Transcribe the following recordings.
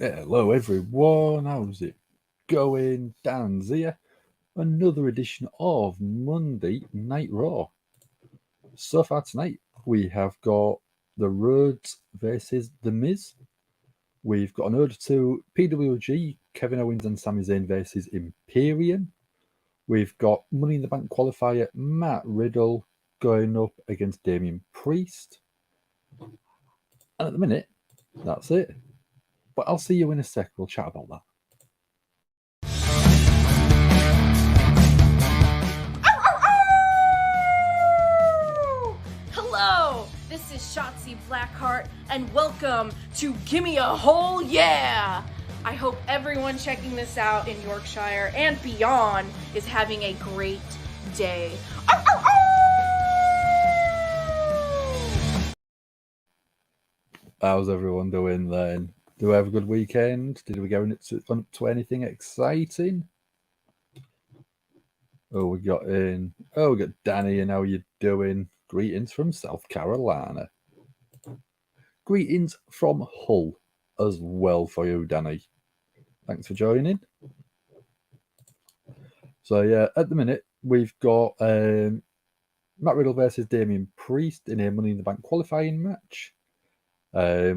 Hello everyone, how's it going? Dan's here. Another edition of Monday Night Raw. So far tonight, we have got the Rhodes versus The Miz. We've got an order to PWG, Kevin Owens and Sami Zayn versus Imperium. We've got Money in the Bank qualifier, Matt Riddle going up against Damian Priest. And at the minute, that's it. But I'll see you in a sec. We'll chat about that. Hello, this is Shotzi Blackheart, and welcome to Gimme a Whole Yeah! I hope everyone checking this out in Yorkshire and beyond is having a great day. How's everyone doing then? Do we have a good weekend? Did we go up to anything exciting? We got Danny, and how you doing? Greetings from South Carolina. Greetings from Hull as well for you, Danny. Thanks for joining. So yeah, at the minute we've got Matt Riddle versus Damian Priest in a Money in the Bank qualifying match,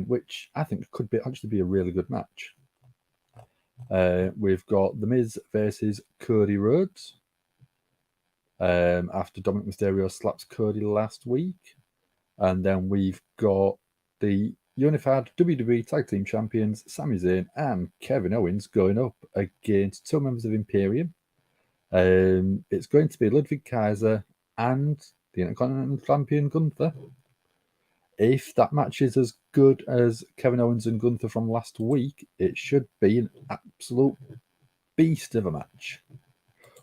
which I think could actually be a really good match. We've got The Miz versus Cody Rhodes after Dominic Mysterio slaps Cody last week. And then we've got the unified WWE Tag Team Champions Sami Zayn and Kevin Owens going up against two members of Imperium. It's going to be Ludwig Kaiser and the Intercontinental Champion Gunther. If that match is as good as Kevin Owens and Gunther from last week, it should be an absolute beast of a match.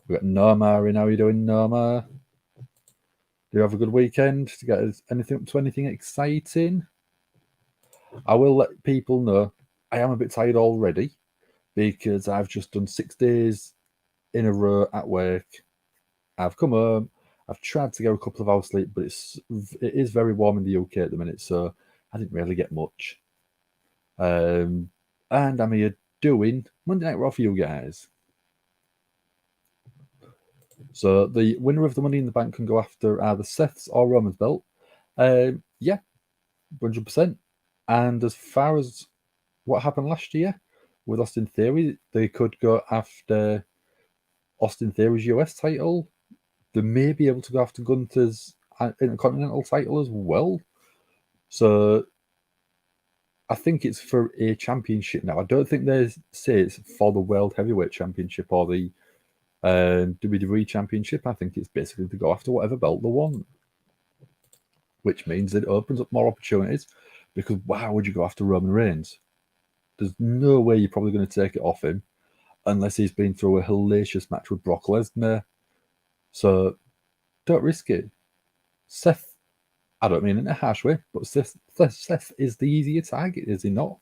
We've got Norma in. How are you doing, Norma? Do you have a good weekend? To get anything exciting? I will let people know I am a bit tired already because I've just done 6 days in a row at work. I've come home. I've tried to get a couple of hours sleep, but it is very warm in the UK at the minute, so I didn't really get much. And I'm here doing Monday Night Raw for you guys. So the winner of the Money in the Bank can go after either Seth's or Roman's belt. Yeah, 100%. And as far as what happened last year with Austin Theory, they could go after Austin Theory's US title. They may be able to go after Gunther's Intercontinental title as well. So I think it's for a championship now. I don't think they say it's for the World Heavyweight Championship or the WWE Championship. I think it's basically to go after whatever belt they want, which means it opens up more opportunities. Because why would you go after Roman Reigns? There's no way you're probably going to take it off him unless he's been through a hellacious match with Brock Lesnar. So don't risk it. Seth, I don't mean in a harsh way, but Seth is the easier target, is he not?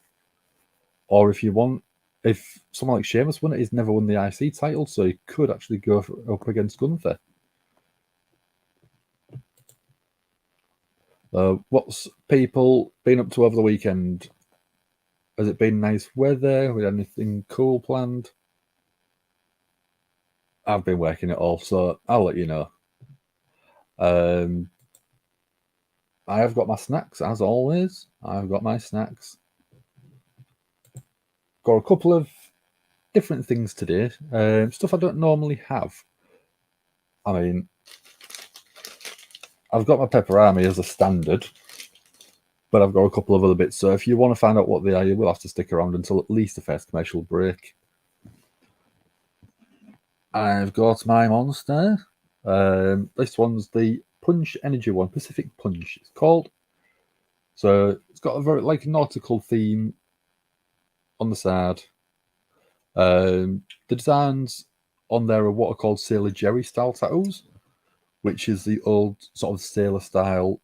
Or if someone like Sheamus won it, he's never won the IC title, so he could actually go up against Gunther. What's people been up to over the weekend? Has it been nice weather? With anything cool planned? I've been working it all, so I'll let you know. I have got my snacks, as always. I've got my snacks. Got a couple of different things today. Stuff I don't normally have. I mean, I've got my pepperami as a standard, but I've got a couple of other bits. So if you want to find out what they are, you will have to stick around until at least the first commercial break. I've got my Monster. This one's the Punch Energy one, Pacific Punch it's called. So it's got a very nautical theme on the side. The designs on there are what are called Sailor Jerry style tattoos, which is the old sort of sailor style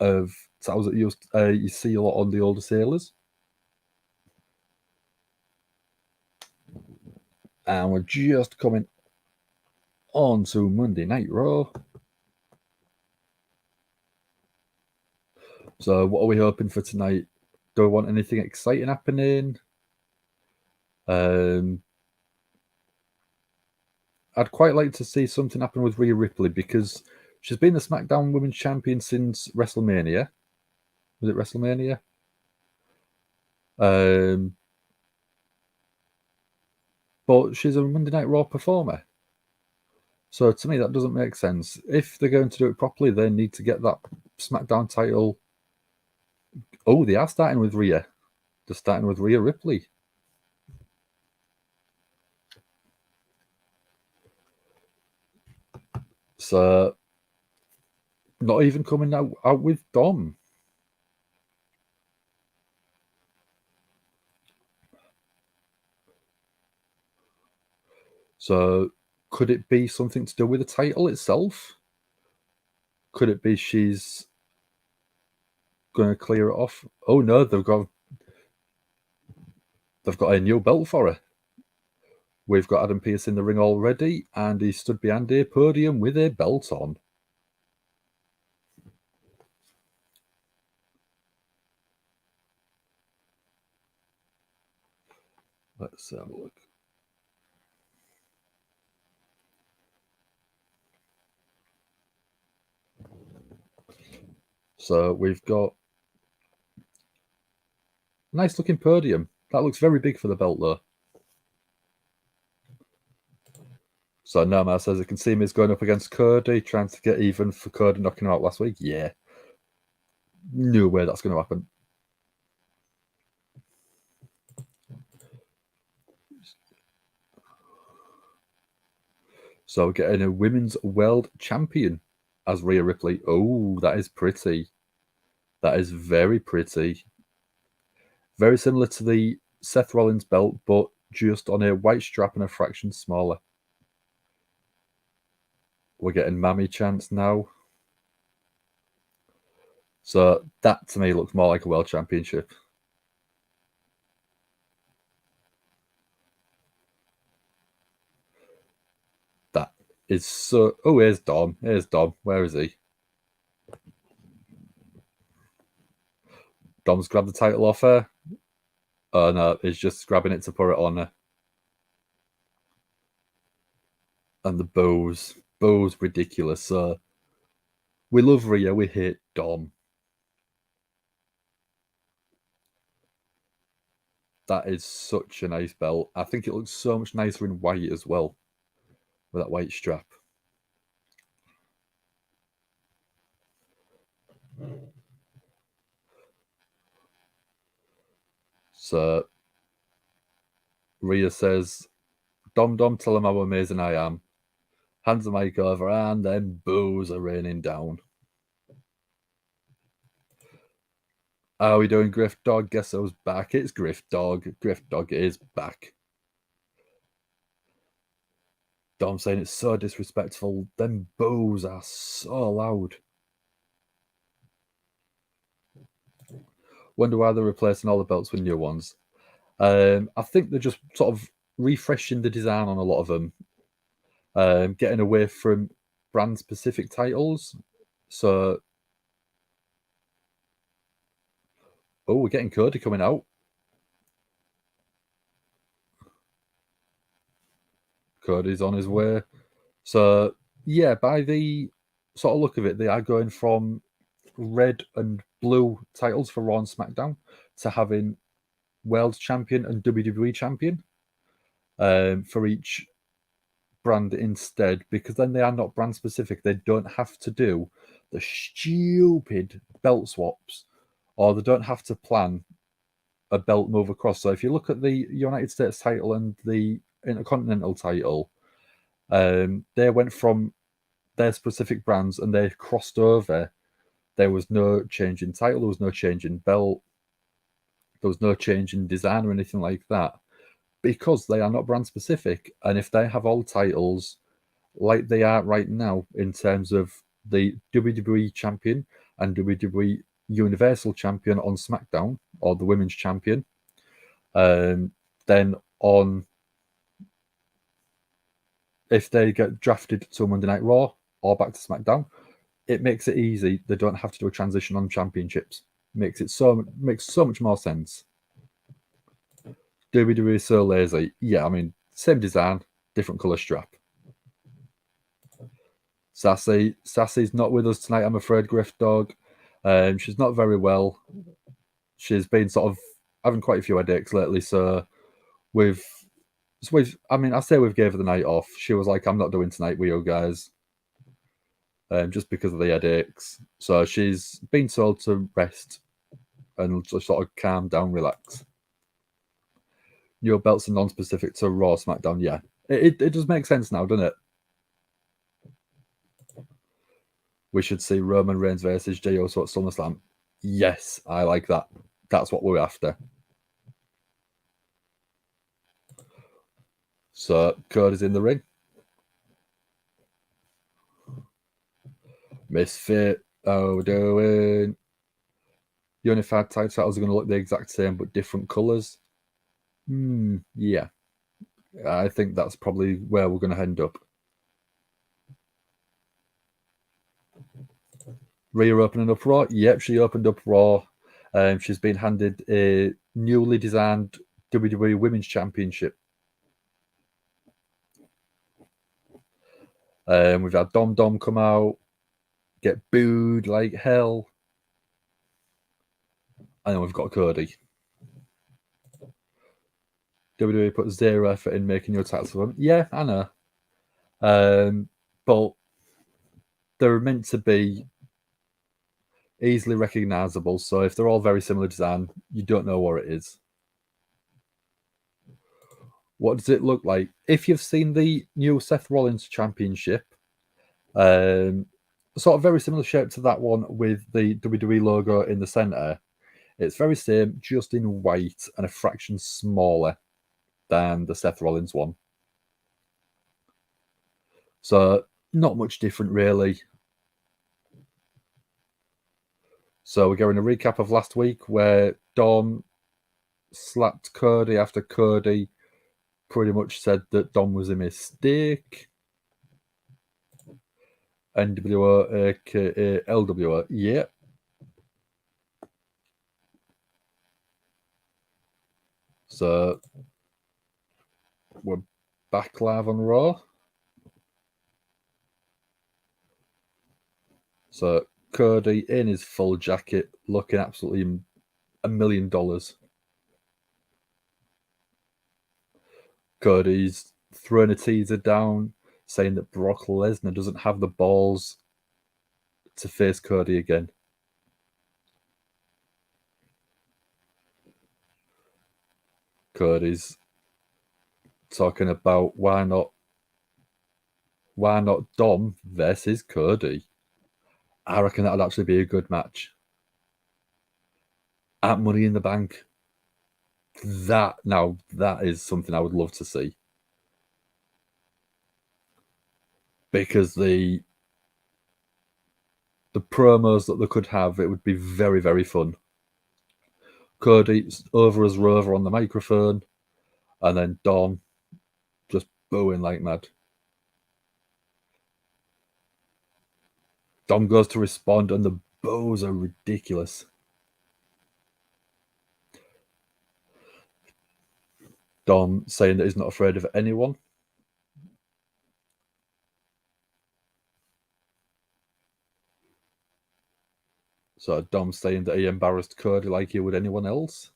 of tattoos that you see a lot on the older sailors. And we're just coming on to Monday Night Raw. So what are we hoping for tonight? Do we want anything exciting happening? I'd quite like to see something happen with Rhea Ripley because she's been the SmackDown Women's Champion since WrestleMania. Was it WrestleMania? But she's a Monday Night Raw performer. So to me, that doesn't make sense. If they're going to do it properly, they need to get that SmackDown title. Oh, they are starting with Rhea. They're starting with Rhea Ripley. So, not even coming out with Dom. So, could it be something to do with the title itself? Could it be she's going to clear it off? Oh no, they've got a new belt for her. We've got Adam Pearce in the ring already, and he stood behind a podium with a belt on. Let's have a look. So we've got a nice looking podium. That looks very big for the belt though. So Nama says you can see him is going up against Cody, trying to get even for Cody knocking him out last week. Yeah. No way that's going to happen. So we're getting a women's world champion as Rhea Ripley. Oh, that is pretty. That is very pretty. Very similar to the Seth Rollins belt, but just on a white strap and a fraction smaller. We're getting Mammy chants now. So that to me looks more like a world championship. That is so... Oh, here's Dom. Here's Dom. Where is he? Dom's grabbed the title off her. Oh no, he's just grabbing it to put it on her. And the bows. Bows ridiculous. So we love Rhea, we hate Dom. That is such a nice belt. I think it looks so much nicer in white as well. With that white strap. So Rhea says, Dom, tell him how amazing I am. Hands the mic over, and then boos are raining down. How are we doing, Griff Dog? Guess who's back? It's Griff Dog. Griff Dog is back. Dom saying it's so disrespectful. Them boos are so loud. Wonder why they're replacing all the belts with new ones. I think they're just sort of refreshing the design on a lot of them. Getting away from brand-specific titles. So... Oh, we're getting Cody coming out. Cody's on his way. So, yeah, by the sort of look of it, they are going from red and blue titles for Raw and SmackDown to having World Champion and WWE Champion for each brand instead, because then they are not brand specific. They don't have to do the stupid belt swaps, or they don't have to plan a belt move across. So if you look at the United States title and the Intercontinental title, they went from their specific brands and they crossed over. There was no change in title, there was no change in belt, there was no change in design or anything like that, because they are not brand specific. And if they have all titles like they are right now in terms of the WWE Champion and WWE Universal Champion on SmackDown, or the Women's Champion, then on... If they get drafted to Monday Night Raw or back to SmackDown, it makes it easy. They don't have to do a transition on championships. Makes so much more sense. WWE is so lazy. Yeah, I mean, same design, different colour strap. Sassy's not with us tonight, I'm afraid, Griff Dog. She's not very well. She's been sort of having quite a few headaches lately, so I mean, I say we've gave her the night off. She was like, I'm not doing tonight with you guys. Just because of the headaches. So she's been told to rest and just sort of calm down, relax. Your belts are non-specific to Raw, SmackDown, yeah. It does make sense now, doesn't it? We should see Roman Reigns versus Jey Uso at SummerSlam. Yes, I like that. That's what we're after. So, Cody's in the ring. Misfit, how we doing? Unified tag titles are going to look the exact same, but different colours. Yeah. I think that's probably where we're going to end up. Rhea opening up Raw. Yep, she opened up Raw. She's been handed a newly designed WWE Women's Championship. We've had Dom come out, get booed like hell. And then we've got Cody. WWE put zero effort in making your titles for them. Yeah, I know. But they're meant to be easily recognizable. So if they're all very similar design, you don't know what it is. What does it look like? If you've seen the new Seth Rollins Championship, sort of very similar shape to that one with the WWE logo in the center. It's very same, just in white and a fraction smaller than the Seth Rollins one. So not much different, really. So we're going to recap of last week where Dom slapped Cody after Cody pretty much said that Dom was a mistake. NWO, aka LWO, yeah. So we're back live on Raw. So Cody in his full jacket, looking absolutely $1 million. Cody's throwing a teaser down, saying that Brock Lesnar doesn't have the balls to face Cody again. Cody's talking about why not Dom versus Cody. I reckon that would actually be a good match. At Money in the Bank. That is something I would love to see. Because the promos that they could have, it would be very, very fun. Cody's over as Rover on the microphone, and then Dom just booing like mad. Dom goes to respond, and the boos are ridiculous. Dom saying that he's not afraid of anyone. So Dom saying that he embarrassed Cody like he would anyone else.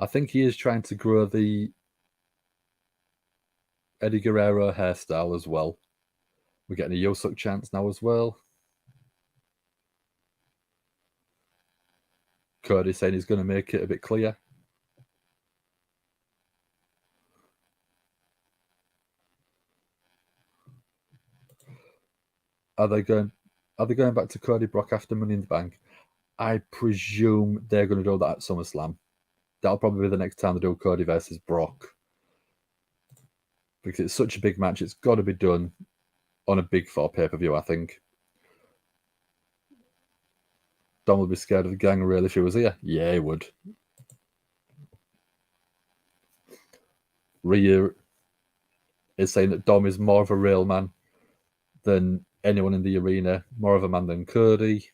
I think he is trying to grow the Eddie Guerrero hairstyle as well. We're getting a Yosuk chance now as well. Cody saying he's going to make it a bit clear. Are they going back to Cody Brock after Money in the Bank? I presume they're going to do that at SummerSlam. That'll probably be the next time they do Cody versus Brock. Because it's such a big match, it's got to be done on a Big Four pay-per-view, I think. Dom would be scared of the gang really if he was here. Yeah, he would. Rhea is saying that Dom is more of a real man than anyone in the arena. More of a man than Cody.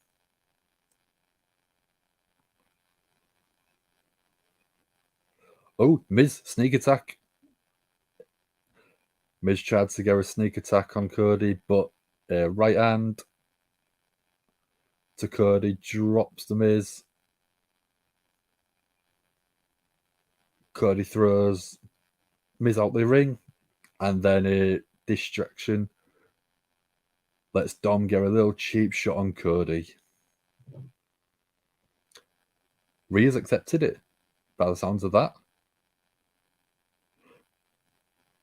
Oh, Miz, sneak attack. Miz tried to get a sneak attack on Cody, but right hand to Cody, drops the Miz. Cody throws Miz out the ring, and then a distraction lets Dom get a little cheap shot on Cody. Rhea's accepted it, by the sounds of that.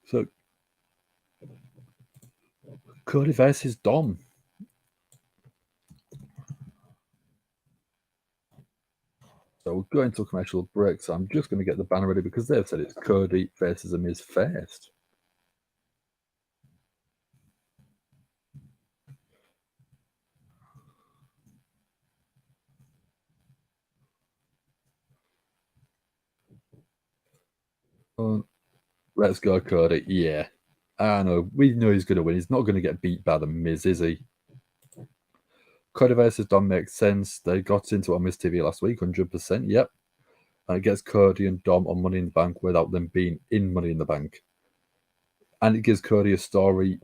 So, Cody versus Dom. So we're going to a commercial break, so I'm just going to get the banner ready because they've said it's Cody versus a Miz first. Let's go, Cody. Yeah. I know. We know he's going to win. He's not going to get beat by the Miz, is he? Cody versus Dom makes sense. They got into it on Miz TV last week, 100%. Yep. And it gets Cody and Dom on Money in the Bank without them being in Money in the Bank. And it gives Cody a story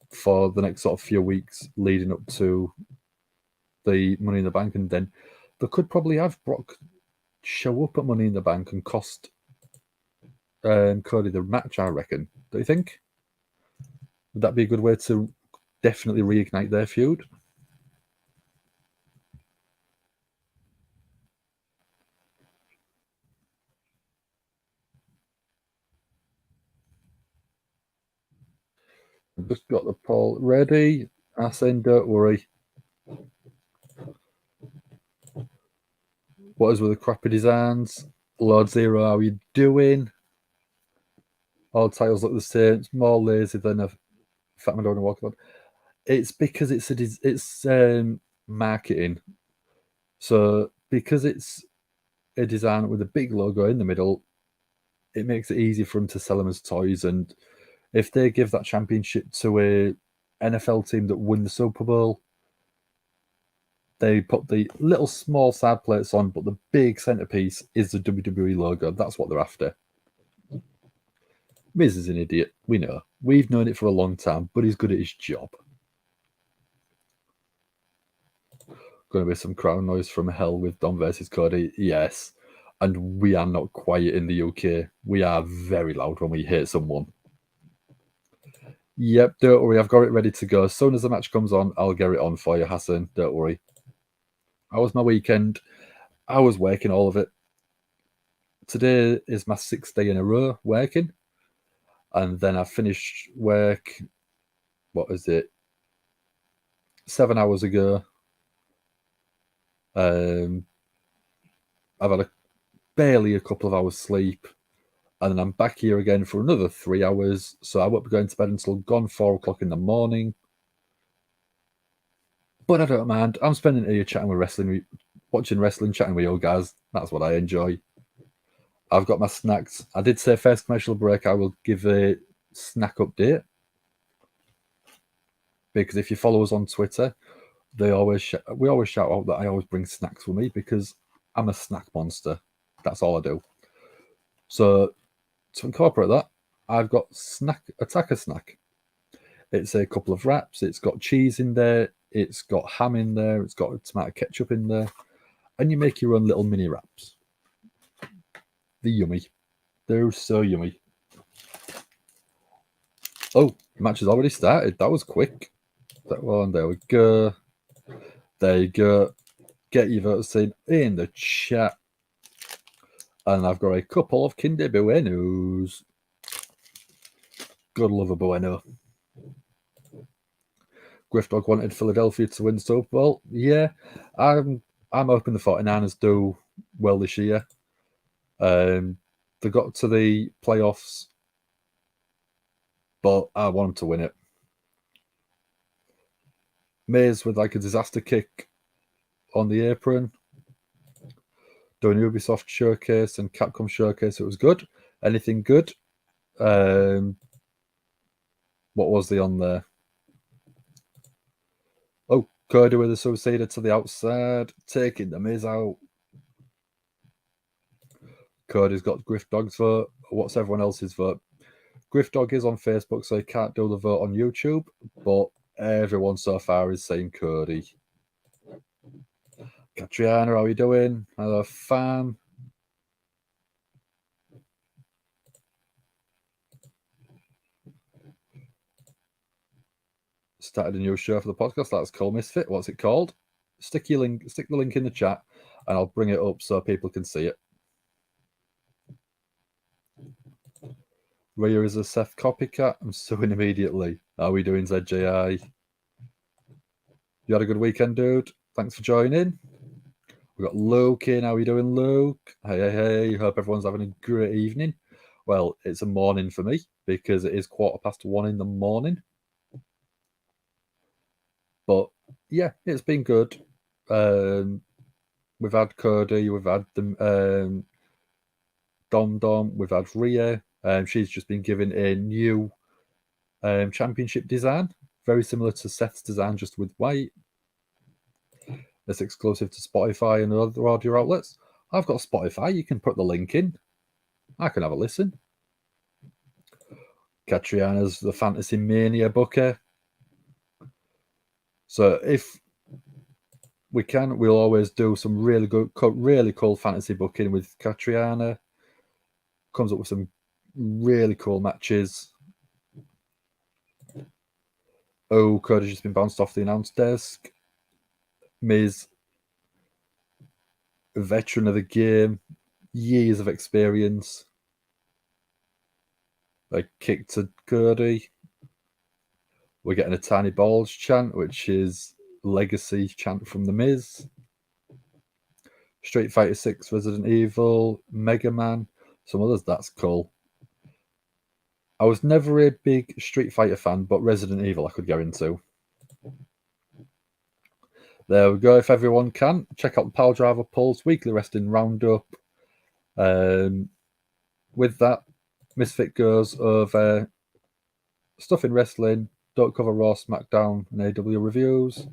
for the next sort of few weeks leading up to the Money in the Bank. And then they could probably have Brock show up at Money in the Bank and cost Cody the match, I reckon. Do you think? Would that be a good way to definitely reignite their feud? I've just got the poll ready. I said, don't worry. What is with the crappy designs? Lord Zero, how are you doing? All titles look the same. It's more lazy than a Fat Madonna walking on. It's because it's marketing. So because it's a design with a big logo in the middle, it makes it easy for them to sell them as toys. And if they give that championship to a NFL team that win the Super Bowl, they put the little small side plates on, but the big centerpiece is the WWE logo. That's what they're after. Miz is an idiot. We know. We've known it for a long time, but he's good at his job. Going to be some crowd noise from hell with Dom versus Cody. Yes. And we are not quiet in the UK. We are very loud when we hate someone. Yep, don't worry. I've got it ready to go. As soon as the match comes on, I'll get it on for you, Hassan. Don't worry. How was my weekend? I was working all of it. Today is my 6th day in a row working. And then I finished work, what is it, 7 hours ago. I've had barely a couple of hours sleep. And then I'm back here again for another 3 hours. So I won't be going to bed until gone 4 o'clock in the morning. But I don't mind. I'm spending here chatting with wrestling, watching wrestling, chatting with you guys. That's what I enjoy. I've got my snacks. I did say first commercial break, I will give a snack update. Because if you follow us on Twitter, we always shout out that I always bring snacks with me because I'm a snack monster. That's all I do. So to incorporate that, I've got attacker snack. It's a couple of wraps. It's got cheese in there. It's got ham in there. It's got tomato ketchup in there. And you make your own little mini wraps. They're yummy. They're so yummy. Oh, the match has already started. That was quick. That one, there we go. There you go. Get your votes in the chat. And I've got a couple of Kinder Buenos. God love a Bueno. Griffdog wanted Philadelphia to win the Super Bowl. Yeah, I'm hoping the 49ers do well this year. They got to the playoffs, but I want them to win it. Mays with like a disaster kick on the apron. Doing Ubisoft showcase and Capcom showcase. It was good. Anything good? What was the on there? Cody with the suicide to the outside, taking the Miz out. Cody's got Griff Dog's vote. What's everyone else's vote? Griff Dog is on Facebook, so he can't do the vote on YouTube, but everyone so far is saying Cody. Katriana, how are you doing? Hello, fan. Started a new show for the podcast. That's called Misfit. What's it called? Stick the link in the chat, and I'll bring it up so people can see it. Rhea is a Seth copycat. I'm suing immediately. How are we doing, ZJI? You had a good weekend, dude? Thanks for joining. We've got Luke in. How are you doing, Luke? Hey. Hope everyone's having a great evening. Well, it's a morning for me because it is 1:15 in the morning. But yeah, it's been good. We've had Cody, we've had the Dom, we've had Rhea. She's just been given a new championship design, very similar to Seth's design, just with white. It's exclusive to Spotify and other audio outlets. I've got Spotify. You can put the link in. I can have a listen. Katriana's the Fantasy Mania booker. So if we can, we'll always do some really cool fantasy booking with Katriana. Comes up with some really cool matches. Oh, Cody's just been bounced off the announce desk. Miz, a veteran of the game, years of experience. A kick to Cody. We're getting a tiny balls chant, which is legacy chant from the Miz. Street Fighter 6, Resident Evil, Mega Man, some others. That's cool. I was never a big Street Fighter fan, but Resident Evil I could go into. There we go. If everyone can, check out the Power Driver Pulse Weekly Wrestling Roundup. With that, Misfit goes over stuff in wrestling. Don't cover Raw, SmackDown, and AW reviews.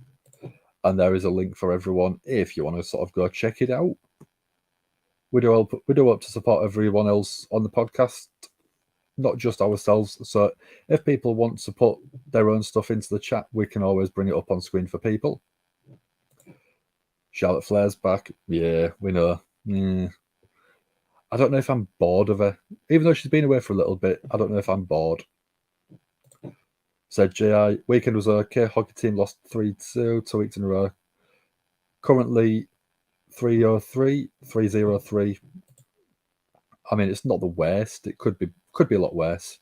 And there is a link for everyone if you want to sort of go check it out. We do hope to support everyone else on the podcast, not just ourselves. So if people want to put their own stuff into the chat, we can always bring it up on screen for people. Charlotte Flair's back. Yeah, we know. I don't know if I'm bored of her. Even though she's been away for a little bit, I don't know if I'm bored. Said JI, weekend was okay. Hockey team lost 3-2, 2 weeks in a row. Currently 303. I mean, it's not the worst. It could be a lot worse.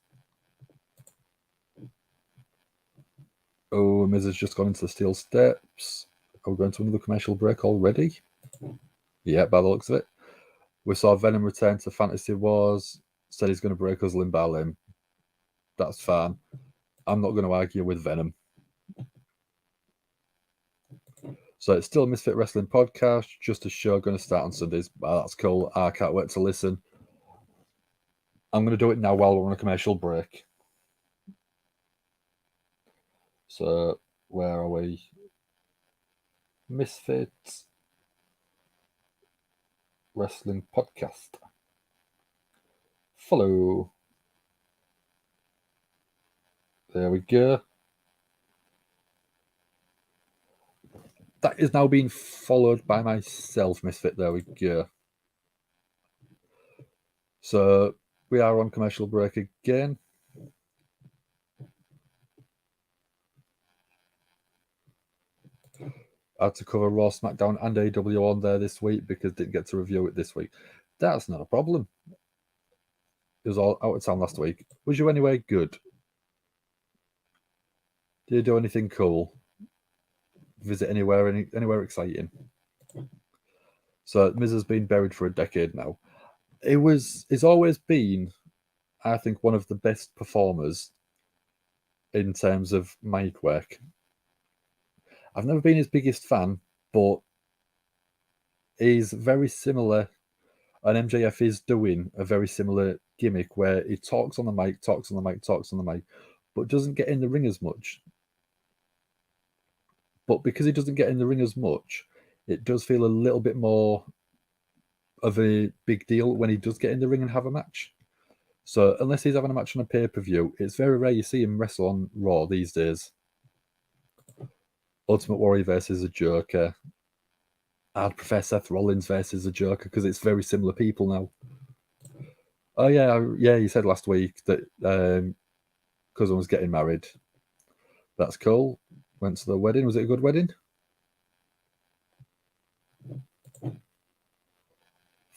Oh, Miz has just gone into the steel steps. Are we going to another commercial break already? Yeah, by the looks of it. We saw Venom return to Fantasy Wars. Said he's going to break us limb by limb. That's fine. I'm not going to argue with Venom. So it's still a Misfit Wrestling podcast, just a show going to start on Sundays. Oh, that's cool. I can't wait to listen. I'm going to do it now while we're on a commercial break. So where are we? Misfits Wrestling Podcast. Follow. There we go. That is now being followed by myself, Misfit. There we go. So we are on commercial break again. I had to cover Raw, SmackDown, and AW on there this week because didn't get to review it this week. That's not a problem. It was all out of town last week. Was you anyway good? Did you do anything cool? Visit anywhere exciting? So Miz has been buried for a decade now. It's always been, I think, one of the best performers in terms of mic work. I've never been his biggest fan, but he's very similar, and MJF is doing a very similar gimmick where he talks on the mic, but doesn't get in the ring as much. But because he doesn't get in the ring as much, it does feel a little bit more of a big deal when he does get in the ring and have a match. So unless he's having a match on a pay-per-view, it's very rare you see him wrestle on Raw these days. Ultimate Warrior versus a Joker. I'd prefer Seth Rollins versus a Joker because it's very similar people now. Oh yeah, you said last week that cousin was getting married. That's cool. Went to the wedding. Was it a good wedding?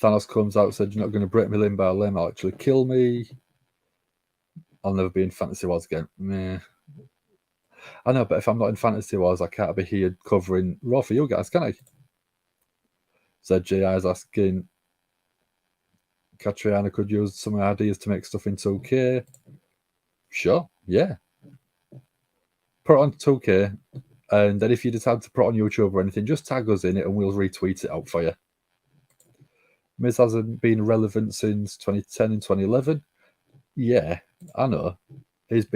Thanos comes out, said, "You're not going to break me limb by limb. I'll actually kill me. I'll never be in Fantasy Wars again." Meh. I know, but if I'm not in Fantasy Wars, I can't be here covering Raw for you guys, can I? Said J.I. is asking, Catriona could use some ideas to make stuff in 2K. Sure, yeah. Put it on 2K, and then if you decide to put it on YouTube or anything, just tag us in it and we'll retweet it out for you. Miz hasn't been relevant since 2010 and 2011. Yeah, I know. He's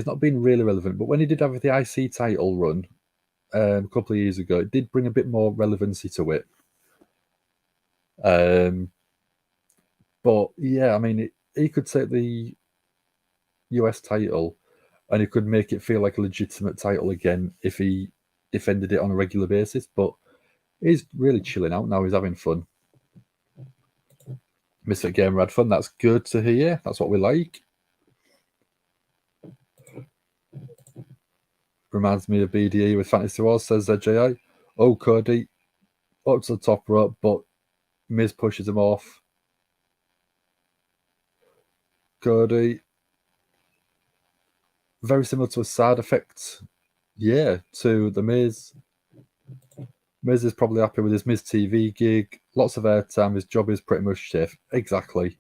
not been really relevant, but when he did have the IC title run a couple of years ago, it did bring a bit more relevancy to it. But yeah, I mean, he could take the US title and he could make it feel like a legitimate title again if he defended it on a regular basis. But he's really chilling out now. He's having fun. Mr. Gamer had fun. That's good to hear. That's what we like. Reminds me of BDE with Fantasy Wars, says ZJI. Oh, Cody, up to the top rope, but Miz pushes him off. Cody, very similar to a side effect, yeah, to the Miz. Miz is probably happy with his Miz TV gig. Lots of airtime. His job is pretty much safe. Exactly.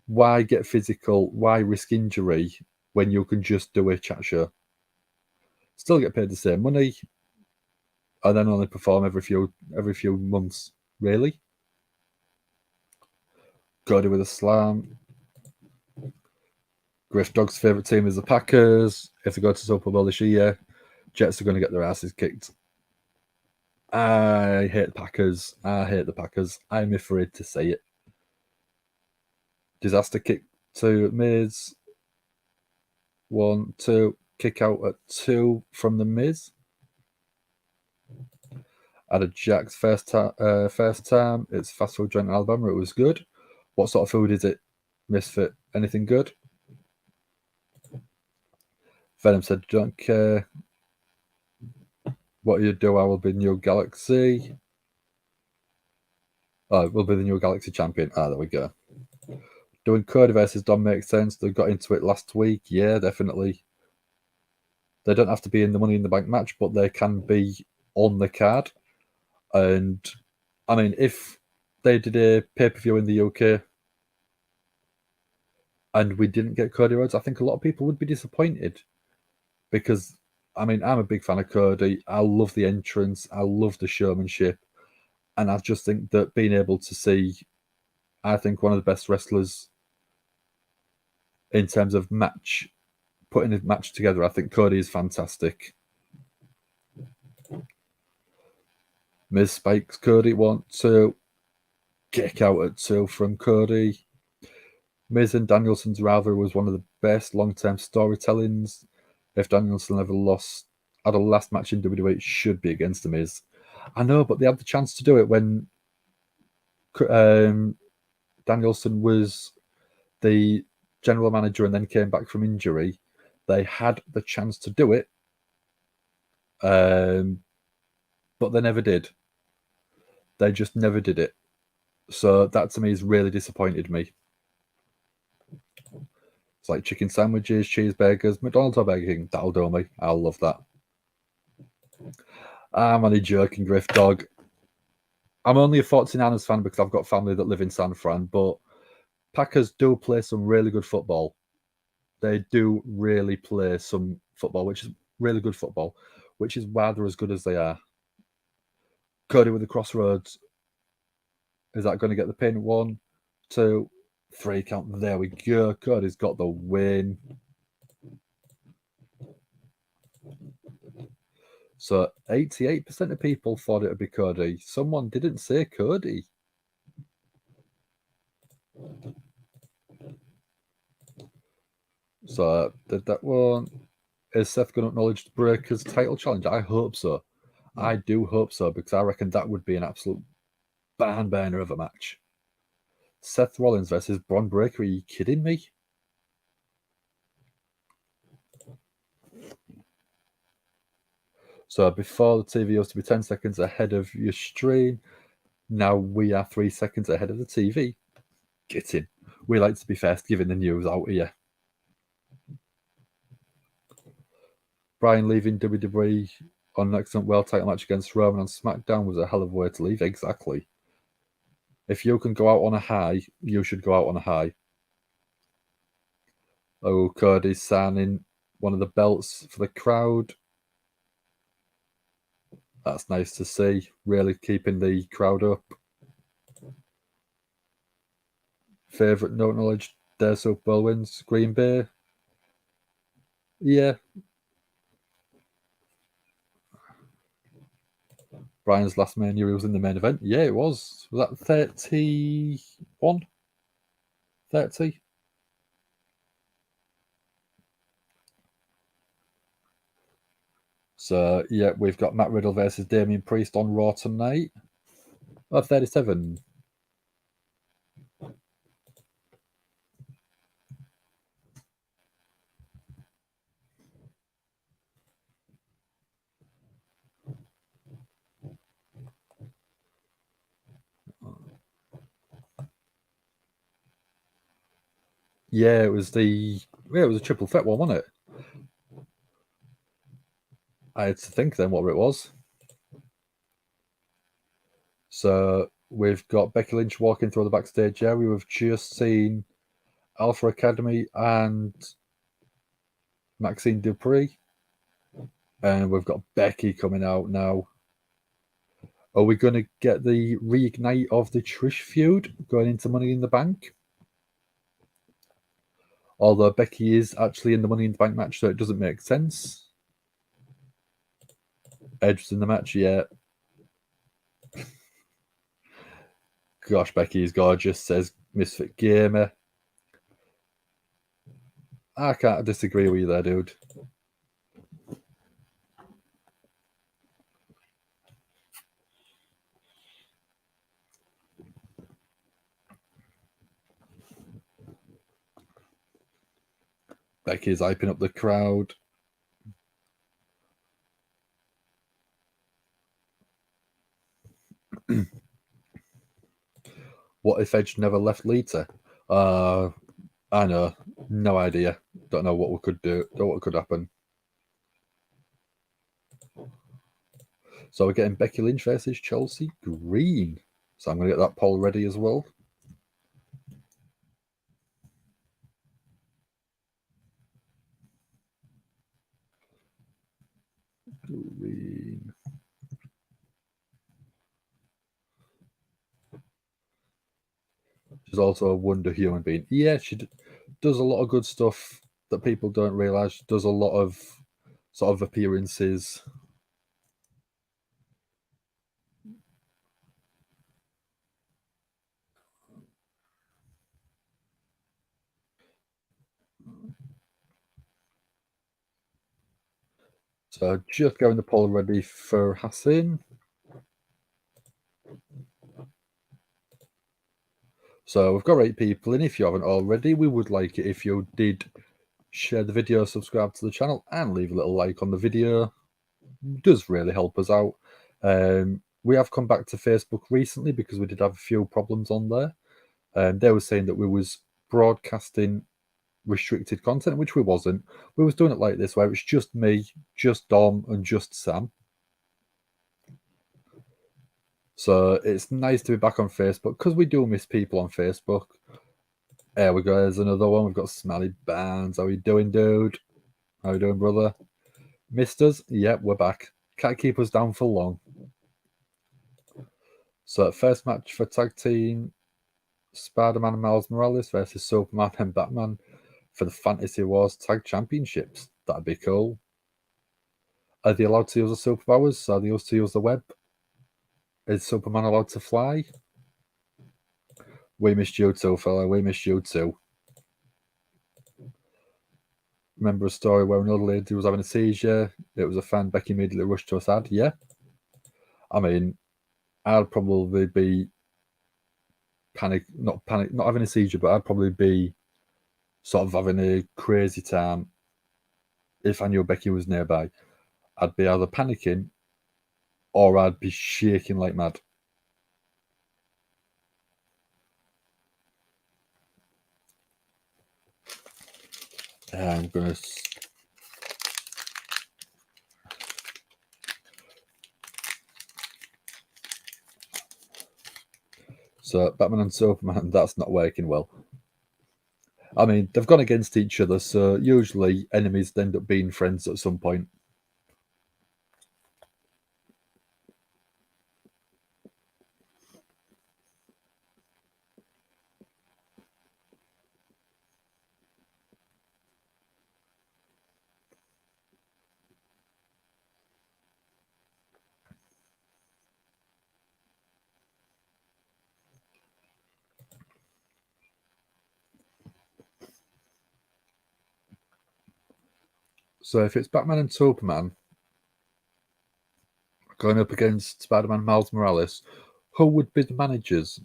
Why get physical? Why risk injury when you can just do a chat show? Still get paid the same money, and then only perform every few months. Really? Cody with a slam. Griff Dog's favourite team is the Packers. If they go to Super Bowl this year, Jets are going to get their asses kicked. I hate the Packers. I'm afraid to say it. Disaster kick to Miz. 1, 2. Kick out at 2 from the Miz. At a Jack's first time. It's fast food joint in Alabama. It was good. What sort of food is it? Misfit. Anything good? Venom said, "Don't care what you do. I will be New Galaxy." Oh, we'll be the New Galaxy champion. There we go. Doing Cody versus Dom makes sense. They got into it last week. Yeah, definitely. They don't have to be in the Money in the Bank match, but they can be on the card. And I mean, if they did a pay-per-view in the UK and we didn't get Cody Rhodes, I think a lot of people would be disappointed. Because, I mean, I'm a big fan of Cody. I love the entrance. I love the showmanship. And I just think that being able to see, I think, one of the best wrestlers in terms of putting a match together, I think Cody is fantastic. Miz spikes Cody, 1, 2. Kick out at 2 from Cody. Miz and Danielson's rivalry was one of the best long-term storytellings. If Danielson ever had a last match in WWE, it should be against the Miz. I know, but they had the chance to do it when Danielson was the general manager and then came back from injury. They had the chance to do it, but they never did. They just never did it. So that to me has really disappointed me. It's like chicken sandwiches, cheeseburgers, McDonald's or Burger King. That'll do me. I'll love that. I'm only joking, Griff Dog. I'm only a 49ers fan because I've got family that live in San Fran, but Packers do play some really good football. They do really play some football, which is really good football, which is why they're as good as they are. Cody with the crossroads. Is that going to get the pin? 1, 2, 3 count. There we go. Cody's got the win. So 88% of people thought it would be Cody. Someone didn't say Cody. So did that one. Is Seth going to acknowledge the Breaker's title challenge? I hope so. I do hope so, because I reckon that would be an absolute barn-burner of a match. Seth Rollins versus Bron Breakker. Are you kidding me? So before the TV used to be 10 seconds ahead of your stream. Now we are 3 seconds ahead of the TV. Get in. We like to be fast giving the news out here. Bryan leaving WWE on an excellent world title match against Roman on SmackDown was a hell of a way to leave. Exactly. If you can go out on a high, you should go out on a high. Oh, Cody's signing one of the belts for the crowd. That's nice to see. Really keeping the crowd up. Favourite no knowledge Dare Super Bowl wins? Green Bay. Yeah. Bryan's last Mania, he was in the main event. Yeah, it was. Was that 31? 30? So, yeah, we've got Matt Riddle versus Damian Priest on Raw tonight. Oh, 37. Yeah, it was a triple threat one, wasn't it? I had to think then what it was. So we've got Becky Lynch walking through the backstage area. We've just seen Alpha Academy and Maxine Dupree. And we've got Becky coming out now. Are we going to get the reignite of the Trish feud going into Money in the Bank? Although Becky is actually in the Money in the Bank match, so it doesn't make sense. Edge's in the match, yeah. Gosh, Becky is gorgeous, says Misfit Gamer. I can't disagree with you there, dude. Becky's hyping up the crowd. What if Edge never left Lita? I know. No idea. Don't know what we could do. Don't know what could happen. So we're getting Becky Lynch versus Chelsea Green. So I'm going to get that poll ready as well. Green. She's also a wonder human being. Yeah, she does a lot of good stuff that people don't realise. She does a lot of sort of appearances. So just getting the poll ready for Hassan. So we've got 8 people in. If you haven't already, we would like it if you did share the video, subscribe to the channel, and leave a little like on the video. It does really help us out. We have come back to Facebook recently because we did have a few problems on there. They were saying that we was broadcasting restricted content, which we wasn't. We was doing it like this, where it's just me, just Dom, and just Sam. So it's nice to be back on Facebook because we do miss people on Facebook. There we go. There's another one. We've got Smelly Bands. How you doing, dude? How you doing, brother? Missed us? Yep, we're back. Can't keep us down for long. So first match for tag team, Spider-Man and Miles Morales versus Superman and Batman for the Fantasy Wars Tag Championships. That'd be cool. Are they allowed to use the superpowers? Are they used to use the web? Is Superman allowed to fly? We missed you too, fella. We missed you too. Remember a story where another lady was having a seizure? It was a fan. Becky immediately rushed to her side. Yeah. I mean, I'd probably be not having a seizure, but I'd probably be sort of having a crazy time if I knew Becky was nearby. I'd be either panicking or I'd be shaking like mad. I'm gonna. So Batman and Superman, that's not working well. I mean, they've gone against each other, so usually enemies end up being friends at some point. So if it's Batman and Superman going up against Spider-Man Miles Morales, who would be the managers?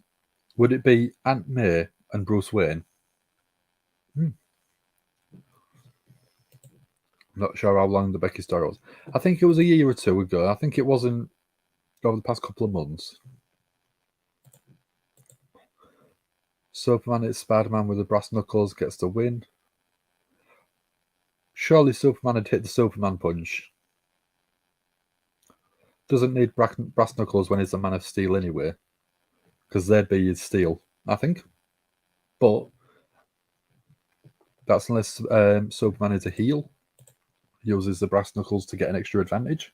Would it be Aunt May and Bruce Wayne? Not sure how long the Becky story was. I think it was a year or two ago. I think it wasn't over the past couple of months. Superman is Spider-Man with the brass knuckles, gets the win. Surely Superman had hit the Superman punch. Doesn't need brass knuckles when he's a Man of Steel anyway, because they'd be his steel, I think. But that's unless Superman is a heel, uses the brass knuckles to get an extra advantage.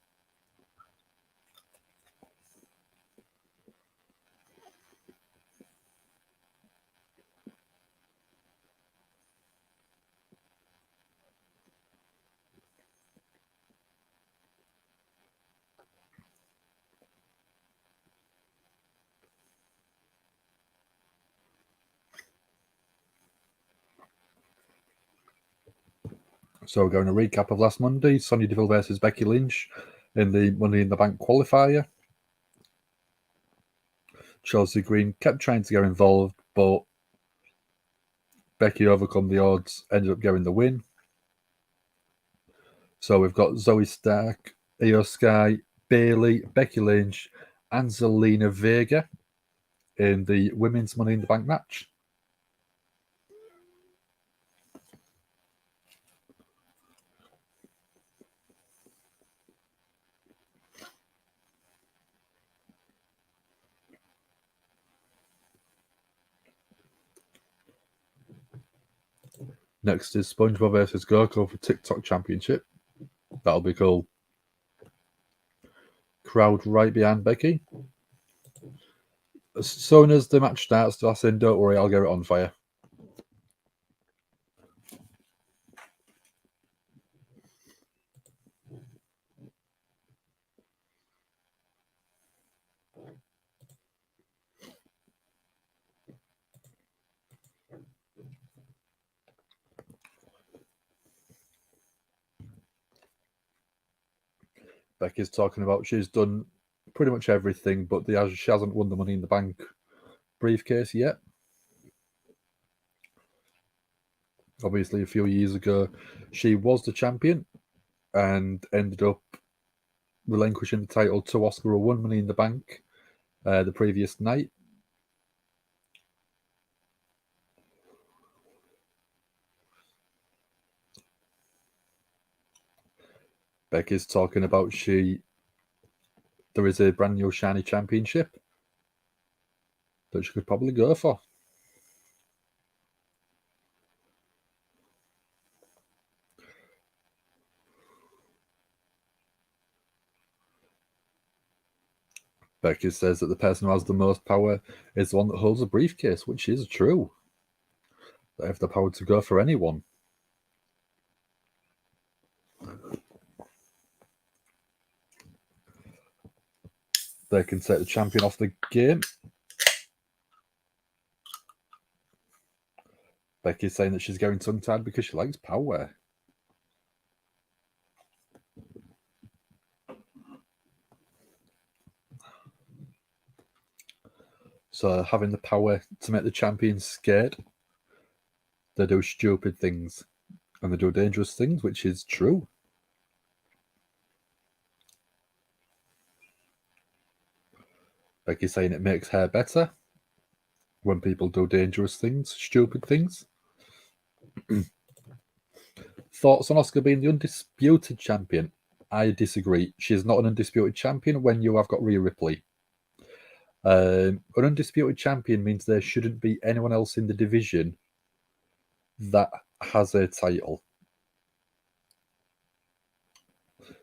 So we're going to recap of last Monday: Sonya Deville versus Becky Lynch in the Money in the Bank qualifier. Chelsea Green kept trying to get involved, but Becky overcome the odds, ended up getting the win. So we've got Zoe Stark, Io Sky, Bayley, Becky Lynch, and Zelina Vega in the Women's Money in the Bank match. Next is SpongeBob versus Goku for TikTok Championship. That'll be cool. Crowd right behind Becky. As soon as the match starts, I said, don't worry, I'll get it on fire. Becky's talking about she's done pretty much everything, but she hasn't won the Money in the Bank briefcase yet. Obviously, a few years ago, she was the champion and ended up relinquishing the title to Asuka, who won Money in the Bank the previous night. Becky's talking about there is a brand new shiny championship that she could probably go for. Becky says that the person who has the most power is the one that holds the briefcase, which is true. They have the power to go for anyone. They can take the champion off the game. Becky's saying that she's going tongue-tied because she likes power. So having the power to make the champion scared, they do stupid things and they do dangerous things, which is true. Becky's saying it makes her better when people do dangerous things, stupid things. Thoughts on Asuka being the undisputed champion? I disagree. She's not an undisputed champion when you have got Rhea Ripley. An undisputed champion means there shouldn't be anyone else in the division that has a title.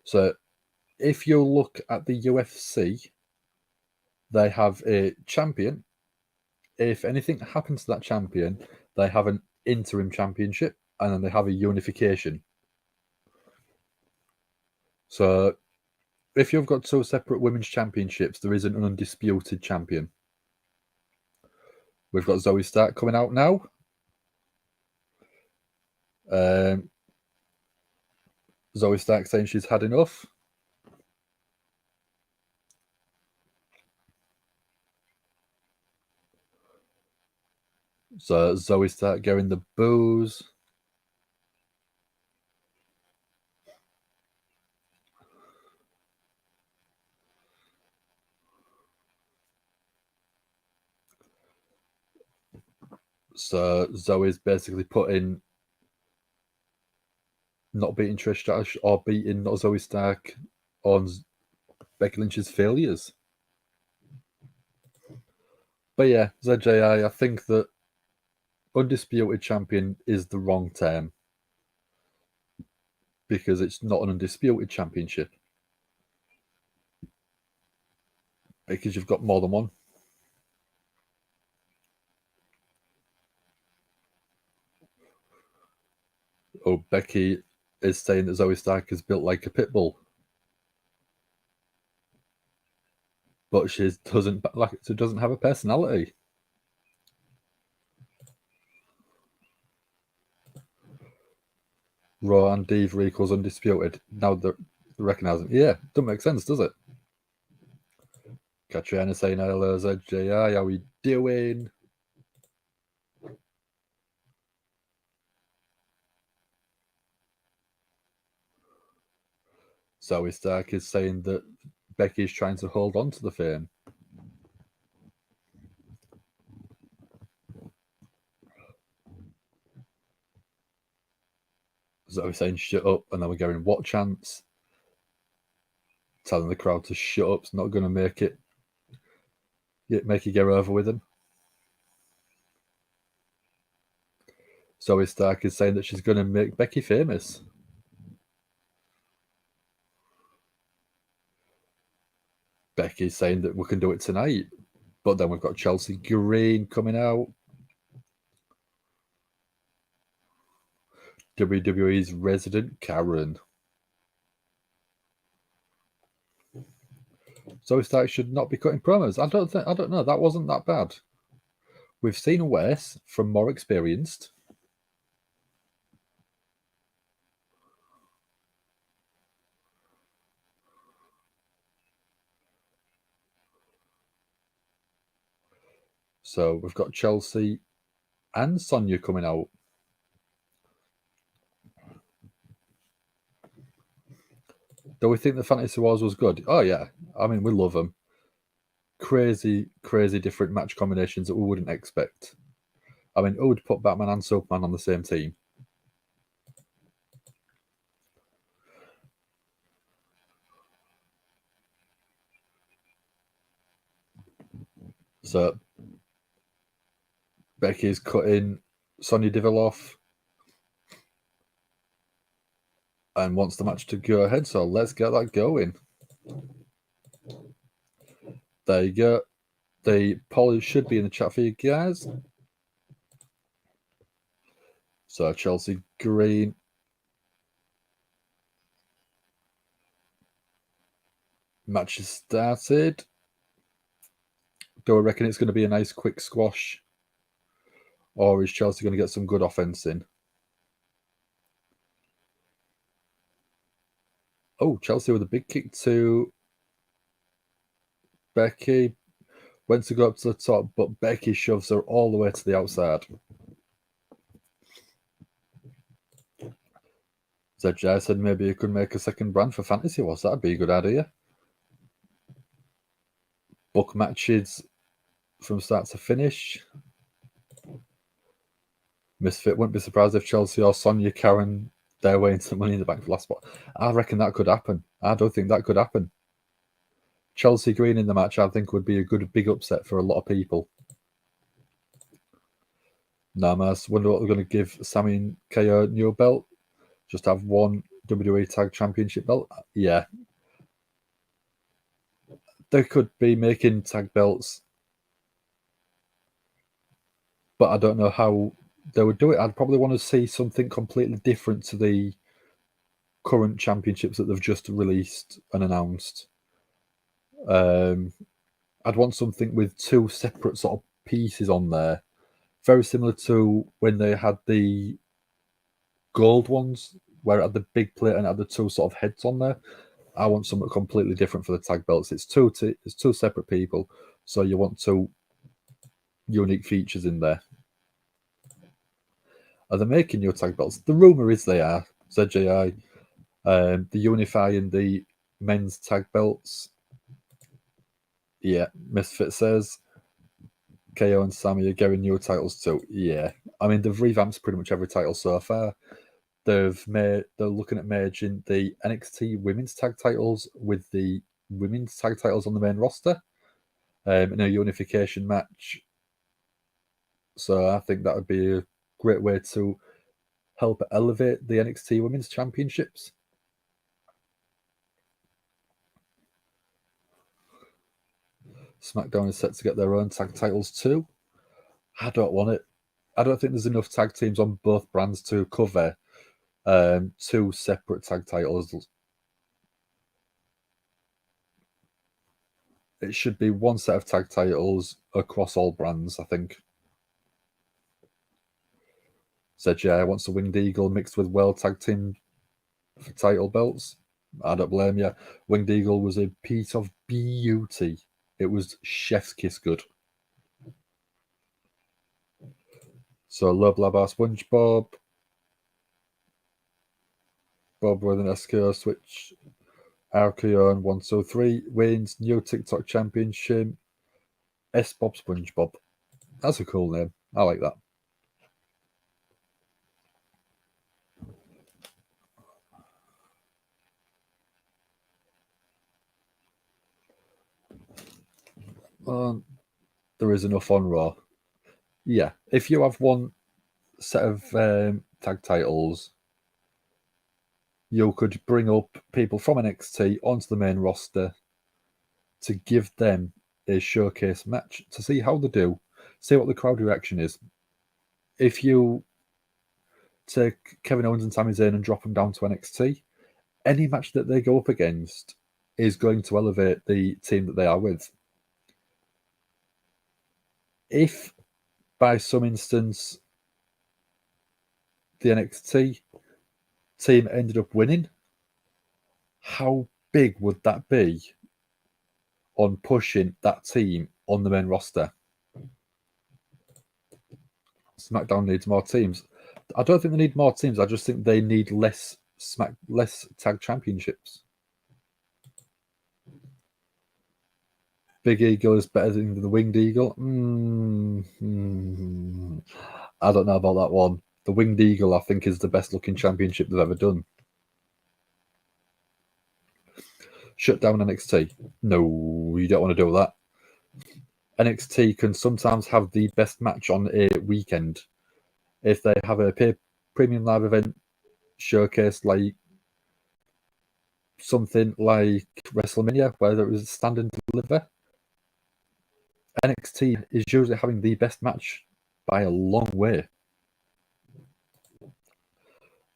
So if you look at the UFC, they have a champion. If anything happens to that champion, they have an interim championship and then they have a unification. So if you've got two separate women's championships, there isn't an undisputed champion. We've got Zoe Stark coming out now. Zoe Stark saying she's had enough. So Zoe Stark getting the boos. So Zoe's basically putting not beating Trish Stratus or beating not Zoe Stark on Becky Lynch's failures. But yeah, ZJI, I think that undisputed champion is the wrong term because it's not an undisputed championship. Because you've got more than one. Oh, Becky is saying that Zoe Stark is built like a pit bull. But she doesn't have a personality. Raw and Diva equals undisputed. Now they're recognizing. Yeah, doesn't make sense, does it? Katrina saying hello, ZJI, how we doing? Zoe Stark is saying that Becky's trying to hold on to the fame. Zoe saying shut up, and then we're going what chance? Telling the crowd to shut up. It's not going to make it you get over with him. Zoe Stark is saying that she's going to make Becky famous. Becky's saying that we can do it tonight. But then we've got Chelsea Green coming out. WWE's resident Karen. Zoe Stark should not be cutting promos. I don't know. That wasn't that bad. We've seen worse from more experienced. So we've got Chelsea and Sonya coming out. Do we think the Fantasy Wars was good? Oh, yeah. I mean, we love them. Crazy different match combinations that we wouldn't expect. I mean, who would put Batman and Superman on the same team? So, Becky's cutting Sonya Deville off and wants the match to go ahead, so let's get that going. There you go. The poll should be in the chat for you guys. So Chelsea Green. Match is started. Do I reckon it's going to be a nice quick squash? Or is Chelsea going to get some good offense in? Oh, Chelsea with a big kick to Becky. Went to go up to the top, but Becky shoves her all the way to the outside. ZJ said maybe you could make a second brand for Fantasy Wars. That'd be a good idea. Book matches from start to finish. Misfit wouldn't be surprised if Chelsea or Sonya Karen their way into Money in the Bank for last spot. I reckon that could happen. I don't think that could happen. Chelsea Green in the match, I think, would be a good big upset for a lot of people. Namas, wonder what they're going to give Sami and KO new belt. Just have one WWE Tag Championship belt. Yeah. They could be making tag belts, but I don't know how they would do it. I'd probably want to see something completely different to the current championships that they've just released and announced. I'd want something with two separate sort of pieces on there, very similar to when they had the gold ones, where it had the big plate and it had the two sort of heads on there. I want something completely different for the tag belts. It's two separate people, so you want two unique features in there. Are they making new tag belts? The rumor is they are. ZJI, the unifying the men's tag belts. Yeah, Misfit says KO and Sami are getting new titles too. Yeah, I mean they've revamped pretty much every title so far. They're looking at merging the NXT women's tag titles with the women's tag titles on the main roster in a unification match. So I think that would be a great way to help elevate the NXT Women's Championships. SmackDown is set to get their own tag titles too. I don't want it. I don't think there's enough tag teams on both brands to cover two separate tag titles. It should be one set of tag titles across all brands, I think. Said, yeah, wants a Winged Eagle mixed with World Tag Team for title belts. I don't blame you. Winged Eagle was a piece of beauty. It was chef's kiss good. So, Love Labar SpongeBob. Bob with an SKO switch. RKO and 123 wins new TikTok championship. S Bob SpongeBob. That's a cool name. I like that. There is enough on Raw. Yeah, if you have one set of tag titles, you could bring up people from NXT onto the main roster to give them a showcase match to see how they do, see what the crowd reaction is. If you take Kevin Owens and Sami Zayn and drop them down to NXT, any match that they go up against is going to elevate the team that they are with. If by some instance the NXT team ended up winning, how big would that be on pushing that team on the main roster? SmackDown needs more teams. I don't think they need more teams. I just think they need less tag championships. Big Eagle is better than the Winged Eagle. I don't know about that one. The Winged Eagle, I think, is the best looking championship they've ever done. Shut down NXT. No, you don't want to do that. NXT can sometimes have the best match on a weekend. If they have a premium live event showcase like something like WrestleMania, where there is stand and deliver, NXT is usually having the best match by a long way.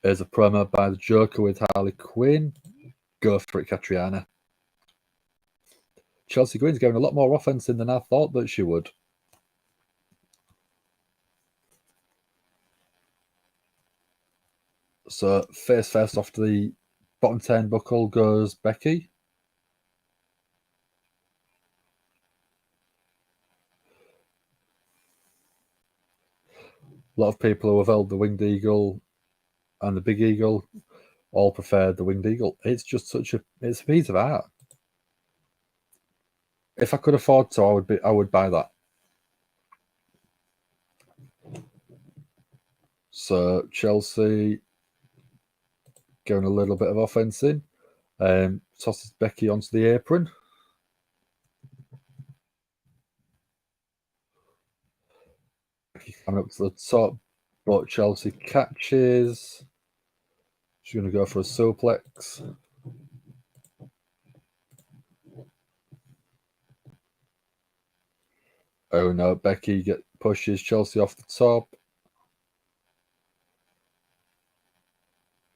There's a promo by the Joker with Harley Quinn. Go for it, Catriona. Chelsea Green's getting a lot more offense in than I thought that she would. So face first off the bottom turnbuckle goes Becky. A lot of people who have held the Winged Eagle and the Big Eagle all preferred the Winged Eagle. It's just it's a piece of art. If I could afford to, I would buy that. So Chelsea going a little bit of offense in. Tosses Becky onto the apron. Becky coming up to the top, but Chelsea catches. She's going to go for a suplex. Oh no, Becky pushes Chelsea off the top.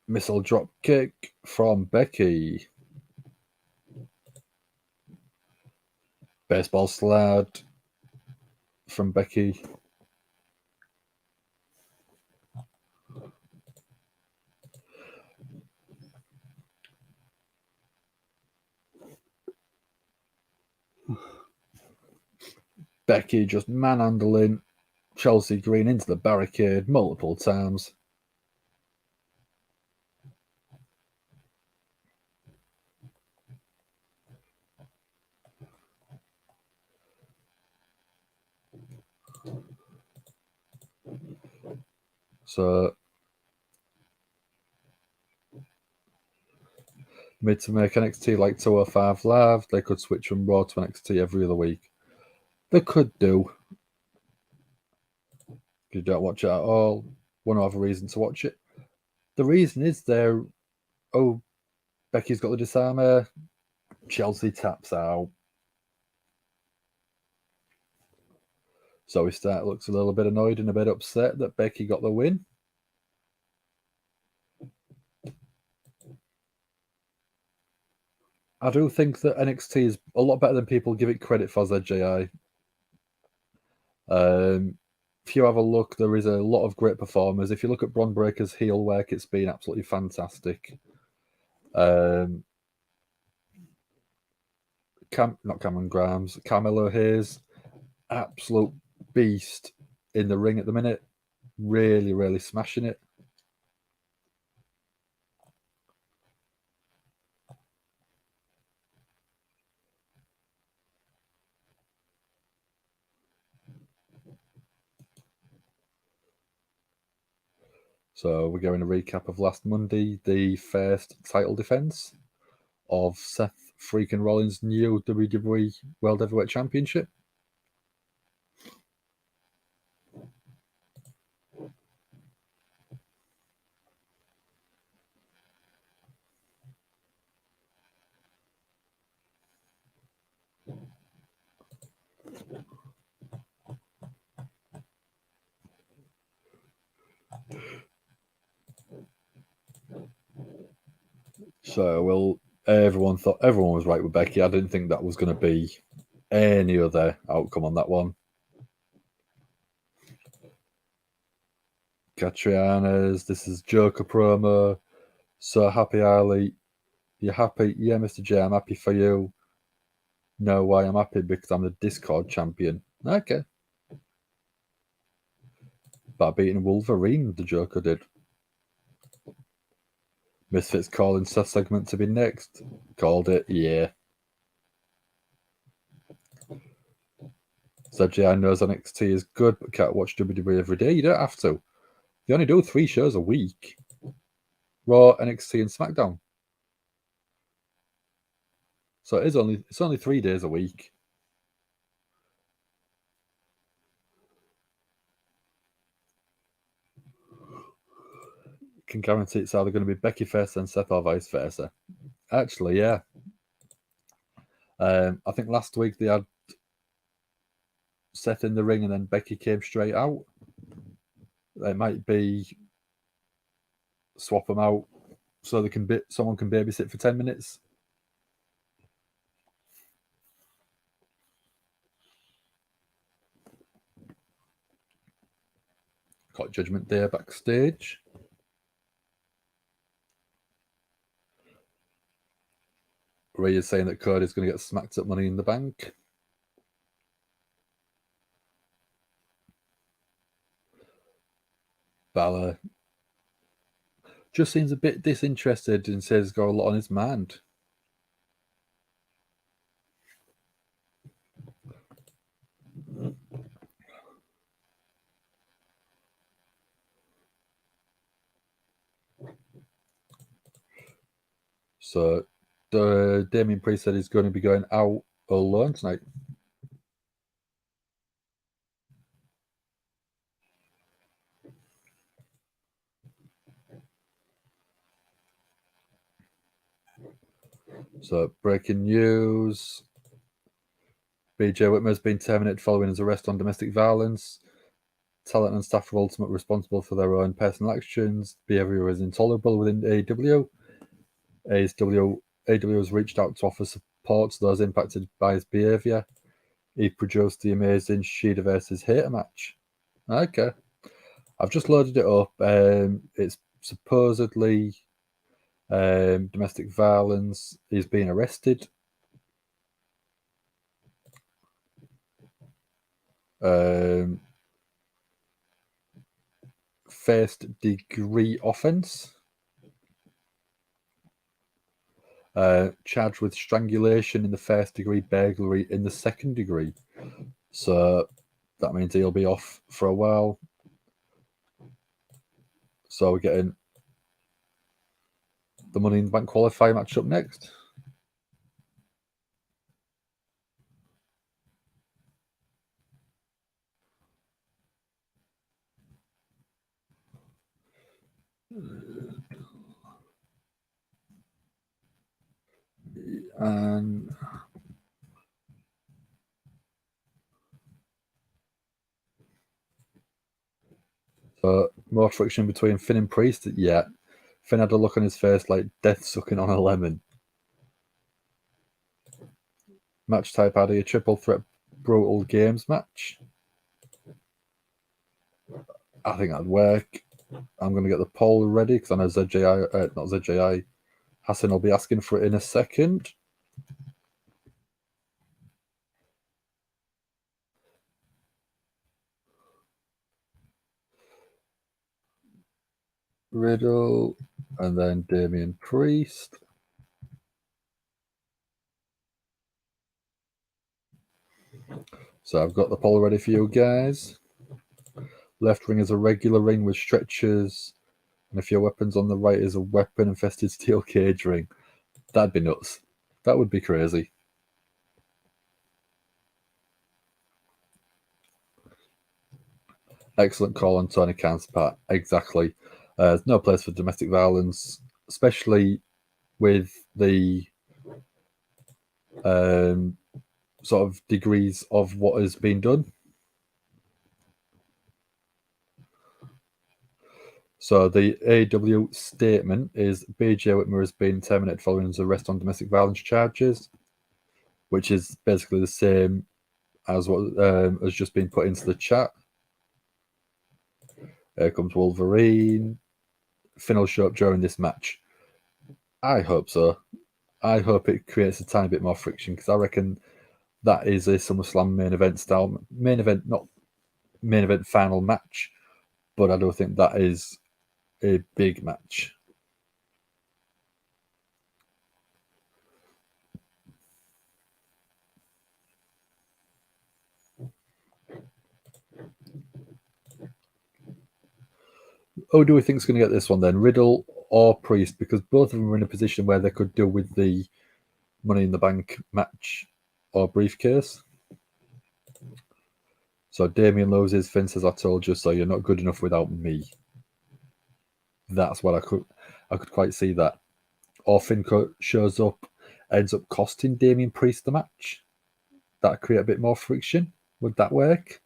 Missile drop kick from Becky. Baseball slide from Becky. Becky just manhandling Chelsea Green into the barricade multiple times. So mid to make NXT like 205 Live. They could switch from Raw to NXT every other week. They could do. If you don't watch it at all, want to have a reason to watch it. The reason is Becky's got the disarmer. Chelsea taps out. So looks a little bit annoyed and a bit upset that Becky got the win. I do think that NXT is a lot better than people give it credit for, ZJI. If you have a look, there is a lot of great performers. If you look at Bron Breaker's heel work, it's been absolutely fantastic. Not Cameron Grimes, Carmelo Hayes, absolute beast in the ring at the minute. Really, really smashing it. So we're going to recap of last Monday, the first title defense of Seth Freakin Rollins' new WWE World Heavyweight Championship. So, everyone was right with Becky. I didn't think that was going to be any other outcome on that one. Catrianas, this is Joker promo. So happy, Ali. You happy? Yeah, Mr. J, I'm happy for you. No, why I'm happy? Because I'm the Discord champion. Okay. By beating Wolverine, the Joker did. Misfits calling Seth segment to be next. Called it, yeah. ZJI knows NXT is good, but can't watch WWE every day. You don't have to. They only do 3 shows a week. Raw, NXT, and SmackDown. So it's only 3 days a week. Can guarantee it's either going to be Becky first and Seth or vice versa. Actually, yeah. I think last week they had Seth in the ring and then Becky came straight out. They might be swap them out so someone can babysit for 10 minutes. got Judgment Day backstage. Rhea's saying that Cody's going to get smacked at Money in the Bank. Balor just seems a bit disinterested and says he's got a lot on his mind. So Damian Priest said he's going to be going out alone tonight. So breaking news. BJ Whitmer has been terminated following his arrest on domestic violence. Talent and staff are ultimately responsible for their own personal actions. Behavior is intolerable within AEW. AEW has reached out to offer support to those impacted by his behavior. He produced the amazing Shida versus Hater match. Okay. I've just loaded it up. It's supposedly domestic violence. He's being arrested. First degree offense. Charged with strangulation in the first degree, burglary in the second degree. So that means he'll be off for a while. So we're getting the Money in the Bank qualifier match up next. And so more friction between Finn and Priest. Yeah, Finn had a look on his face like death sucking on a lemon. Match type had a triple threat brutal games match. I think that'd work. I'm going to get the poll ready because I know not ZJI, Hassan will be asking for it in a second. Riddle, and then Damian Priest. So I've got the poll ready for you guys. Left ring is a regular ring with stretchers, and if your weapon's on the right is a weapon-infested steel cage ring. That'd be nuts. That would be crazy. Excellent call on Tony Khan's part. Exactly. There's no place for domestic violence, especially with the sort of degrees of what has been done. So the AEW statement is BJ Whitmer has been terminated following his arrest on domestic violence charges, which is basically the same as what has just been put into the chat. Here comes Wolverine. Finn will show up during this match. I hope so. I hope it creates a tiny bit more friction because I reckon that is a SummerSlam main event style. Not main event final match, but I don't think that is a big match. Who do we think is going to get this one then? Riddle or Priest? Because both of them are in a position where they could deal with the Money in the Bank match or briefcase. So Damian loses. Finn says, "I told you so. You're not good enough without me." That's what I could quite see that. Or Finn shows up, ends up costing Damian Priest the match. That'd create a bit more friction. Would that work?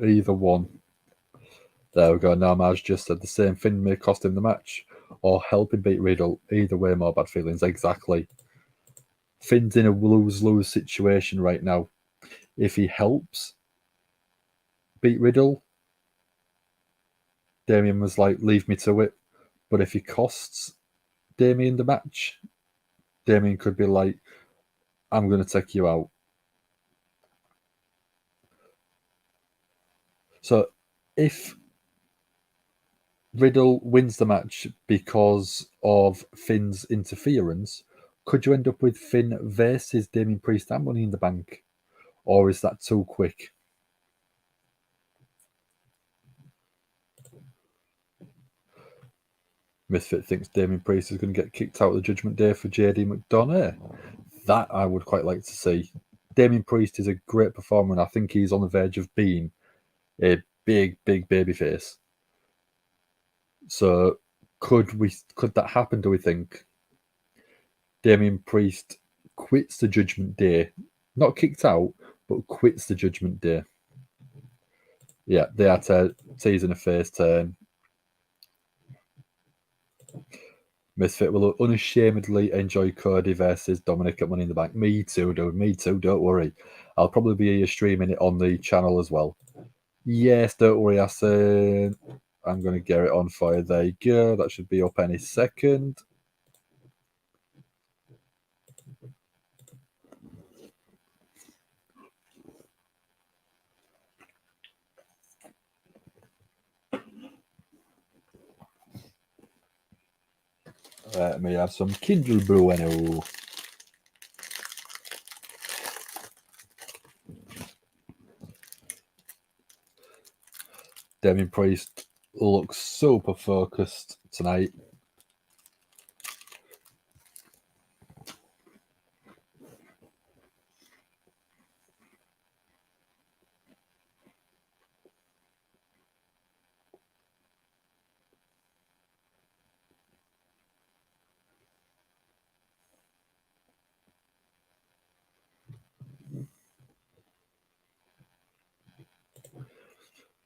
Either one. There we go. Namaj just said the same. Finn may cost him the match or help him beat Riddle. Either way, more bad feelings. Exactly. Finn's in a lose-lose situation right now. If he helps beat Riddle, Damian was like, leave me to it. But if he costs Damian the match, Damian could be like, I'm going to take you out. So if Riddle wins the match because of Finn's interference, could you end up with Finn versus Damian Priest and Money in the Bank? Or is that too quick? Misfit thinks Damian Priest is going to get kicked out of the Judgment Day for JD McDonough. That I would quite like to see. Damian Priest is a great performer, and I think he's on the verge of being a big babyface. So could that happen, do we think? Damian Priest quits the Judgment Day. Not kicked out, but quits the Judgment Day. Yeah, they are teasing a face turn. Misfit will unashamedly enjoy Cody versus Dominic at Money in the Bank. Me too, dude. Me too. Don't worry. I'll probably be streaming it on the channel as well. Yes, don't worry, Asen. I'm going to get it on fire. There you go. That should be up any second. Let me have some Kindle Bueno. Damian Priest looks super focused tonight.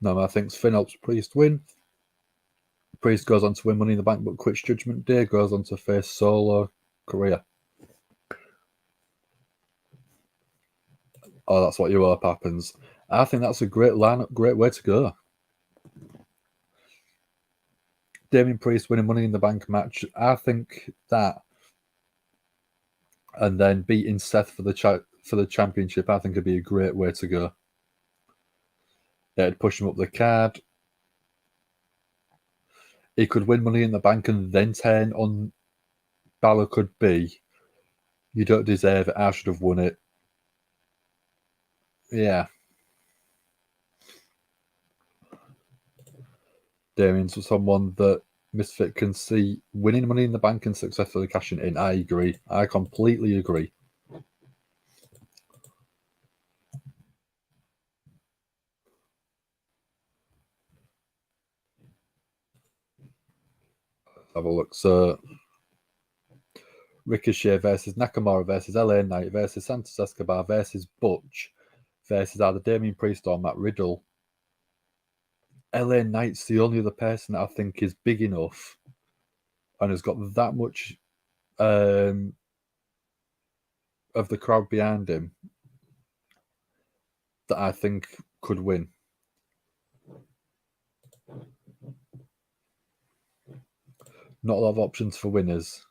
No, I think Finn helps Priest win. Priest goes on to win Money in the Bank, but quits Judgment Day, goes on to face solo career. Oh, that's what you hope happens. I think that's a great lineup, great way to go. Damian Priest winning Money in the Bank match. I think that, and then beating Seth for the championship, I think would be a great way to go. Yeah, it'd push him up the card. He could win Money in the Bank and then turn on Balor could be, you don't deserve it, I should have won it. Yeah. Damian's someone that Misfit can see winning Money in the Bank and successfully cashing in. I agree. I completely agree. Have a look. So Ricochet versus Nakamura versus LA Knight versus Santos Escobar versus Butch versus either Damian Priest or Matt Riddle. LA Knight's the only other person that I think is big enough and has got that much of the crowd behind him that I think could win. Not a lot of options for winners.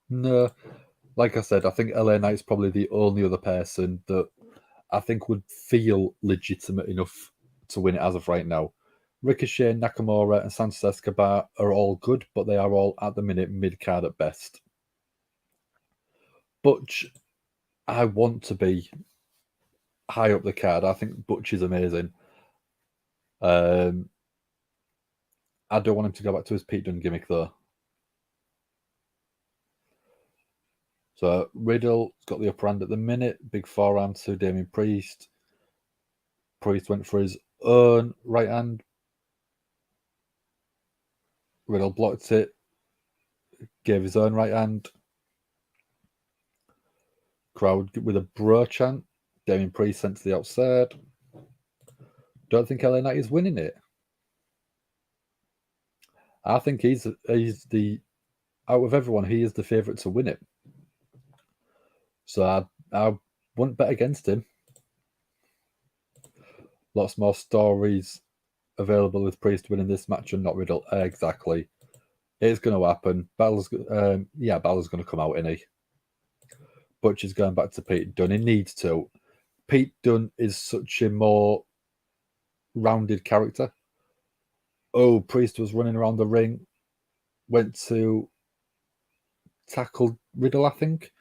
No, like I said, I think LA Knight's probably the only other person that I think would feel legitimate enough to win it as of right now. Ricochet, Nakamura, and Santos Escobar are all good, but they are all at the minute mid-card at best. Butch, I want to be high up the card. I think Butch is amazing. I don't want him to go back to his Pete Dunne gimmick, though. So Riddle's got the upper hand at the minute. Big forearm to Damian Priest. Priest went for his own right hand. Riddle blocked it. Gave his own right hand. Crowd with a bro chant. Damian Priest sent to the outside. Don't think LA Knight is winning it. I think he's the out of everyone, he is the favourite to win it. So I wouldn't bet against him. Lots more stories available with Priest winning this match and not Riddle. Exactly. It's going to happen. Balor's going to come out, isn't he? Butcher's going back to Pete Dunne. He needs to. Pete Dunne is such a more rounded character. Oh, Priest was running around the ring. Went to tackle Riddle, I think.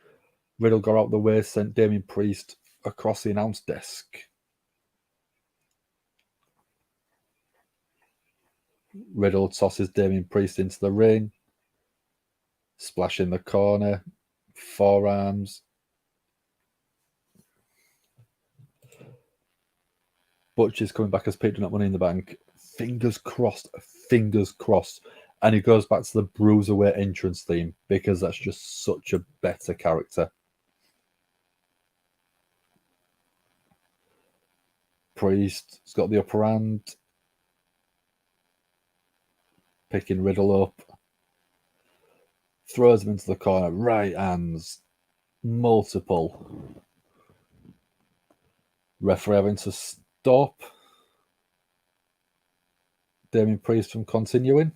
Riddle got out the way, sent Damian Priest across the announce desk. Riddle tosses Damian Priest into the ring. Splash in the corner. Forearms. Butcher's coming back as Pete Dunne at Money in the Bank. Fingers crossed. Fingers crossed. And he goes back to the Bruiserweight entrance theme because that's just such a better character. Priest's got the upper hand. Picking Riddle up. Throws him into the corner. Right hands. Multiple. Referee having to stop Damian Priest from continuing.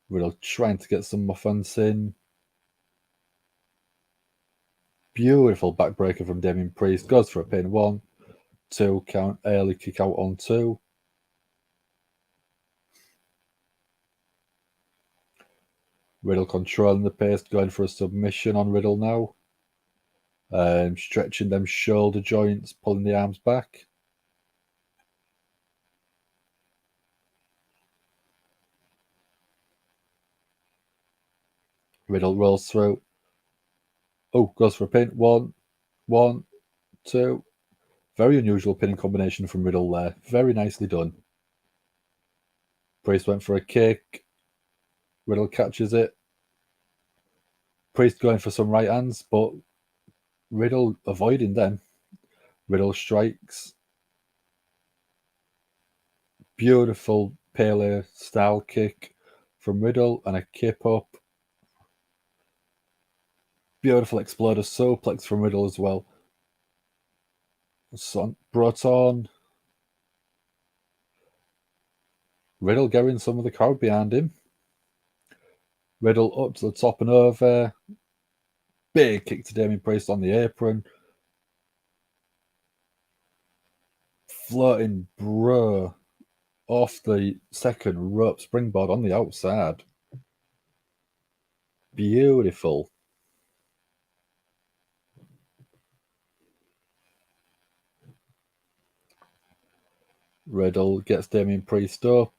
Riddle trying to get some offense in. Beautiful backbreaker from Damian Priest. Goes for a pin. 1, 2 count. Early kick out on 2. Riddle controlling the pace. Going for a submission on Riddle now. Stretching them shoulder joints. Pulling the arms back. Riddle rolls through. Oh, goes for a pin. 1, 1, 2. Very unusual pinning combination from Riddle there. Very nicely done. Priest went for a kick. Riddle catches it. Priest going for some right hands, but Riddle avoiding them. Riddle strikes. Beautiful Pele style kick from Riddle and a kip up. Beautiful exploder suplex from Riddle as well. Brought on. Riddle getting some of the crowd behind him. Riddle up to the top and over. Big kick to Damian Priest on the apron. Floating bro off the second rope springboard on the outside. Beautiful. Riddle gets Damian Priest up.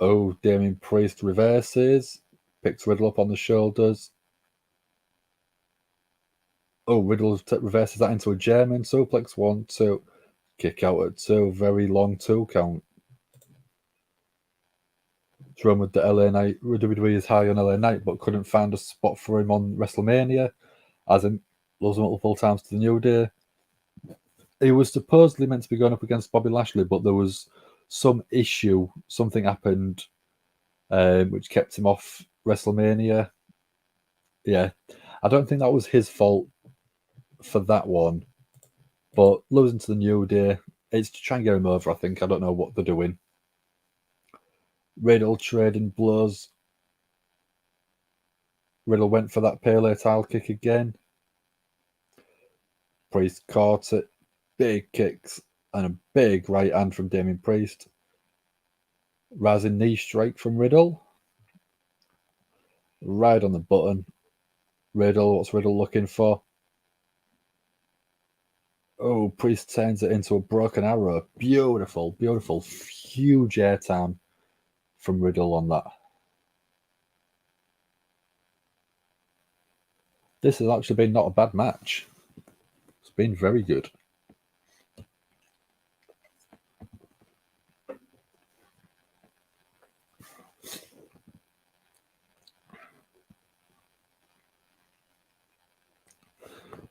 Oh, Damian Priest reverses. Picks Riddle up on the shoulders. Oh, Riddle reverses that into a German suplex. 1, 2. Kick out at 2. Very long 2 count. It's run with the LA Knight. WWE is high on LA Knight, but couldn't find a spot for him on WrestleMania. As in, lost multiple times to the New Day. He was supposedly meant to be going up against Bobby Lashley, but there was some issue. Something happened which kept him off WrestleMania. Yeah, I don't think that was his fault for that one. But losing to the New Day, it's to try and get him over, I think. I don't know what they're doing. Riddle trading blows. Riddle went for that Pele tile kick again. Priest caught it. Big kicks and a big right hand from Damian Priest. Rising knee strike from Riddle. Right on the button. Riddle, what's Riddle looking for? Oh, Priest turns it into a broken arrow. Beautiful, beautiful. Huge airtime from Riddle on that. This has actually been not a bad match. It's been very good.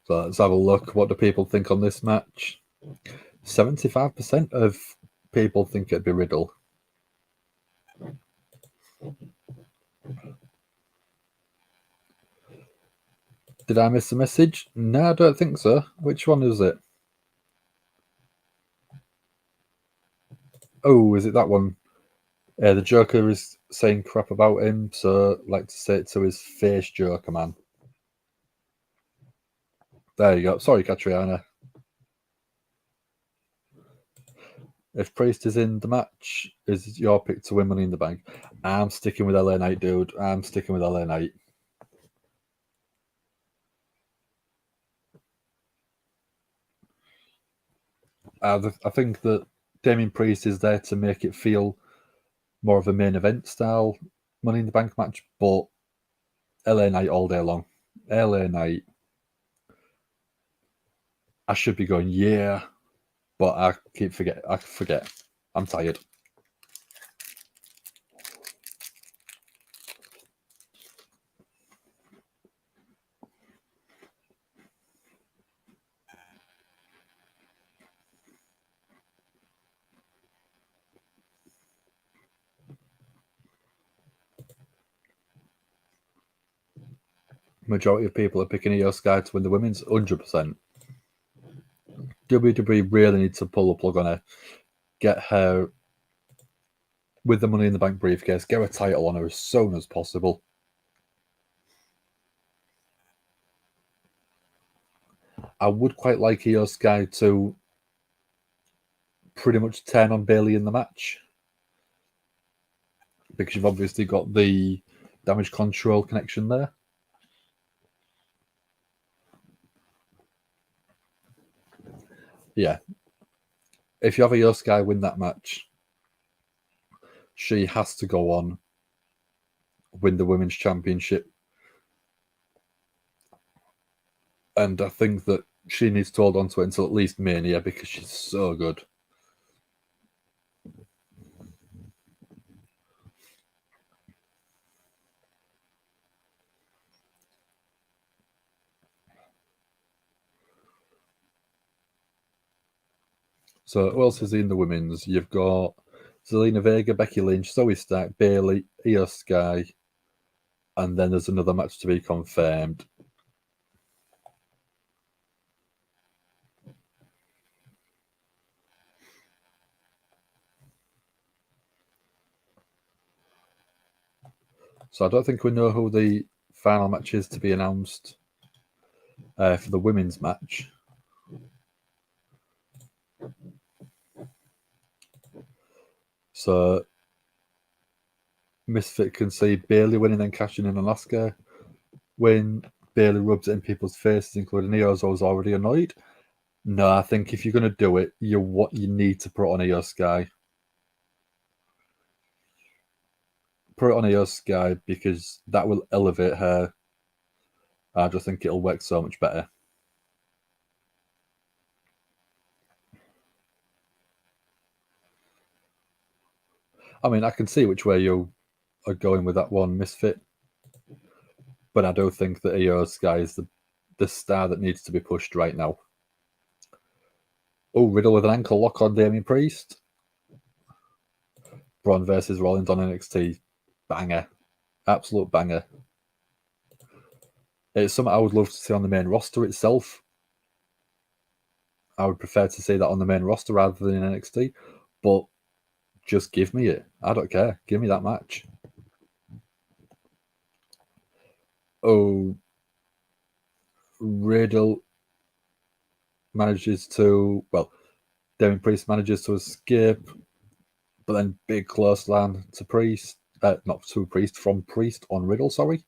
So let's have a look. What do people think on this match? 75% of people think it'd be Riddle. Did I miss a message? No, I don't think so. Which one is it? Oh, is it that one? The Joker is saying crap about him, so I'd like to say it to his face, Joker man. There you go. Sorry, Catriona. If Priest is in the match, is your pick to win Money in the Bank? I'm sticking with LA Knight, dude. I'm sticking with LA Knight. I think that Damian Priest is there to make it feel more of a main event style Money in the Bank match, but LA Knight all day long. LA Knight. I should be going, yeah, but I forget. I'm tired. Majority of people are picking Io Sky to win the women's 100%. WWE really needs to pull the plug on her, get her with the Money in the Bank briefcase, get a title on her as soon as possible. I would quite like Io Sky to pretty much turn on Bayley in the match, because you've obviously got the damage control connection there. Yeah. If you have Io Sky win that match, she has to go on, win the Women's Championship. And I think that she needs to hold on to it until at least Mania, because she's so good. So who else is in the women's? You've got Zelina Vega, Becky Lynch, Zoe Stark, Bayley, Io Sky, and then there's another match to be confirmed. So I don't think we know who the final match is to be announced for the women's match. So Misfit can see Bayley winning, then cashing in on Asuka. When Bayley rubs it in people's faces, including Io's, I was already annoyed. No, I think if you're going to do it, you need to put it on Io Sky. Put it on Io Sky, because that will elevate her. I just think it'll work so much better. I mean, I can see which way you are going with that one, Misfit. But I do think that Io Sky is the star that needs to be pushed right now. Oh, Riddle with an ankle lock on Damian Priest. Braun versus Rollins on NXT. Banger. Absolute banger. It's something I would love to see on the main roster itself. I would prefer to see that on the main roster rather than in NXT. But just give me it. I don't care. Give me that match. Oh, Riddle manages to, Damian Priest manages to escape, but then big clothesline to Priest, not to Priest, from Priest on Riddle, sorry.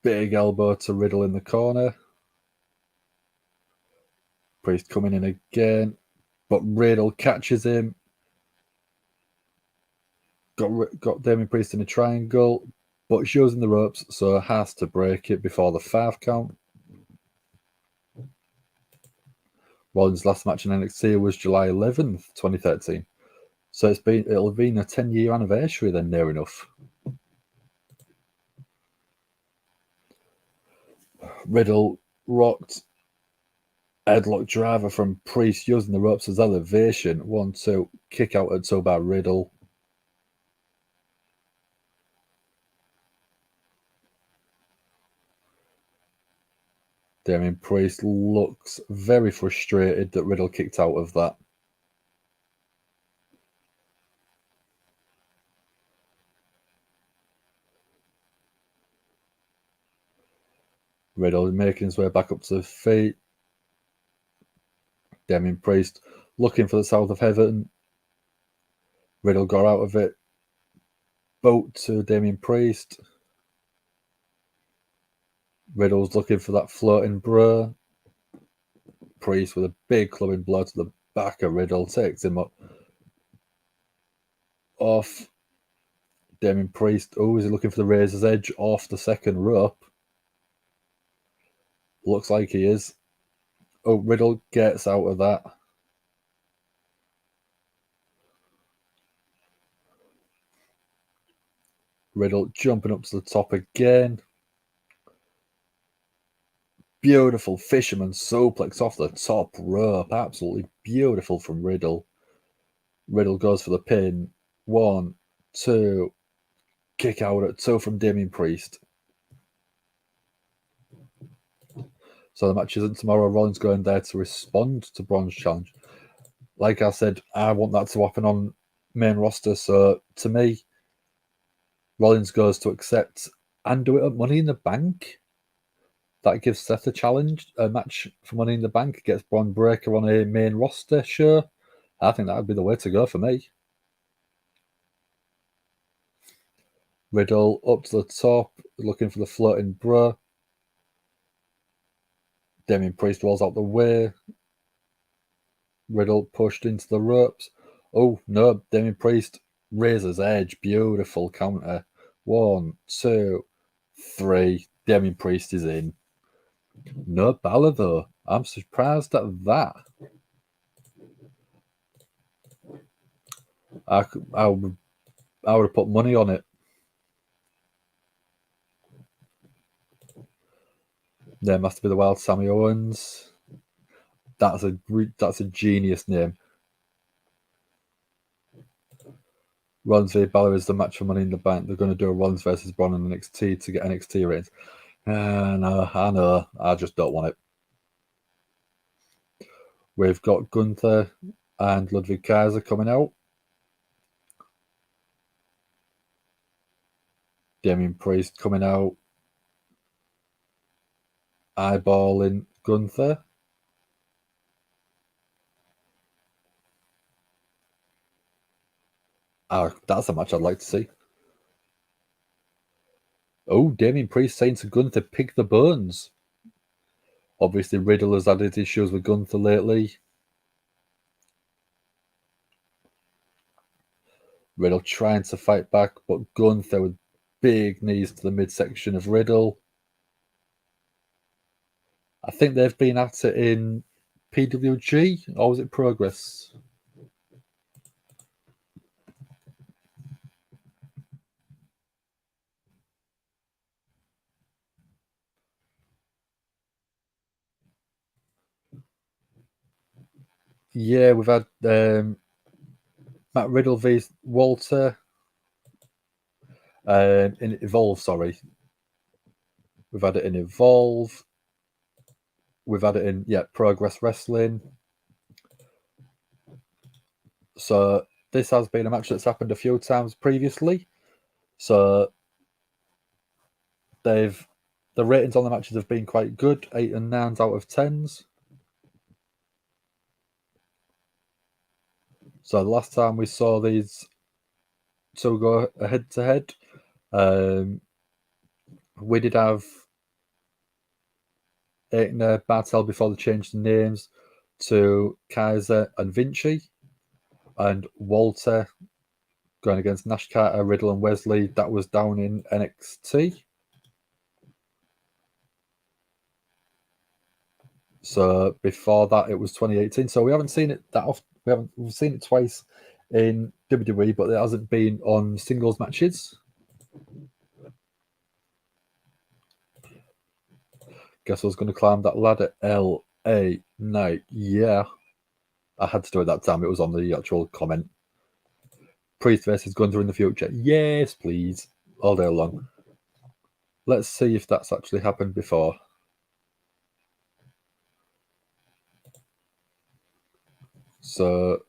Big elbow to Riddle in the corner. Priest coming in again, but Riddle catches him. Got Damian Priest in a triangle, but he's using the ropes, so has to break it before the 5 count. Rollins' last match in NXT was July 11th, 2013. So it'll have been a 10-year anniversary then, near enough. Riddle rocked Headlock driver from Priest using the ropes as elevation. 1, 2. Kick out at toe by Riddle. Damian Priest looks very frustrated that Riddle kicked out of that. Riddle making his way back up to the feet. Damian Priest looking for the South of Heaven. Riddle got out of it. Boat to Damian Priest. Riddle's looking for that floating bra. Priest with a big clubbing blow to the back of Riddle. Takes him up. Off. Damian Priest. Oh, is he looking for the razor's edge off the second rope? Looks like he is. Oh, Riddle gets out of that. Riddle jumping up to the top again. Beautiful fisherman suplex off the top rope. Absolutely beautiful from Riddle. Riddle goes for the pin. 1, 2. Kick out at 2 from Damian Priest. So the match isn't tomorrow. Rollins going there to respond to Braun's challenge. Like I said, I want that to happen on main roster. So to me, Rollins goes to accept and do it at Money in the Bank. That gives Seth a match for Money in the Bank. Gets Braun Breaker on a main roster show. I think that would be the way to go for me. Riddle up to the top, looking for the floating bra. Damian Priest rolls out the way. Riddle pushed into the ropes. Oh, no, Damian Priest, razor's edge, beautiful counter. 1, 2, 3. Damian Priest is in. No Balor, though. I'm surprised at that. I would have put money on it. There must be the Wild Sami Owens. That's a genius name. Rollins v Balor is the match for Money in the Bank. They're going to do a Rollins versus Braun in NXT to get NXT ratings. No, I know. I just don't want it. We've got Gunther and Ludwig Kaiser coming out. Damian Priest coming out. Eyeballing Gunther. That's a match I'd like to see. Oh, Damian Priest saying to Gunther, pick the bones. Obviously, Riddle has had issues with Gunther lately. Riddle trying to fight back, but Gunther with big knees to the midsection of Riddle. I think they've been at it in PWG, or was it Progress? Yeah, we've had Matt Riddle v Walter in Evolve, sorry. We've had it in Evolve. We've had it in, Progress Wrestling. So this has been a match that's happened a few times previously. So the ratings on the matches have been quite good, 8 and 9s out of 10s. So the last time we saw these two go head to head, we did have Aitken Bartel before they changed the names to Kaiser and Vinci, and Walter going against Nash Carter, Riddle, and Wesley. That was down in NXT. So before that, it was 2018. So we haven't seen it that often. We've seen it twice in WWE, but it hasn't been on singles matches. Guess I was going to climb that ladder. L a night. Yeah. I had to do it that time. It was on the actual comment. Priest versus Gunther in the future. Yes, please. All day long. Let's see if that's actually happened before. So,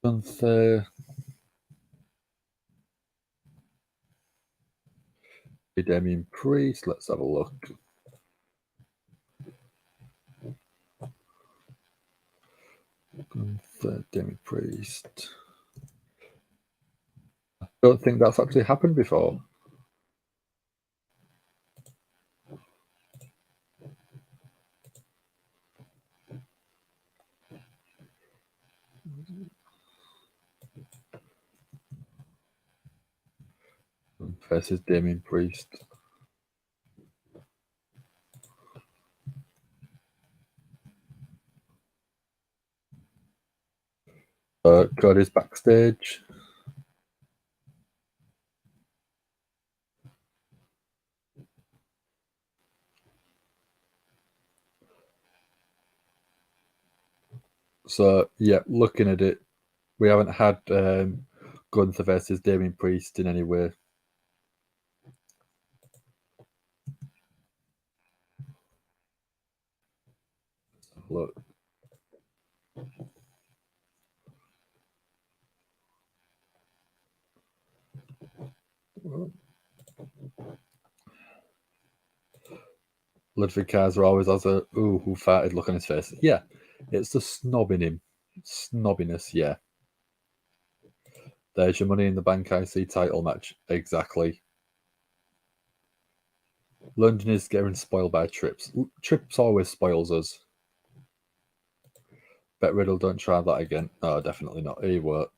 Gunther, Damian Priest. Let's have a look. Gunther, Damian Priest. I don't think that's actually happened before. Versus Damian Priest. Cody's backstage. So, yeah, looking at it, we haven't had Gunther versus Damian Priest in any way. Look. Ludwig Kaiser always has a ooh, who farted look on his face. Yeah, it's the snobbing him. Snobbiness, yeah. There's your Money in the Bank IC title match. Exactly. London is getting spoiled by Trips. Trips always spoils us. Bet Riddle don't try that again. No, definitely not. He won't.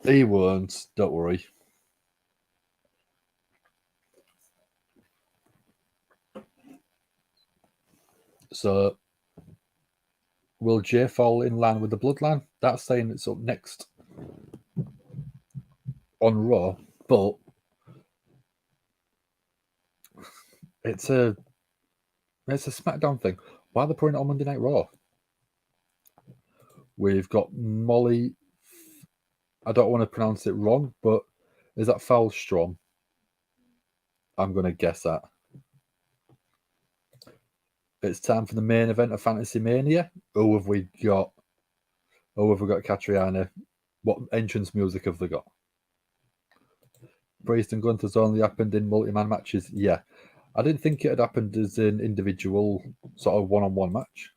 He won't. Don't worry. So, will Jay fall in line with the Bloodline? That's saying it's up next on Raw, but it's a SmackDown thing. Why are they putting it on Monday Night Raw? We've got Molly. I don't want to pronounce it wrong, but is that Falstrom? I'm going to guess that. It's time for the main event of Fantasy Mania. Who have we got? Oh, have we got Catriona? What entrance music have they got? Priest and Gunther's only happened in multi-man matches. Yeah, I didn't think it had happened as an individual sort of one-on-one match.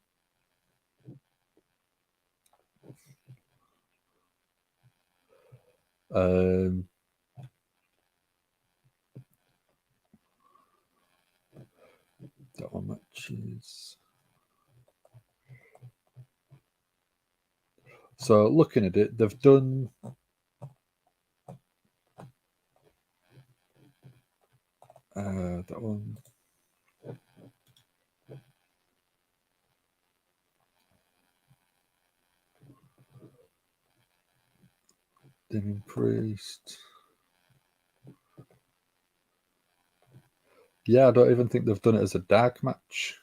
That one matches. So looking at it, they've done that one. Damian Priest. Yeah, I don't even think they've done it as a dark match.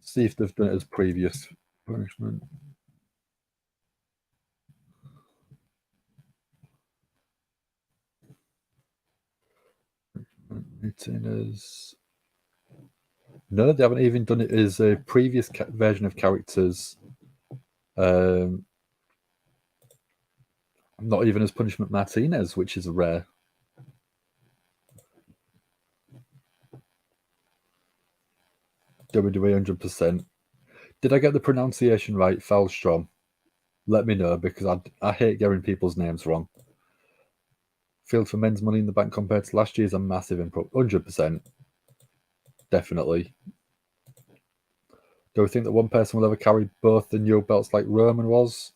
See if they've done it as previous punishment. Retainers. No, they haven't even done it as a previous version of characters. Not even as Punishment Martinez, which is rare. WWE 100%. Did I get the pronunciation right? Falstrom? Let me know, because I hate getting people's names wrong. Field for men's Money in the Bank compared to last year is a massive improvement. 100%. Definitely. Do we think that one person will ever carry both the new belts like Roman was?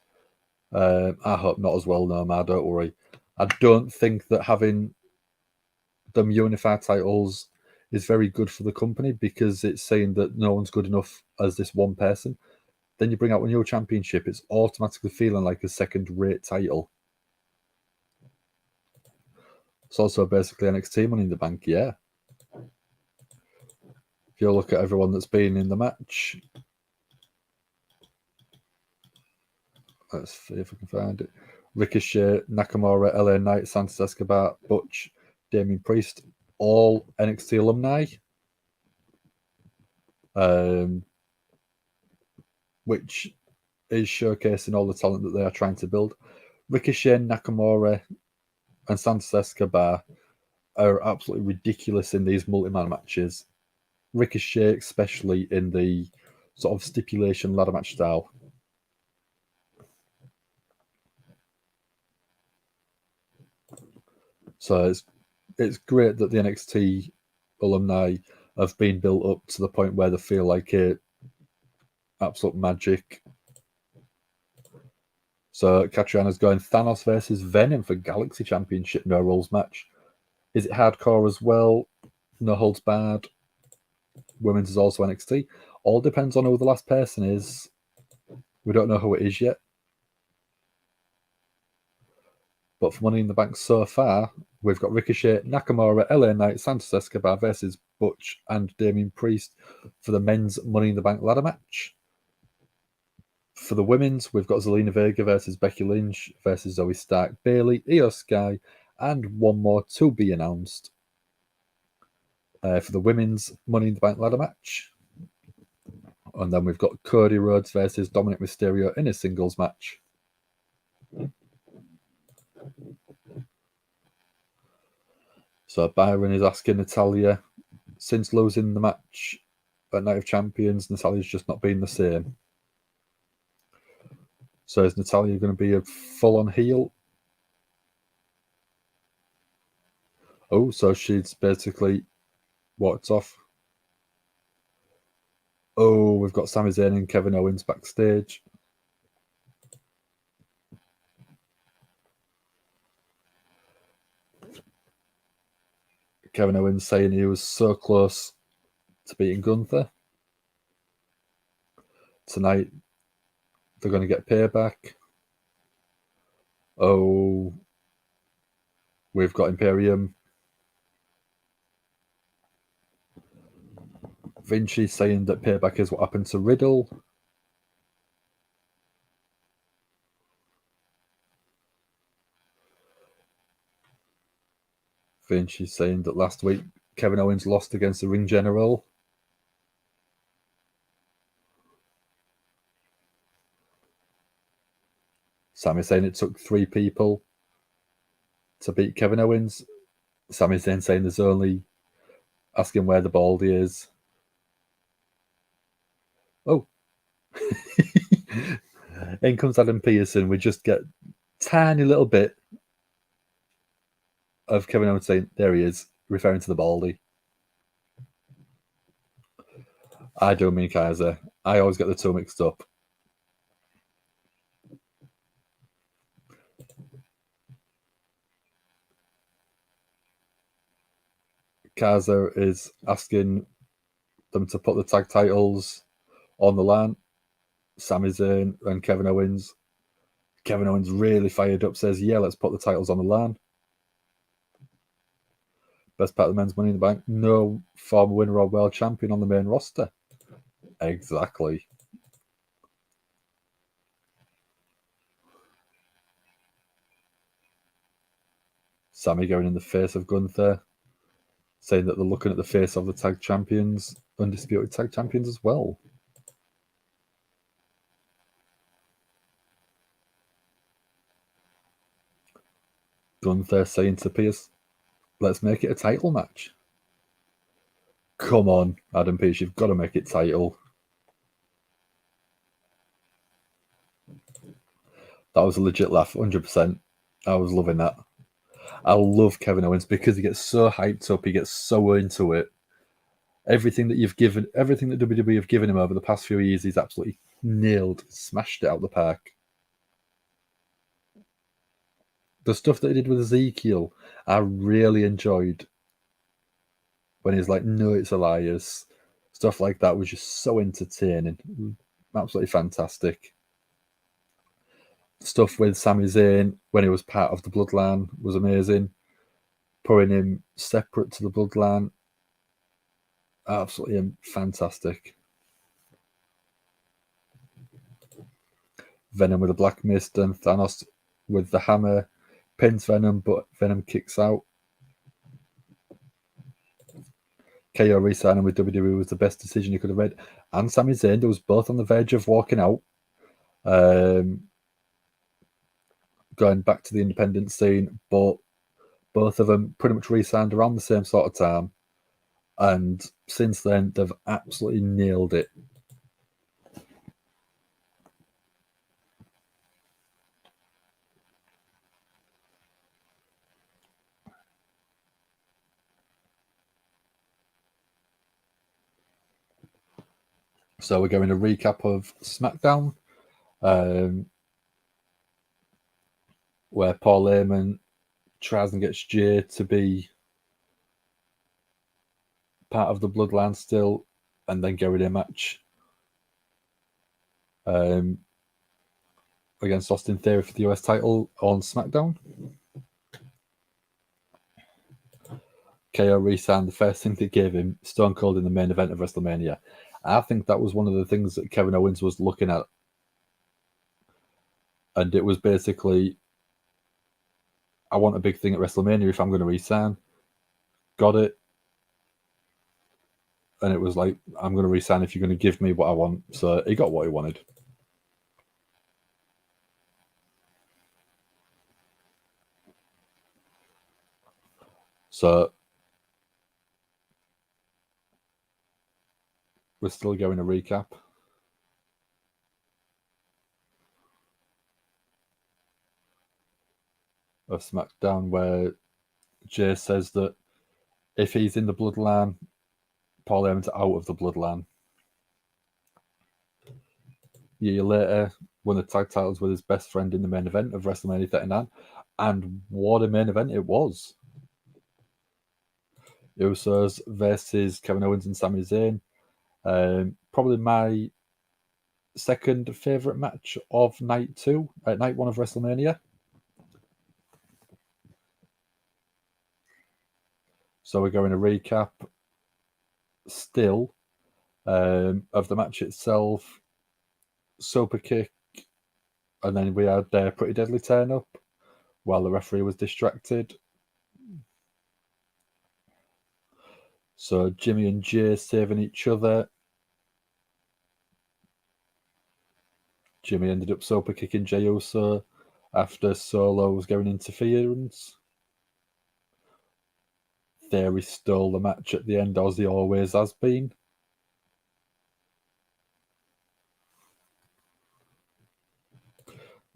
I hope not as well, no, man, don't worry. I don't think that having them unified titles is very good for the company, because it's saying that no one's good enough as this one person. Then you bring out a new championship, it's automatically feeling like a second-rate title. It's also basically NXT Money in the Bank, yeah. If you look at everyone that's been in the match, let's see if I can find it. Ricochet, Nakamura, LA Knight, Santos Escobar, Butch, Damian Priest, all NXT alumni. Which is showcasing all the talent that they are trying to build. Ricochet, Nakamura, and Santos Escobar are absolutely ridiculous in these multi-man matches. Ricochet, especially in the sort of stipulation ladder match style. So it's great that the NXT alumni have been built up to the point where they feel like it absolute magic. So Catriana's going Thanos versus Venom for Galaxy Championship, no rules match. Is it hardcore as well? No holds barred. Women's is also NXT. All depends on who the last person is. We don't know who it is yet. But for Money in the Bank so far, we've got Ricochet, Nakamura, LA Knight, Santos Escobar versus Butch and Damian Priest for the men's Money in the Bank ladder match. For the women's, we've got Zelina Vega versus Becky Lynch versus Zoe Stark, Bayley, Io Sky, and one more to be announced. For the women's Money in the Bank ladder match. And then we've got Cody Rhodes versus Dominic Mysterio in a singles match. So Byron is asking Natalya, since losing the match at Night of Champions, Natalya's just not been the same. So is Natalya going to be a full-on heel? Oh, so she's basically walked off. Oh, we've got Sami Zayn and Kevin Owens backstage. Kevin Owens saying he was so close to beating Gunther. Tonight, they're going to get payback. Oh, we've got Imperium. Vinci saying that payback is what happened to Riddle. Vinci saying that last week Kevin Owens lost against the Ring General. Sami saying it took 3 people to beat Kevin Owens. Sami Zayn saying there's only asking where the baldy is. Oh. In comes Adam Pearson. We just get tiny little bit of Kevin Owens saying, there he is, referring to the baldy. I don't mean Kaiser. I always get the two mixed up. Kaiser is asking them to put the tag titles on the line. Sami Zayn and Kevin Owens. Kevin Owens really fired up, says, yeah, let's put the titles on the line. Best part of the men's Money in the Bank. No former winner or world champion on the main roster. Exactly. Sami going in the face of Gunther, saying that they're looking at the face of the tag champions, undisputed tag champions as well. Gunther saying to Pearce, let's make it a title match. Come on, Adam Pearce, you've got to make it title. That was a legit laugh, 100%. I was loving that. I love Kevin Owens because he gets so hyped up, he gets so into it. Everything that WWE have given him over the past few years, he's absolutely nailed, smashed it out the park. The stuff that he did with Ezekiel, I really enjoyed. When he's like, no, it's Elias. Stuff like that was just so entertaining. Absolutely fantastic. Stuff with Sami Zayn when he was part of the Bloodline was amazing. putting him separate to the bloodline. Absolutely fantastic. Venom with a black mist and Thanos with the hammer pins Venom, but Venom kicks out. KO re-signing with WWE was the best decision you could have made. And Sami Zayn, they was both on the verge of walking out. Going back to the independent scene, but both of them pretty much re-signed around the same sort of time. And since then, they've absolutely nailed it. So we're going to recap of SmackDown, where Paul Heyman tries and gets Jay to be part of the bloodline still, and then get a match against Austin Theory for the US title on SmackDown. KO re-signed. The first thing they gave him, Stone Cold in the main event of WrestleMania. I think that was one of the things that Kevin Owens was looking at. And it was basically, I want a big thing at WrestleMania if I'm going to re-sign. Got it. And it was like, I'm going to re-sign if you're going to give me what I want. So he got what he wanted. So we're still going to recap of SmackDown, where Jay says that if he's in the bloodline, Paul Heyman's out of the bloodline. A year later, won the tag titles with his best friend in the main event of WrestleMania 39. And what a main event it was. Usos versus Kevin Owens and Sami Zayn. Probably my second favourite match of night one of WrestleMania. So we're going to recap still of the match itself. Super kick, and then we had a Pretty Deadly turn up while the referee was distracted. So Jimmy and Jay saving each other. Jimmy ended up super kicking Jey Uso after Solo was going interference. Theory stole the match at the end, as he always has been.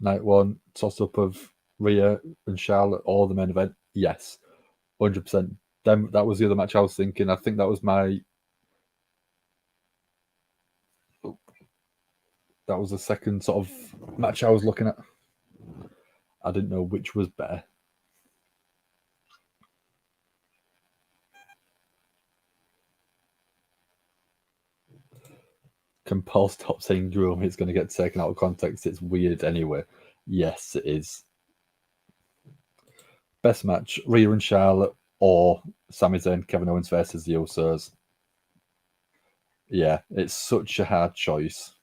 Night one, toss-up of Rhea and Charlotte, or the main event. Yes, 100%. Then that was the other match I was thinking. I think that was the second sort of match I was looking at. I didn't know which was better. Can Paul stop saying Jerome it's going to get taken out of context? It's weird anyway. Yes, it is. Best match, Rhea and Charlotte, or Sami Zayn, Kevin Owens versus the Usos. Yeah, it's such a hard choice.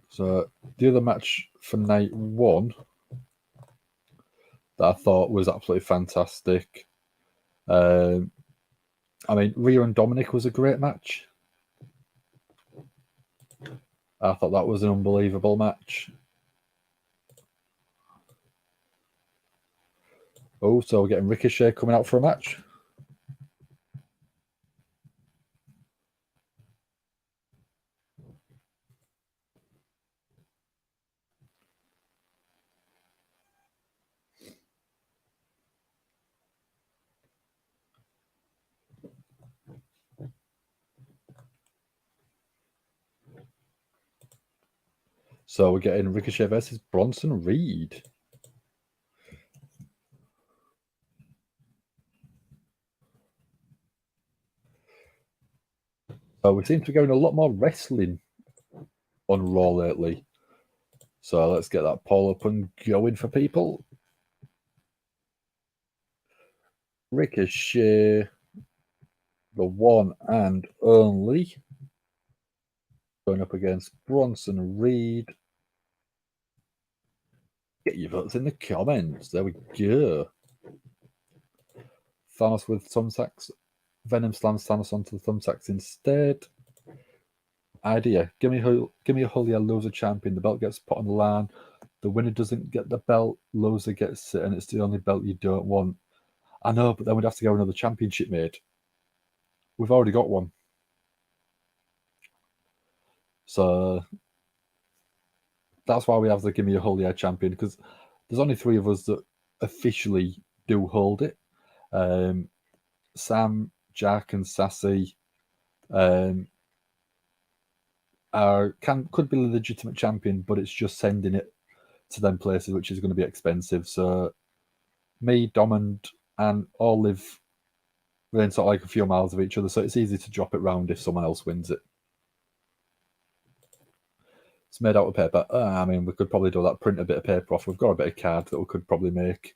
So the other match for night one that I thought was absolutely fantastic. I mean, Rhea and Dominic was a great match. I thought that was an unbelievable match. Oh, so we're getting Ricochet coming out for a match. So we're getting Ricochet versus Bronson Reed. we seem to be going a lot more wrestling on Raw lately. So let's get that poll up and going for people. Ricochet, the one and only, going up against Bronson Reed. Get your votes in the comments. There we go. Thanos with thumbtacks. Venom slams Thanos onto the thumbtacks instead. Idea. Give me a Julia loser champion. The belt gets put on the line. The winner doesn't get the belt. Loser gets it, and it's the only belt you don't want. I know, but then we'd have to go another championship made. We've already got one. So that's why we have the Give Me a Julia champion, because there's only 3 of us that officially do hold it. Sam, Jack, and Sassy could be the legitimate champion, but it's just sending it to them places, which is going to be expensive. So me, Dom, and all live within sort of like a few miles of each other, so it's easy to drop it round if someone else wins it. It's made out of paper. I mean, we could probably do that, print a bit of paper off. We've got a bit of card that we could probably make.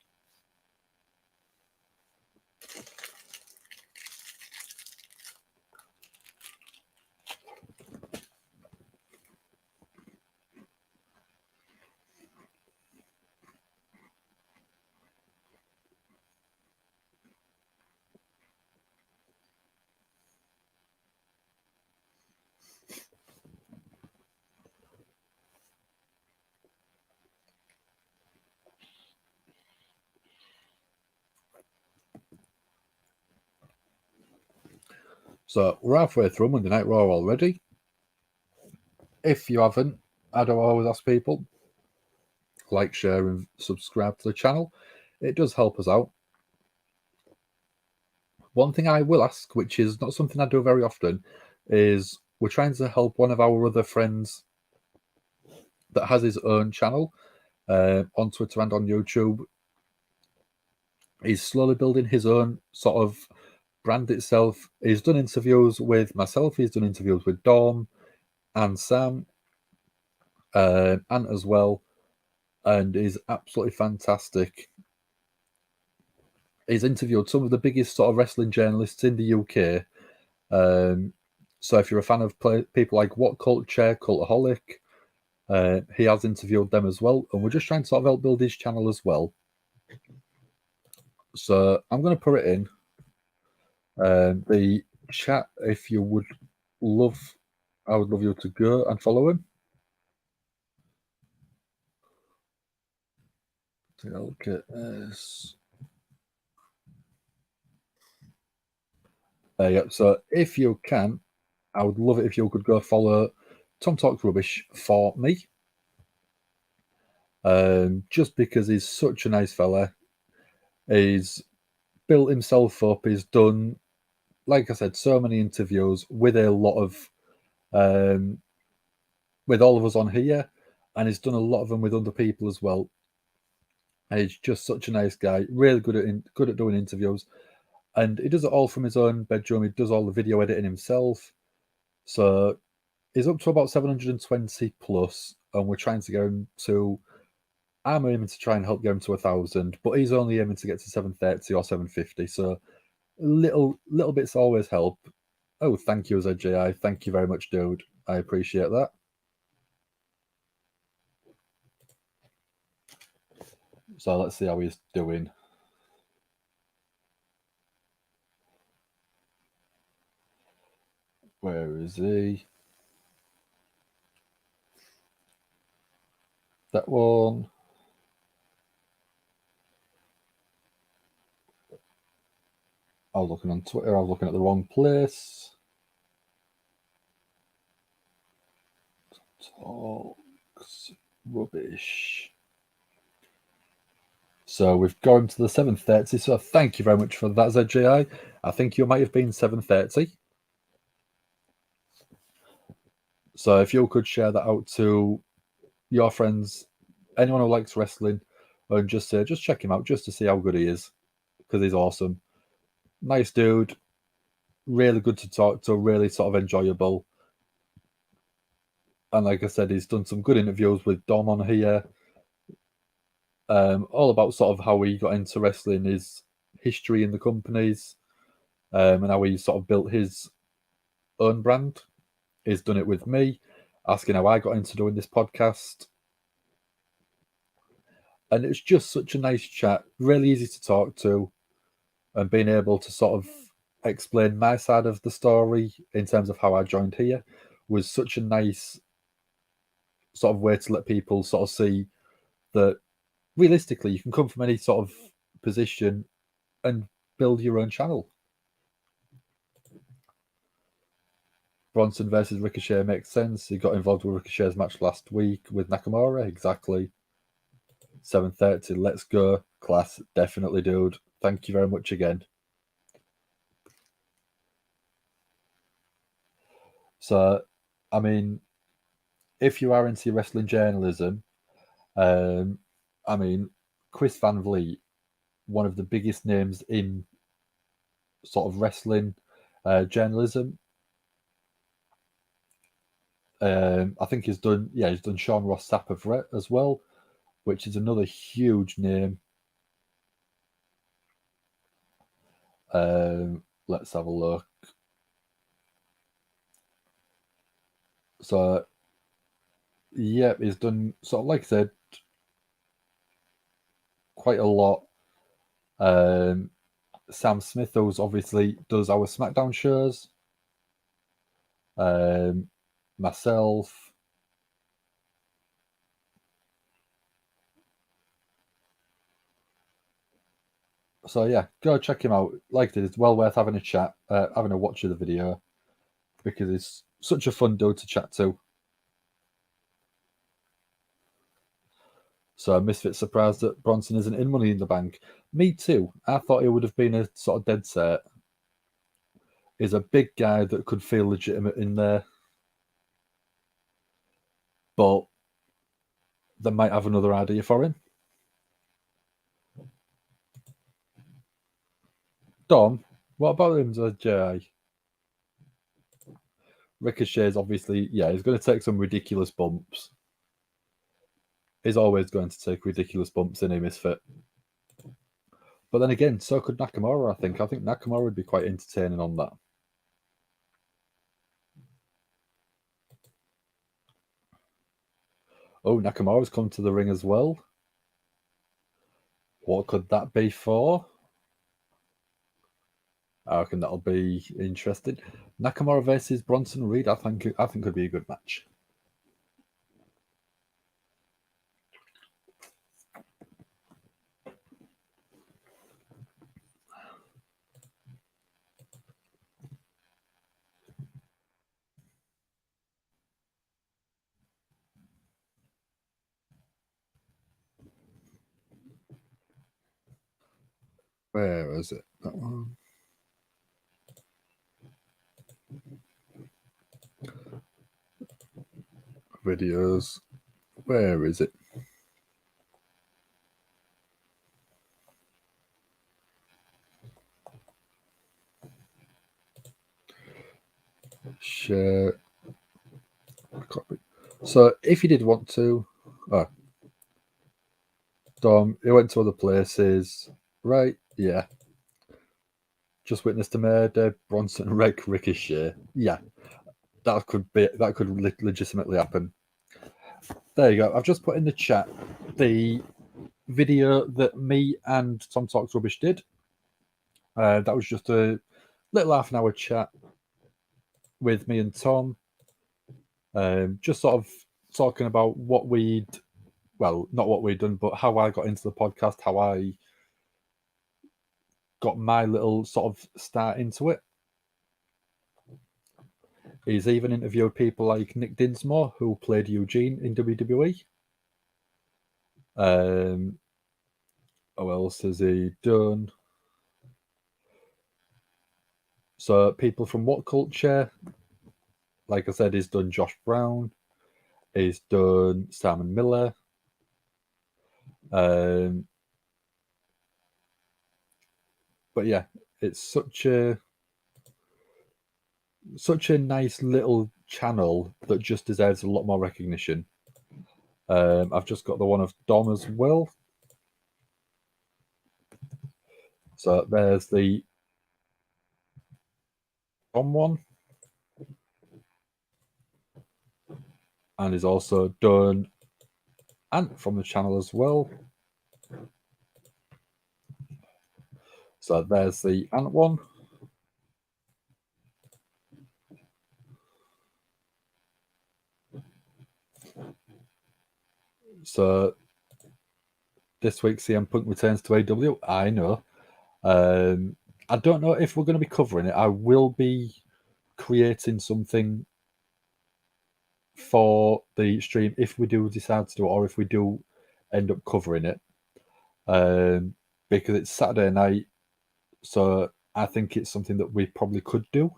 So we're halfway through Monday Night Raw already. If you haven't, I do always ask people, like, share, and subscribe to the channel. It does help us out. One thing I will ask, which is not something I do very often, is we're trying to help one of our other friends that has his own channel on Twitter and on YouTube. He's slowly building his own sort of brand itself. He's done interviews with myself. He's done interviews with Dom and Sam, and as well, and is absolutely fantastic. He's interviewed some of the biggest sort of wrestling journalists in the UK. So if you're a fan of people like What Culture, Cultaholic, he has interviewed them as well. And we're just trying to sort of help build his channel as well. So I'm going to put it in the chat. If you would love, I would love you to go and follow him. Take a look at this. Yeah, so if you can, I would love it if you could go follow Tom Talks Rubbish for me. Just because he's such a nice fella. He's built himself up. He's done, like I said, so many interviews with a lot of, with all of us on here, and he's done a lot of them with other people as well. And he's just such a nice guy, really good at doing interviews, and he does it all from his own bedroom. He does all the video editing himself. So he's up to about 720 plus, and we're trying to get him to. I'm aiming to try and help get him to 1,000, but he's only aiming to get to 730 or 750. So little bits always help. Oh, thank you, ZJI. Thank you very much, dude. I appreciate that. So let's see how he's doing. Where is he? That one. I was looking on Twitter. I was looking at the wrong place. Talks Rubbish. So we've gone to the 730. So thank you very much for that, ZJI. I think you might have been 730. So if you could share that out to your friends, anyone who likes wrestling, and just check him out just to see how good he is, because he's awesome. Nice dude, really good to talk to, really sort of enjoyable. And like I said, he's done some good interviews with Dom on here, all about sort of how he got into wrestling, his history in the companies, and how he sort of built his own brand. He's done it with me, asking how I got into doing this podcast. And it's just such a nice chat, really easy to talk to, and being able to sort of explain my side of the story in terms of how I joined here was such a nice sort of way to let people sort of see that realistically you can come from any sort of position and build your own channel. Bronson versus Ricochet makes sense. He got involved with Ricochet's match last week with Nakamura. Exactly. 7:30. Let's go. Class. Definitely, dude. Thank you very much again. So, I mean, if you are into wrestling journalism, I mean, Chris Van Vliet, one of the biggest names in sort of wrestling journalism. I think he's done Sean Ross Sapp as well, which is another huge name. Let's have a look. So, yeah, he's done sort of, like I said, quite a lot. Sam Smith, who's obviously does our SmackDown shows. Myself. So yeah, go check him out. Like I said, it's well worth having a chat, having a watch of the video, because it's such a fun dude to chat to. So Misfit surprised that Bronson isn't in Money in the Bank. Me too. I thought it would have been a sort of dead set. He's a big guy that could feel legitimate in there, but they might have another idea for him. Dom, what about him as a Jedi? Ricochet's obviously, yeah, he's going to take some ridiculous bumps. He's always going to take ridiculous bumps in a Misfit. But then again, so could Nakamura, I think. I think Nakamura would be quite entertaining on that. Oh, Nakamura's come to the ring as well. What could that be for? I reckon that'll be interesting. Nakamura versus Bronson Reed, I think could be a good match. Where is it? That one. Videos. Where is it? Share. Copy. So if you did want to, Dom, he went to other places, right? Yeah. Just witnessed a murder. Bronson wreck Ricochet. Yeah, that could legitimately happen. There you go. I've just put in the chat the video that me and Tom Talks Rubbish did. That was just a little half an hour chat with me and Tom. Just sort of talking about not what we'd done, but how I got into the podcast, how I got my little sort of start into it. He's even interviewed people like Nick Dinsmore, who played Eugene in WWE. What else has he done? So people from What Culture, like I said, he's done Josh Brown. He's done Simon Miller. But yeah, it's such a such a nice little channel that just deserves a lot more recognition. I've just got the one of Dom as well. So there's the Dom one. And he's also done Ant from the channel as well. So there's the Ant one. So this week CM Punk returns to AEW. I know. I don't know if we're going to be covering it. I will be creating something for the stream if we do decide to do it, or if we do end up covering it. Because it's Saturday night, so I think it's something that we probably could do.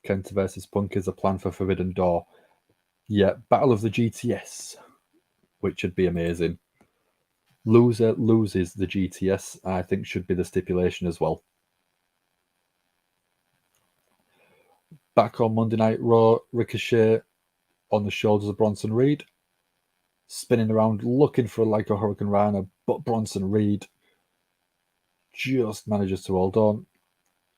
Kenta versus Punk is a plan for Forbidden Door. Yeah, Battle of the GTS, which would be amazing. Loser loses the GTS, I think should be the stipulation as well. Back on Monday Night Raw, Ricochet on the shoulders of Bronson Reed, spinning around looking for like a Hurricane Rana, but Bronson Reed just manages to hold on.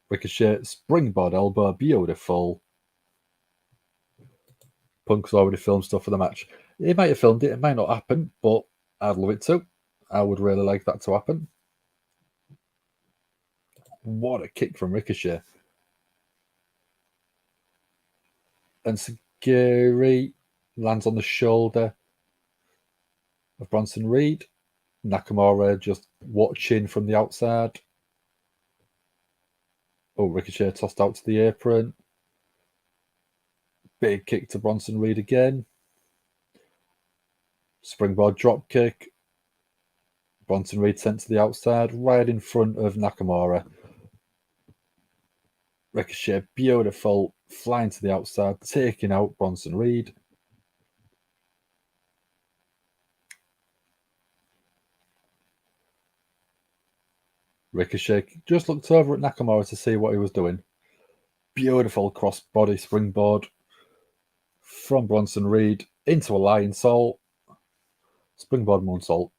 Ricochet, springboard elbow, beautiful. Punk's already filmed stuff for the match. He might have filmed it, it might not happen, but I'd love it to. I would really like that to happen. What a kick from Ricochet. And Sagiri lands on the shoulder of Bronson Reed. Nakamura just watching from the outside. Oh, Ricochet tossed out to the apron. Big kick to Bronson Reed again. Springboard drop kick. Bronson Reed sent to the outside, right in front of Nakamura. Ricochet, beautiful, flying to the outside, taking out Bronson Reed. Ricochet just looked over at Nakamura to see what he was doing. Beautiful cross-body springboard from Bronson Reed into a lionsault. Springboard moonsault.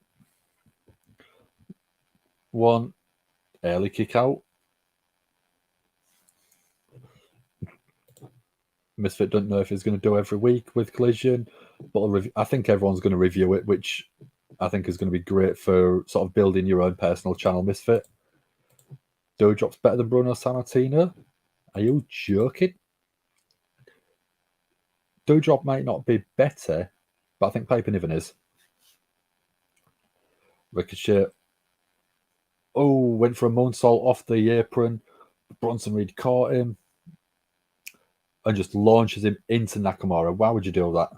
One early kick out. Misfit doesn't know if he's going to do every week with Collision, but I think everyone's going to review it, which I think is going to be great for sort of building your own personal channel, Misfit. Doudrop's better than Bruno Sammartino? Are you joking? Doudrop might not be better, but I think Piper Niven is. Ricochet. Oh, went for a moonsault off the apron. Bronson Reed caught him and just launches him into Nakamura. Why would you do that?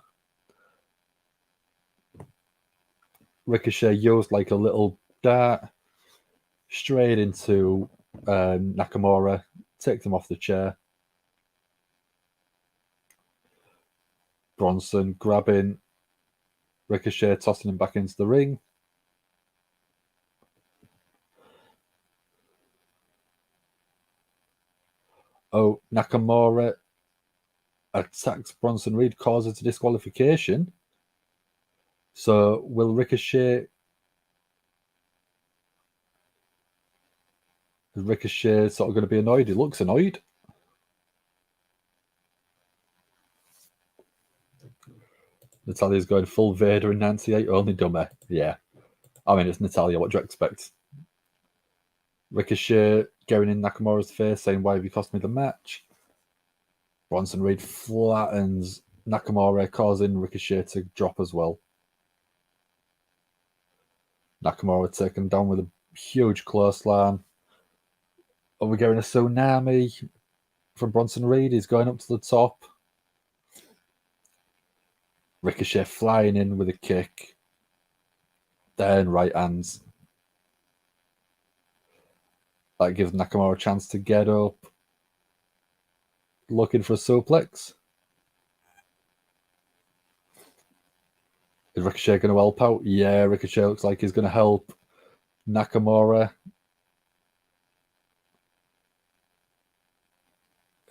Ricochet used like a little dart straight into Nakamura, takes him off the chair. Bronson grabbing Ricochet, tossing him back into the ring. Oh, Nakamura attacks Bronson Reed, causes a disqualification. So will Ricochet... Is Ricochet sort of going to be annoyed? He looks annoyed. Natalia's going full Vader in 98, only dumber. Yeah. I mean, it's Natalya, what do you expect? Ricochet going in Nakamura's face, saying, why have you cost me the match? Bronson Reed flattens Nakamura, causing Ricochet to drop as well. Nakamura taken down with a huge clothesline. Are we getting a tsunami from Bronson Reed? He's going up to the top. Ricochet flying in with a kick. Then right hands. That gives Nakamura a chance to get up. Looking for a suplex. Is Ricochet going to help out? Yeah, Ricochet looks like he's going to help Nakamura.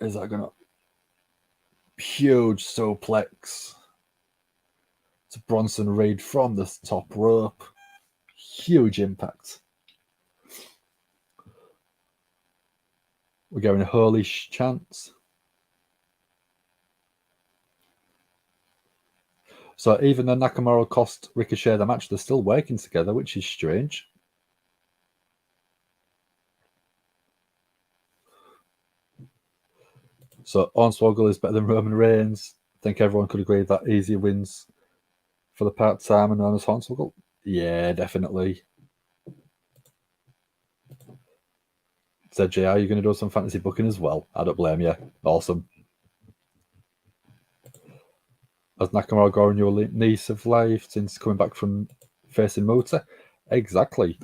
Is that going to... Huge suplex to Bronson Reed from the top rope. Huge impact. We're going holy chance. So even though Nakamura cost Ricochet the match, they're still working together, which is strange. So Hornswoggle is better than Roman Reigns. I think everyone could agree that easy wins for the part-time and known as Hornswoggle. Yeah, definitely. Said JR, you're going to do some fantasy booking as well. I don't blame you. Awesome. Has Nakamura got a new lease of life since coming back from facing Mota? Exactly.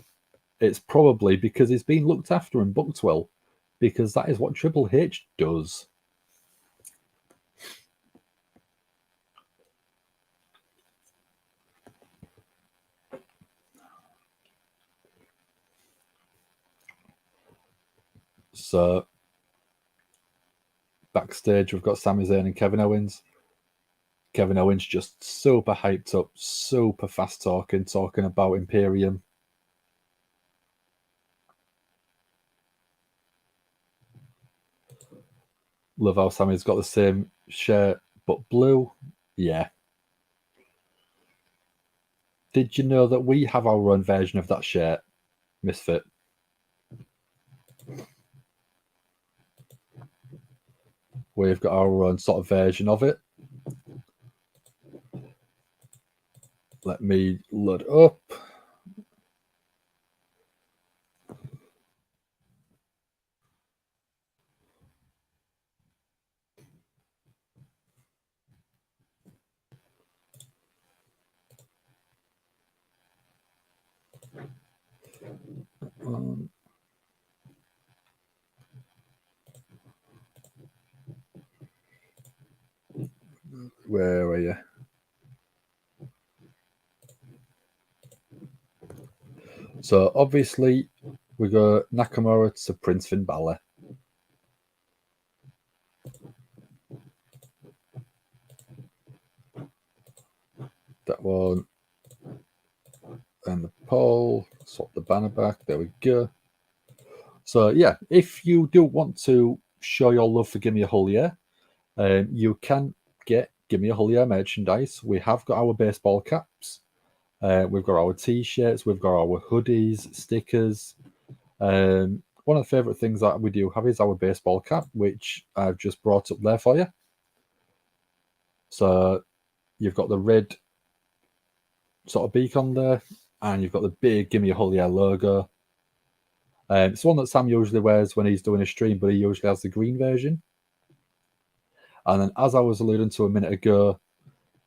It's probably because he's been looked after and booked well, because that is what Triple H does. So, backstage, we've got Sami Zayn and Kevin Owens. Kevin Owens just super hyped up, super fast talking about Imperium. Love how Sami's got the same shirt, but blue. Yeah. Did you know that we have our own version of that shirt, Misfit? We've got our own sort of version of it. Let me load up. Where are you? So obviously we go Nakamura to Prince Finn Balor. That one. And the pole. Swap the banner back. There we go. So yeah, if you do want to show your love for Gimme a Hull Yeah, you can get Gimme a Hull Yeah merchandise. We have got our baseball caps. We've got our t-shirts. We've got our hoodies, stickers. One of the favourite things that we do have is our baseball cap, which I've just brought up there for you. So you've got the red sort of beak on there, and you've got the big Gimme a Hull Yeah logo. It's one that Sam usually wears when he's doing a stream, but he usually has the green version. And then, as I was alluding to a minute ago,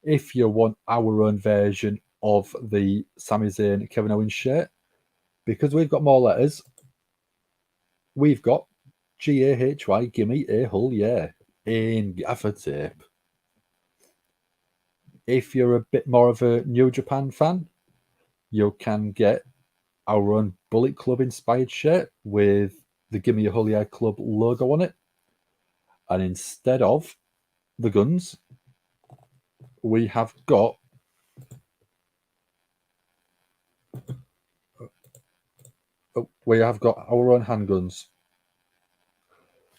if you want our own version of the Sami Zayn Kevin Owens shirt, because we've got more letters, we've got GAHY Gimme a Hull Yeah in gaffer tape. If you're a bit more of a New Japan fan, you can get our own Bullet Club inspired shirt with the Gimme a Hull Yeah Club logo on it. And instead of the guns, we have got our own handguns.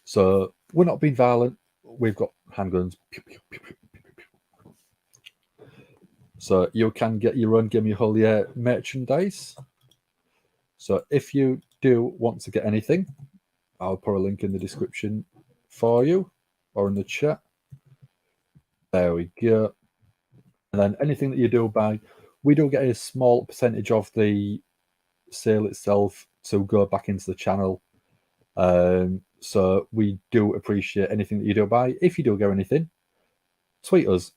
So we're not being violent. We've got handguns. So you can get your own Gimme a Hull Yeah merchandise. So if you do want to get anything, I'll put a link in the description for you or in the chat. There we go. And then anything that you do buy, we do get a small percentage of the sale itself to go back into the channel. So we do appreciate anything that you do buy. If you do get anything, tweet us.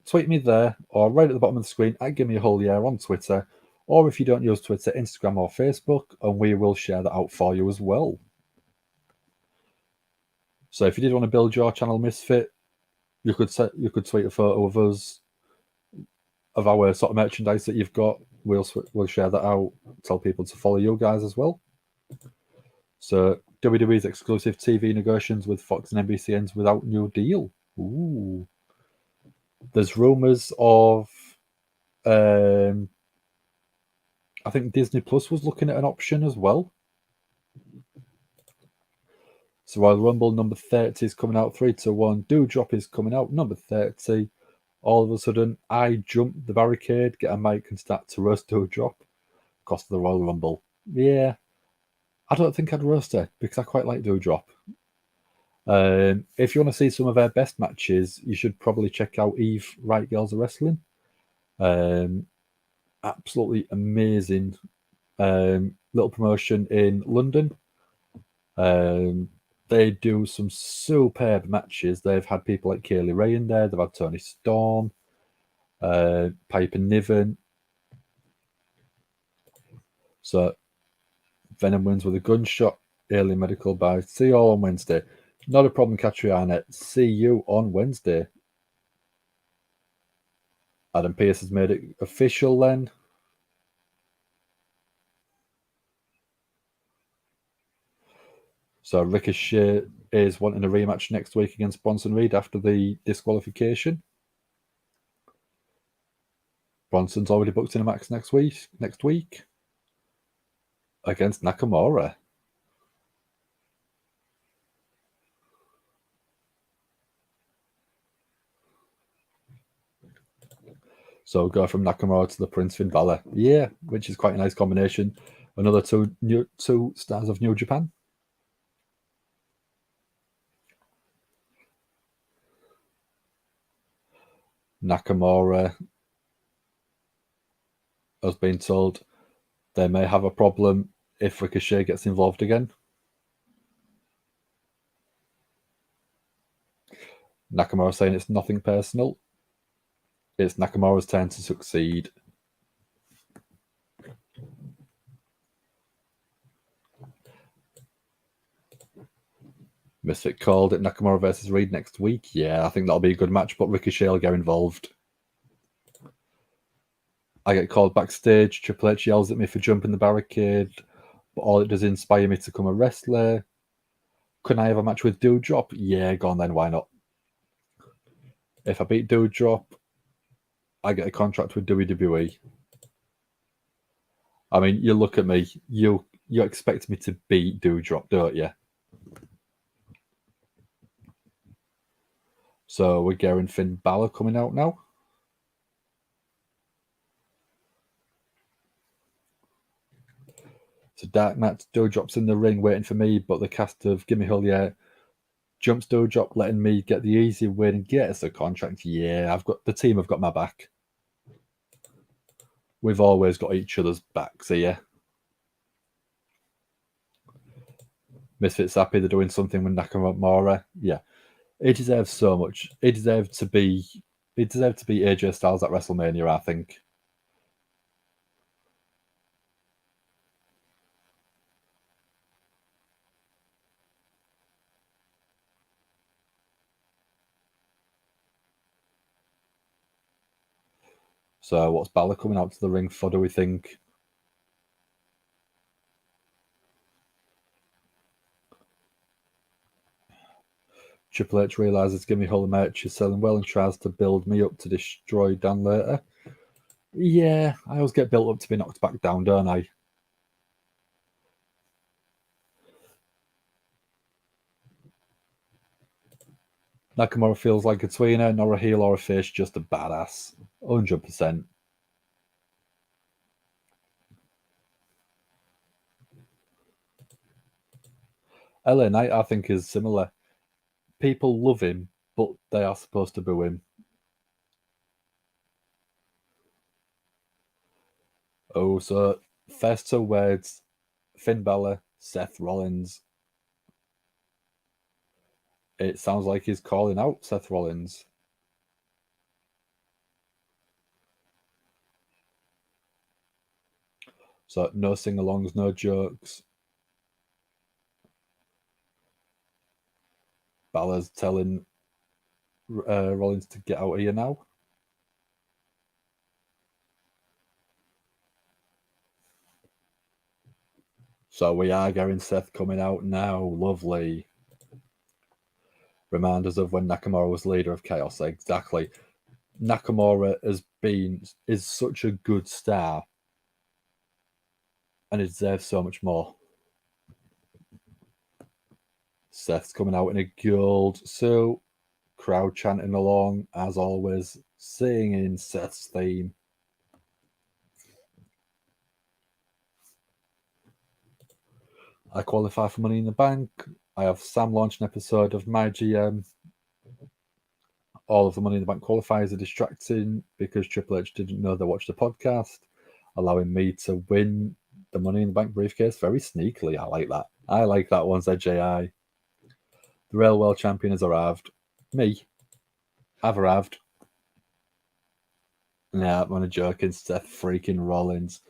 Tweet me there or right at the bottom of the screen at Gimme a Hull Yeah on Twitter. Or if you don't use Twitter, Instagram or Facebook, and we will share that out for you as well. So if you did want to build your channel Misfit, you could tweet a photo of us, of our sort of merchandise that you've got. We'll share that out, tell people to follow you guys as well. So WWE's exclusive TV negotiations with Fox and NBC ends without new deal. Ooh. There's rumours of... I think Disney Plus was looking at an option as well. So Royal Rumble number 30 is coming out 3-1. Doudrop is coming out number 30. All of a sudden, I jump the barricade, get a mic, and start to roast Doudrop. Cost of the Royal Rumble. Yeah, I don't think I'd roast her because I quite like Doudrop. If you want to see some of her best matches, you should probably check out Eve Right Girls Are Wrestling. Absolutely amazing little promotion in London. They do some superb matches. They've had people like Kaylee Ray in there. They've had Tony Storm, Piper Niven. So Venom wins with a gunshot. Alien Medical Bye. See you all on Wednesday. Not a problem, Catriona. See you on Wednesday. Adam Pearce has made it official then. So Ricochet is wanting a rematch next week against Bronson Reed after the disqualification. Bronson's already booked in a match next week against Nakamura. So go from Nakamura to the Prince Finn Balor. Yeah, which is quite a nice combination. Another two stars of New Japan. Nakamura has been told they may have a problem if Ricochet gets involved again. Nakamura saying it's nothing personal. It's Nakamura's turn to succeed. Misfit called it Nakamura versus Reed next week. Yeah, I think that'll be a good match, but Ricochet will get involved. I get called backstage. Triple H yells at me for jumping the barricade, but all it does is inspire me to become a wrestler. Can I have a match with Doudrop? Yeah, go on then, why not? If I beat Doudrop, I get a contract with WWE. I mean, you look at me, you expect me to beat Doudrop, don't you? So we're getting Finn Balor coming out now. So Dark Matt Doudrop's in the ring waiting for me, but the cast of Gimme Hell jumps Doudrop, letting me get the easy win and get us a contract. Yeah, the team have got my back. We've always got each other's backs here. Misfits happy they're doing something with Nakamura. Yeah, he deserves so much. He deserved to be AJ Styles at WrestleMania, I think. So what's Balor coming out to the ring for, do we think? Triple H realizes Gimme Holy merch is selling well and tries to build me up to destroy Dan later. Yeah, I always get built up to be knocked back down, don't I? Nakamura feels like a tweener, nor a heel or a face, just a badass. 100%. LA Knight, I think, is similar. People love him, but they are supposed to boo him. Oh, so first two words, Finn Balor, Seth Rollins. It sounds like he's calling out Seth Rollins. So no sing-alongs, no jokes. Balor's telling Rollins to get out of here now. So we are getting Seth coming out now. Lovely. Remind us of when Nakamura was leader of Chaos. Exactly. Nakamura is such a good star, and he deserves so much more. Seth's coming out in a gold suit, crowd chanting along as always, singing Seth's theme. I qualify for Money in the Bank. I have Sam launch an episode of my GM. All of the Money in the Bank qualifiers are distracting because Triple H didn't know they watched the podcast, allowing me to win the Money in the Bank briefcase very sneakily. I like that. I like that one, said JI. The Real World Champion has arrived. Me. I've arrived. Nah, I'm only joking. Seth freaking Rollins.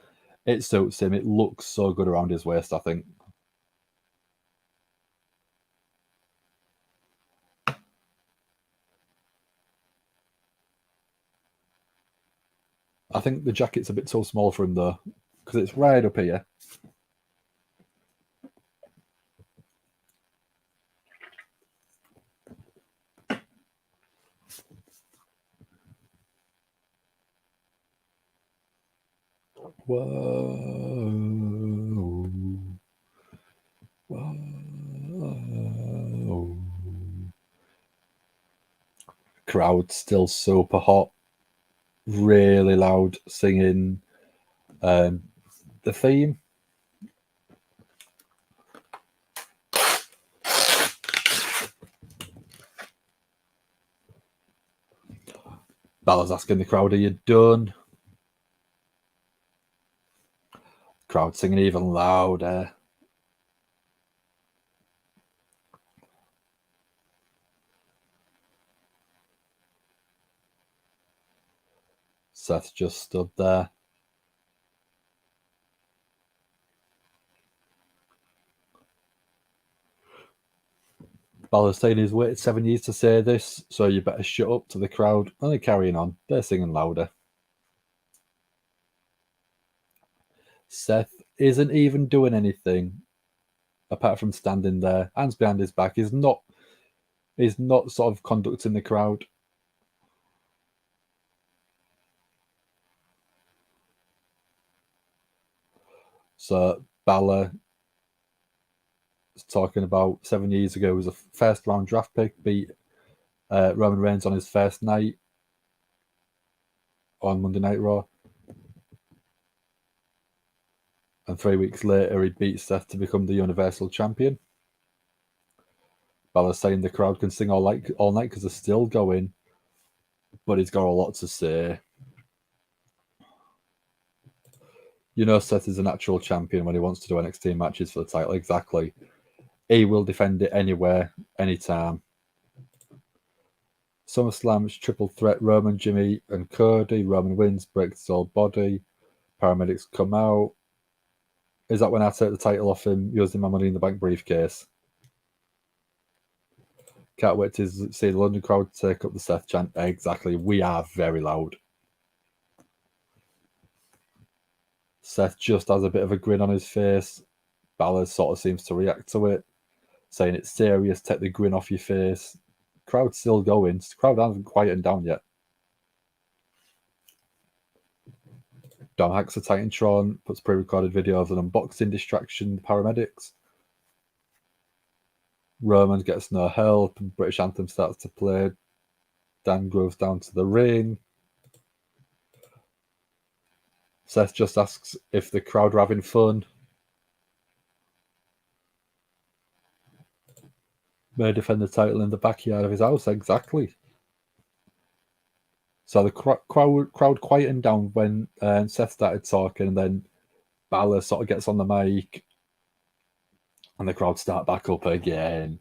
It suits him. It looks so good around his waist, I think. I think the jacket's a bit too small for him, though, because it's right up here. Whoa. Whoa. Crowd still super hot. Really loud singing the theme. Balor's asking the crowd, are you done? Crowd singing even louder. Seth just stood there. Balor's saying he's waited 7 years to say this, so you better shut up to the crowd. And they're carrying on. They're singing louder. Seth isn't even doing anything apart from standing there, hands behind his back. He's not sort of conducting the crowd. So Balor is talking about 7 years ago, was a first round draft pick, beat Roman Reigns on his first night on Monday Night Raw. And 3 weeks later, he beat Seth to become the Universal Champion. Balor's saying the crowd can sing all night because they're still going, but he's got a lot to say. You know Seth is an actual champion when he wants to do NXT matches for the title. Exactly. He will defend it anywhere, anytime. SummerSlam's triple threat, Roman, Jimmy, and Cody. Roman wins, breaks his old body. Paramedics come out. Is that when I take the title off him using my Money in the Bank briefcase? Can't wait to see the London crowd take up the Seth chant. Exactly. We are very loud. Seth just has a bit of a grin on his face. Balor sort of seems to react to it, saying it's serious, take the grin off your face. Crowd's still going. The crowd hasn't quietened down yet. Dom hacks a Titantron, puts pre-recorded video of an unboxing distraction, the paramedics. Roman gets no help, and British Anthem starts to play. Dan goes down to the ring. Seth just asks if the crowd are having fun. May defend the title in the backyard of his house. Exactly. So the crowd quietened down when Seth started talking, and then Balor sort of gets on the mic, and the crowd start back up again.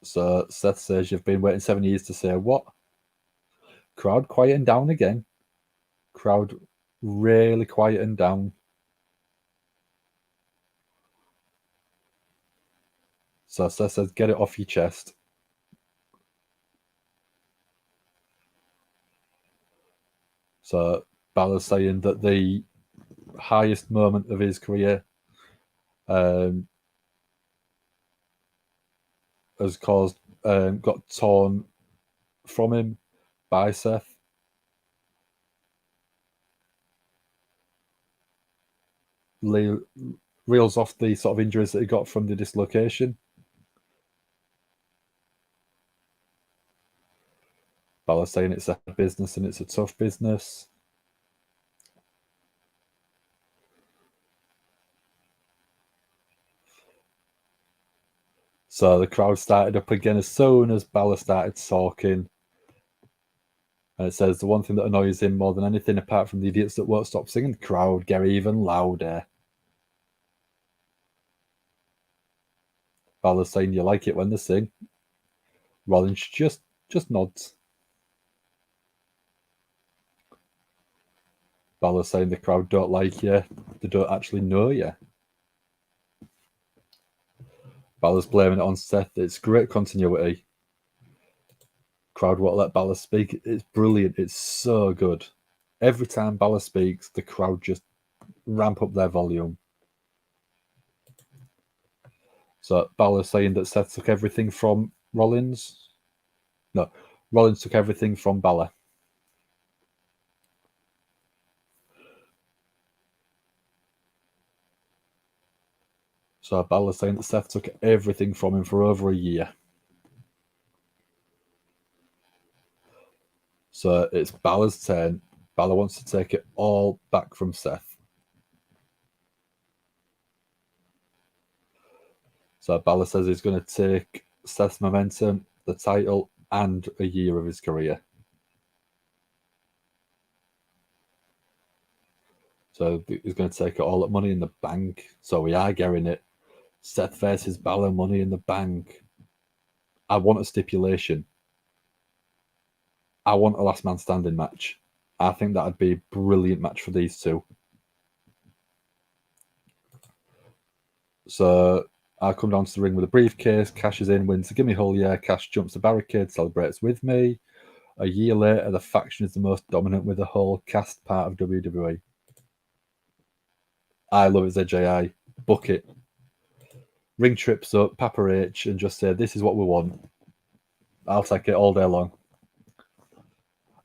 So Seth says, you've been waiting 7 years to say what? Crowd quieting down again. Crowd really quieting down. So Seth says, get it off your chest. So Balor's saying that the highest moment of his career has got torn from him by Seth. Reels off the sort of injuries that he got from the dislocation. Balor's saying it's a business and it's a tough business. So the crowd started up again as soon as Balor started talking. And it says the one thing that annoys him more than anything, apart from the idiots that won't stop singing, the crowd get even louder. Balor's saying you like it when they sing. Rollins just nods. Balor's saying the crowd don't like you. They don't actually know you. Balor's blaming it on Seth. It's great continuity. Crowd won't let Balor speak. It's brilliant. It's so good. Every time Balor speaks, the crowd just ramp up their volume. So Balor's saying that Seth took everything from Rollins. No, Rollins took everything from Balor. So Balor's saying that Seth took everything from him for over a year. So it's Balor's turn. Balor wants to take it all back from Seth. So Balor says he's going to take Seth's momentum, the title, and a year of his career. So he's going to take it all at Money in the Bank. So we are getting it. Seth versus Balor, Money in the Bank. I want a stipulation. I want a last man standing match. I think that'd be a brilliant match for these two. So I come down to the ring with a briefcase, Cash is in, wins the Gimme Hole, yeah. Cash jumps the barricade, celebrates with me. A year later, the faction is the most dominant with the whole cast part of WWE. I love it, ZJI. Book it. Ring trips up, Papa H, and just say, this is what we want. I'll take it all day long.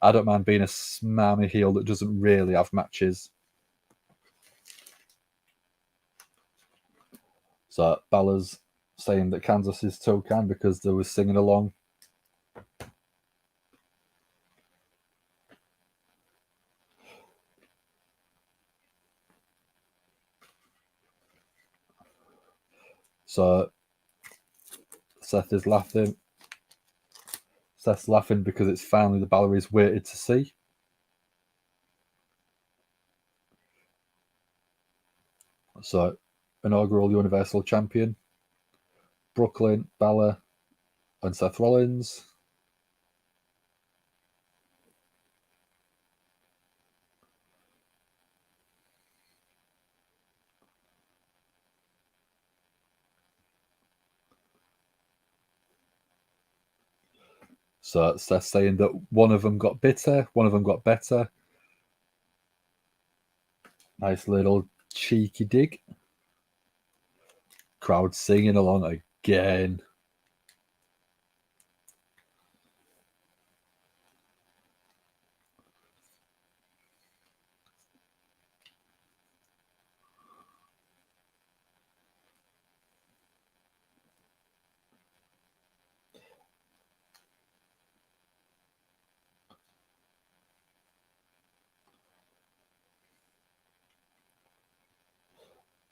I don't mind being a smarmy heel that doesn't really have matches. So Balor's saying that Kansas is so kind because they were singing along. So Seth is laughing. Seth's laughing because it's finally the Balor he's waited to see. So, inaugural Universal Champion, Brooklyn, Balor, and Seth Rollins. So Seth saying that one of them got bitter, one of them got better. Nice little cheeky dig. Crowd singing along again.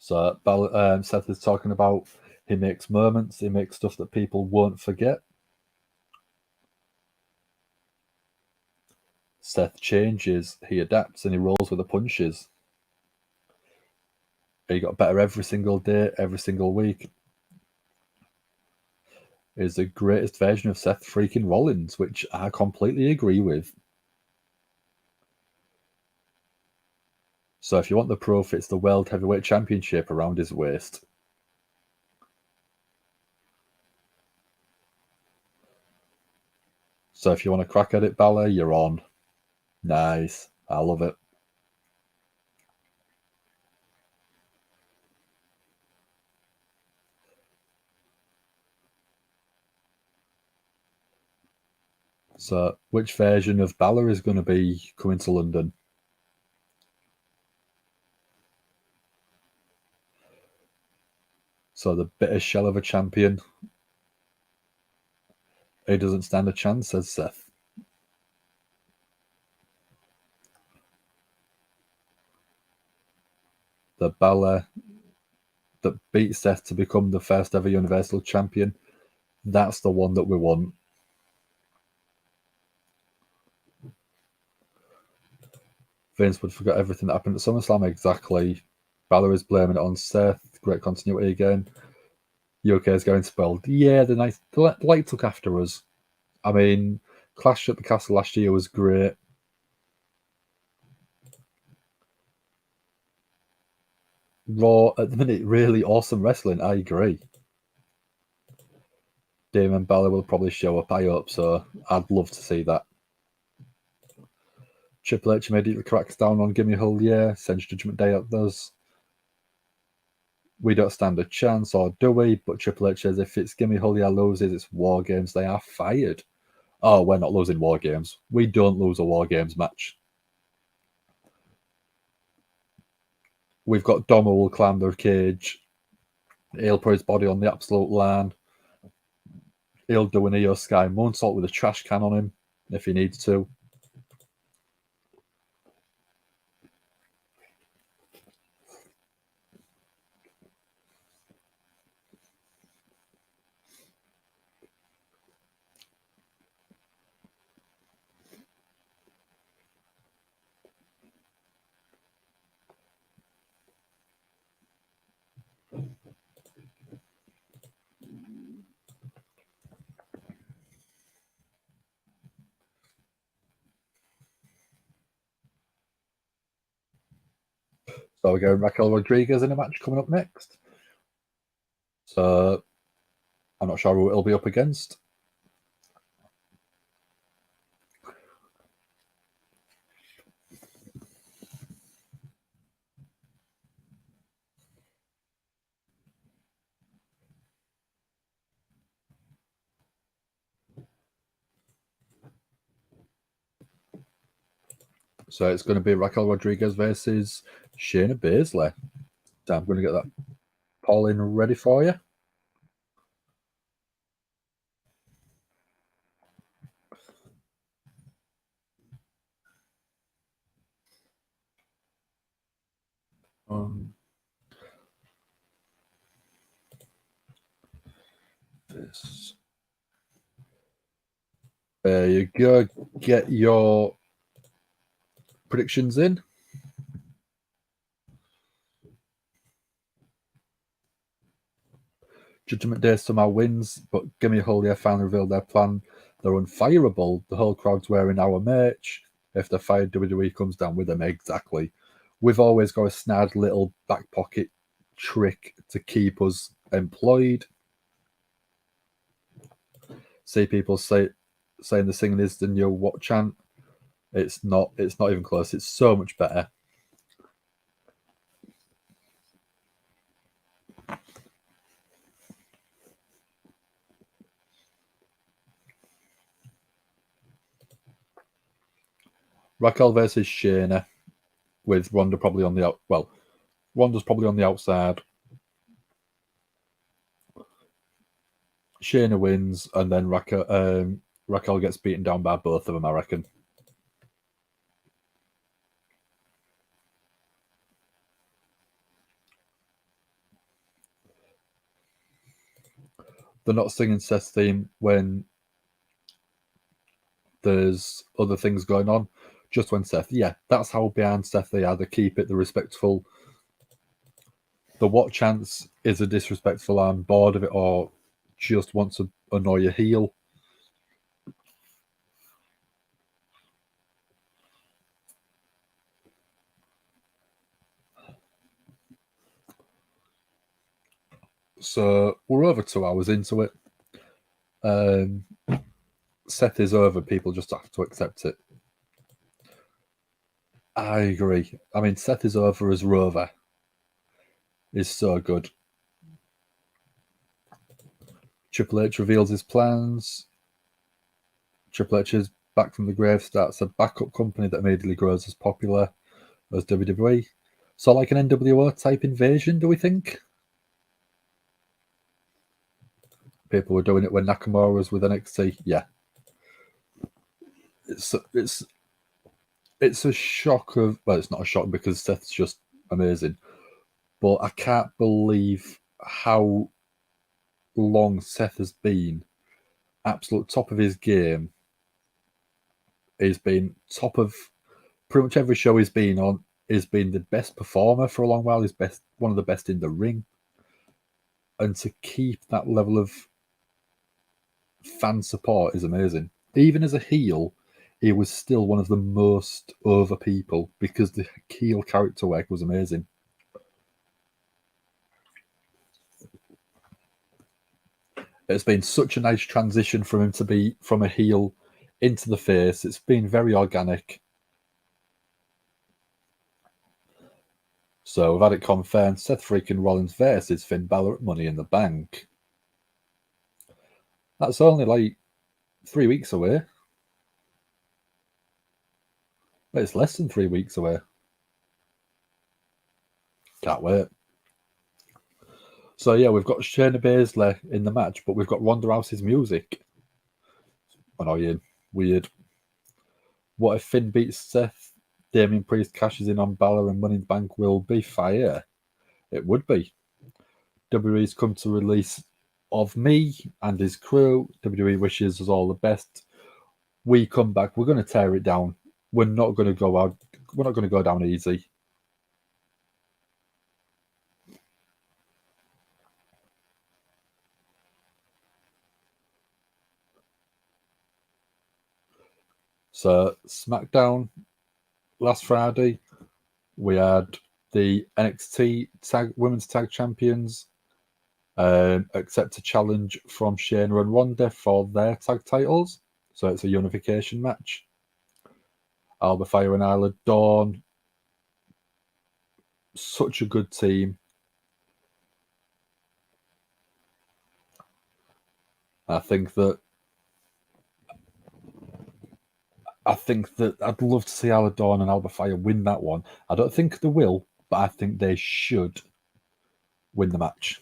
So Seth is talking about he makes moments, he makes stuff that people won't forget. Seth changes, he adapts, and he rolls with the punches. He got better every single day, every single week. Is the greatest version of Seth freaking Rollins, which I completely agree with. So if you want the proof, it's the World Heavyweight Championship around his waist. So if you want to crack at it, Balor, you're on. Nice. I love it. So, which version of Balor is going to be coming to London? So, the bitter shell of a champion. He doesn't stand a chance, says Seth. The Balor that beat Seth to become the first ever Universal Champion. That's the one that we want. Vince would forget everything that happened at SummerSlam. Exactly. Balor is blaming it on Seth. Great continuity again. UK is going spoiled. Yeah, the light took after us. I mean, Clash at the Castle last year was great. Raw at the minute, really awesome wrestling. I agree. Damon Balor will probably show up, I hope so. I'd love to see that. Triple H immediately cracks down on Gimme Hull, yeah. Sends Judgment Day at those. We don't stand a chance, or do we? But Triple H says if it's Gimme Hull, yeah loses, it's War Games, they are fired. Oh, we're not losing War Games. We don't lose a War Games match. We've got Dom who will climb the cage. He'll put his body on the absolute line. He'll do an Io Sky moonsault with a trash can on him if he needs to. So we're going Raquel Rodriguez in a match coming up next. So I'm not sure who it'll be up against. So it's going to be Raquel Rodriguez versus Shayna Baszler. So I'm going to get that polling ready for you. This. There you go. Get your predictions in. Judgment Day somehow wins, but Gimme Holy finally revealed their plan. They're unfireable. The whole crowd's wearing our merch. If they're fired, WWE comes down with them. Exactly. We've always got a snad little back pocket trick to keep us employed. See people saying the singing is the new what chant. It's not even close. It's so much better. Raquel versus Shayna, with Ronda probably on the Ronda's probably on the outside. Shayna wins, and then Raquel gets beaten down by both of them, I reckon. They're not singing Seth's theme when there's other things going on. Just when Seth, yeah, that's how behind Seth they are. They keep it, the respectful. The what chance is a disrespectful, I'm bored of it, or just want to annoy a heel. So we're over 2 hours into it. Seth is over. People just have to accept it. I agree. I mean, Seth is over as Rover. Is so good. Triple H reveals his plans. Triple H is back from the grave, starts a backup company that immediately grows as popular as WWE. So like an NWO type invasion, do we think? People were doing it when Nakamura was with NXT. Yeah. It's a shock of, well, it's not a shock because Seth's just amazing. But I can't believe how long Seth has been absolute top of his game. He's been top of pretty much every show he's been on. He's been the best performer for a long while. He's one of the best in the ring. And to keep that level of fan support is amazing. Even as a heel, he was still one of the most over people because the heel character work was amazing. It's been such a nice transition for him to be from a heel into the face. It's been very organic. So we've had it confirmed. Seth Freakin Rollins versus Finn Balor at Money in the Bank. That's only like 3 weeks away. It's less than 3 weeks away. Can't wait. So yeah, we've got Shayna Baszler in the match, but we've got Ronda Rousey's music. Annoying. Weird. What if Finn beats Seth? Damian Priest cashes in on Balor and Money in the Bank will be fire. It would be. WWE's come to release of me and his crew. WWE wishes us all the best. We come back. We're going to tear it down. We're not going to go out. We're not going to go down easy. So SmackDown last Friday, we had the NXT Women's Tag Champions accept a challenge from Shayna and Ronda for their tag titles. So it's a unification match. Alba Fire and Isla Dawn. Such a good team. I think that I'd love to see Isla Dawn and Alba Fire win that one. I don't think they will, but I think they should win the match.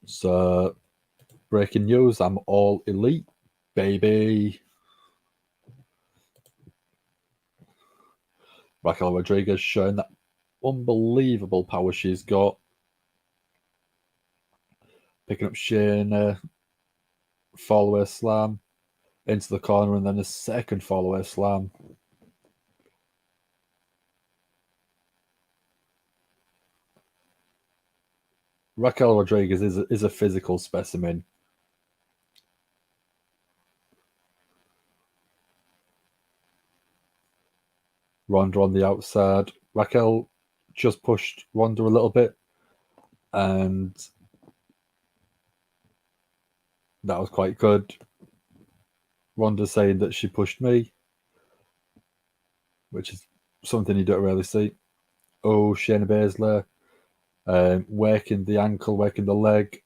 So, breaking news, I'm all elite, baby. Raquel Rodriguez showing that unbelievable power she's got. Picking up Shayna, follower slam into the corner, and then a second follower slam. Raquel Rodriguez is a physical specimen. Ronda on the outside. Raquel just pushed Ronda a little bit, and that was quite good. Ronda saying that she pushed me, which is something you don't really see. Oh, Shayna Baszler working the ankle, working the leg.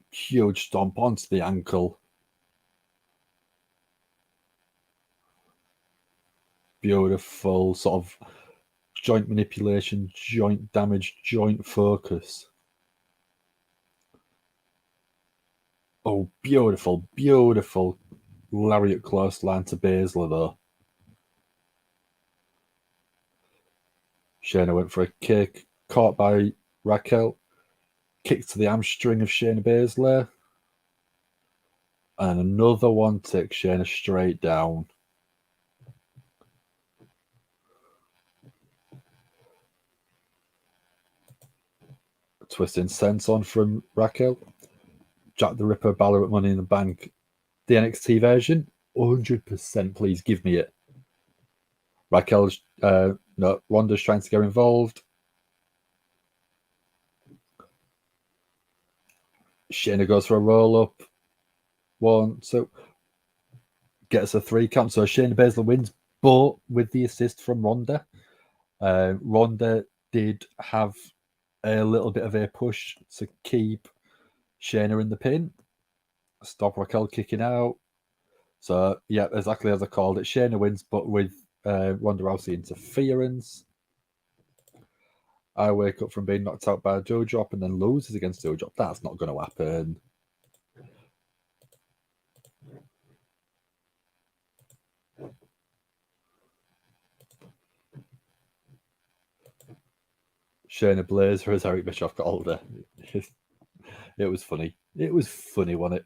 Huge stomp onto the ankle. Beautiful sort of joint manipulation, joint damage, joint focus. Oh, beautiful, beautiful lariat clothesline to Baszler, though. Shayna went for a kick, caught by Raquel, kick to the hamstring of Shayna Baszler, and another one takes Shayna straight down. Twisting sense on from Raquel. Jack the Ripper, Balor at Money in the Bank. The NXT version, 100%, please give me it. Raquel's, Ronda's trying to get involved. Shayna goes for a roll-up. 1, 2. Gets a 3 count. So Shayna Baszler wins, but with the assist from Ronda. Ronda did have a little bit of a push to keep Shayna in the pin. Stop Raquel kicking out. So, yeah, exactly as I called it. Shayna wins, but with Ronda Rousey interference. I wake up from being knocked out by a Joe Drop and then loses against Joe Drop. That's not going to happen. Shayna Blazer as Eric Bischoff got older. It was funny. It was funny, wasn't it?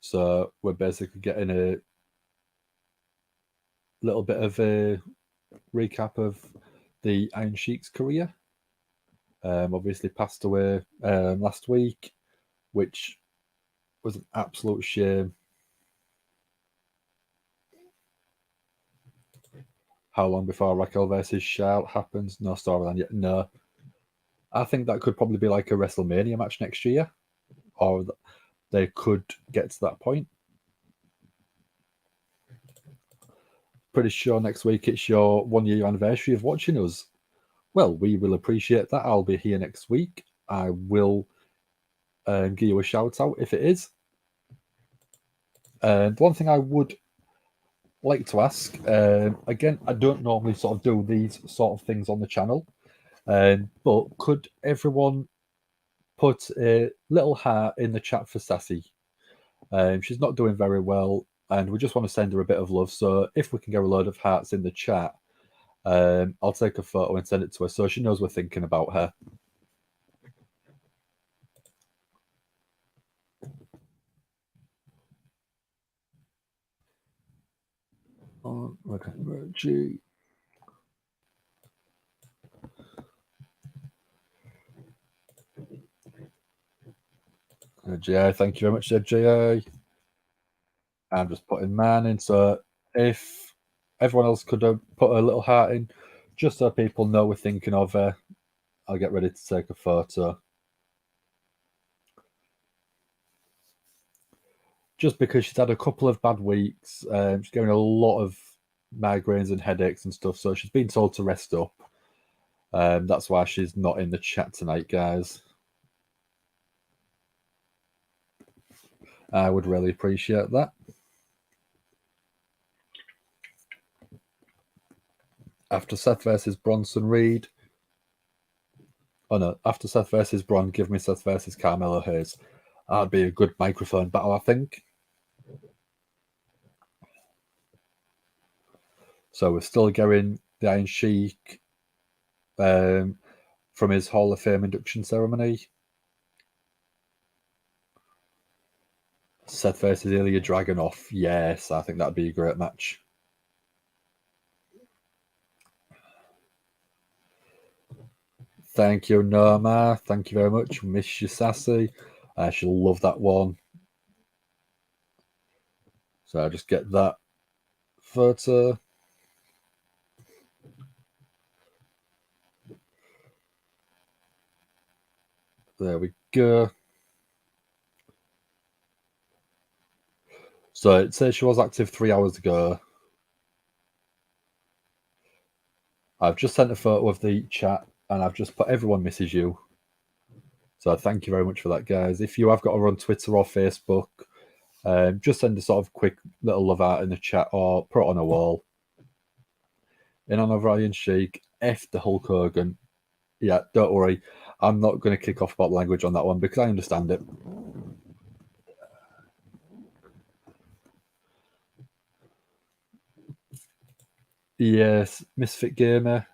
So we're basically getting a little bit of a recap of the Iron Sheik's career. Obviously passed away last week, which was an absolute shame. How long before Raquel versus Charlotte happens? No storyline yet. No. I think that could probably be like a WrestleMania match next year, or they could get to that point. Pretty sure next week it's your 1 year anniversary of watching us. Well, we will appreciate that. I'll be here next week. I will give you a shout out if it is. And one thing I would like to ask, again, I don't normally sort of do these sort of things on the channel, but could everyone put a little heart in the chat for Sassy? She's not doing very well, and we just want to send her a bit of love. So if we can get a load of hearts in the chat, I'll take a photo and send it to her so she knows we're thinking about her. Oh, okay, Reggie. GI, thank you very much, GI. I'm just putting man in. So if everyone else could put a little heart in, just so people know we're thinking of her, I'll get ready to take a photo. Just because she's had a couple of bad weeks. She's getting a lot of migraines and headaches and stuff, so she's been told to rest up. That's why she's not in the chat tonight, guys. I would really appreciate that. After Seth versus Bronson Reed. Oh no, after Seth versus Braun, give me Seth versus Carmelo Hayes. That'd be a good microphone battle, I think. So we're still getting the Iron Sheik from his Hall of Fame induction ceremony. Seth versus Ilya Dragunov. Yes, I think that'd be a great match. Thank you, Norma. Thank you very much. Miss you, Sassy. She'll love that one. So I'll just get that photo. There we go. So it says she was active 3 hours ago. I've just sent a photo of the chat and I've just put everyone misses you. So thank you very much for that, guys. If you have got her on Twitter or Facebook, just send a sort of quick little love out in the chat or put it on a wall. In honor of Iron Sheik, F the Hulk Hogan. Yeah, don't worry. I'm not going to kick off about language on that one because I understand it. Yes, Misfit Gamer.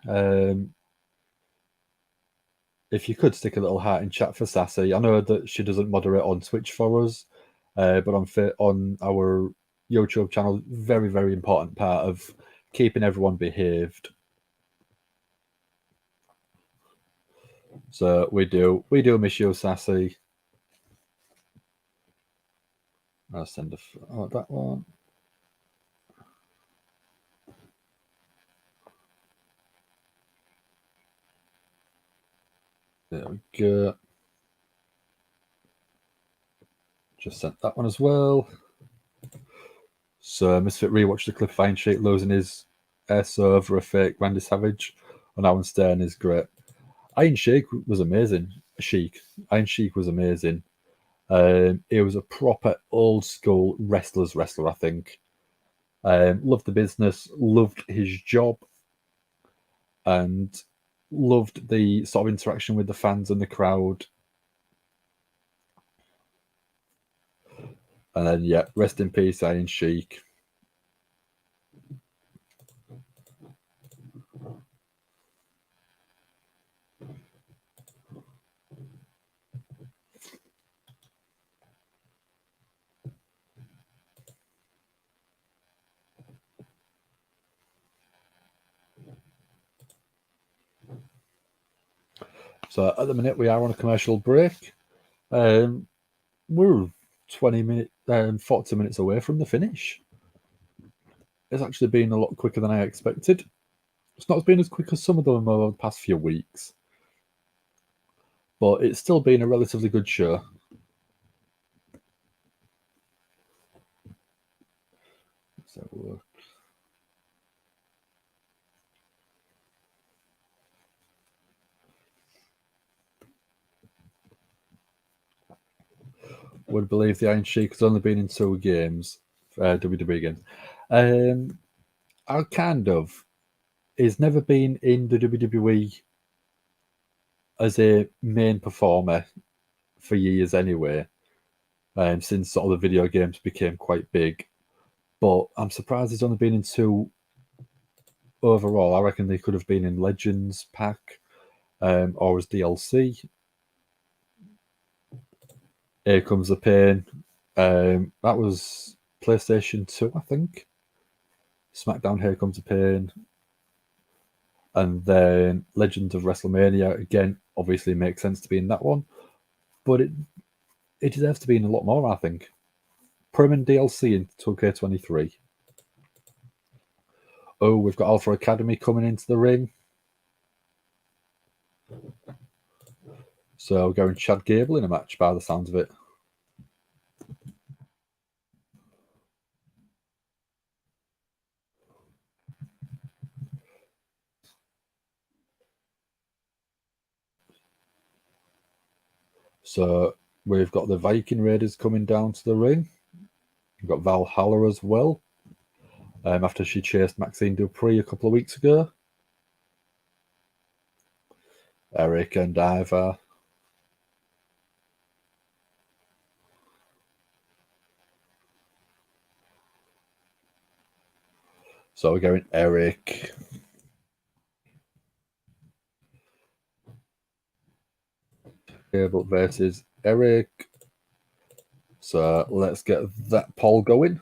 If you could stick a little heart in chat for Sassy. I know that she doesn't moderate on Twitch for us, but on our YouTube channel, very, very important part of keeping everyone behaved. So we do miss you, Sassy. I'll send that one. There we go. Just sent that one as well. So Misfit rewatched the clip of Iron Sheik losing his S over a fake Randy Savage on Alan Stern is great. Iron Sheik was amazing. Iron Sheik was amazing. He was a proper old school wrestler, I think. Loved the business, loved his job, and loved the sort of interaction with the fans and the crowd. And then, yeah, rest in peace, Iron Sheik. So at the minute, we are on a commercial break. We're 40 minutes away from the finish. It's actually been a lot quicker than I expected. It's not been as quick as some of them over the past few weeks, but it's still been a relatively good show. Let's have a look. Would believe the Iron Sheik has only been in 2 games, WWE games. I kind of. He's never been in the WWE as a main performer for years anyway, since sort of the video games became quite big. But I'm surprised he's only been in 2 overall. I reckon they could have been in Legends pack or as DLC. Here Comes the Pain. That was PlayStation 2, I think. SmackDown, Here Comes the Pain. And then Legends of WrestleMania, again, obviously makes sense to be in that one. But it deserves to be in a lot more, I think. Permanent DLC in 2K23. Oh, we've got Alpha Academy coming into the ring. So we're going Chad Gable in a match by the sounds of it. So we've got the Viking Raiders coming down to the ring. We've got Valhalla as well. After she chased Maxine Dupree a couple of weeks ago. Eric and Ivar. So we're going Eric. Gable versus Eric. So let's get that poll going.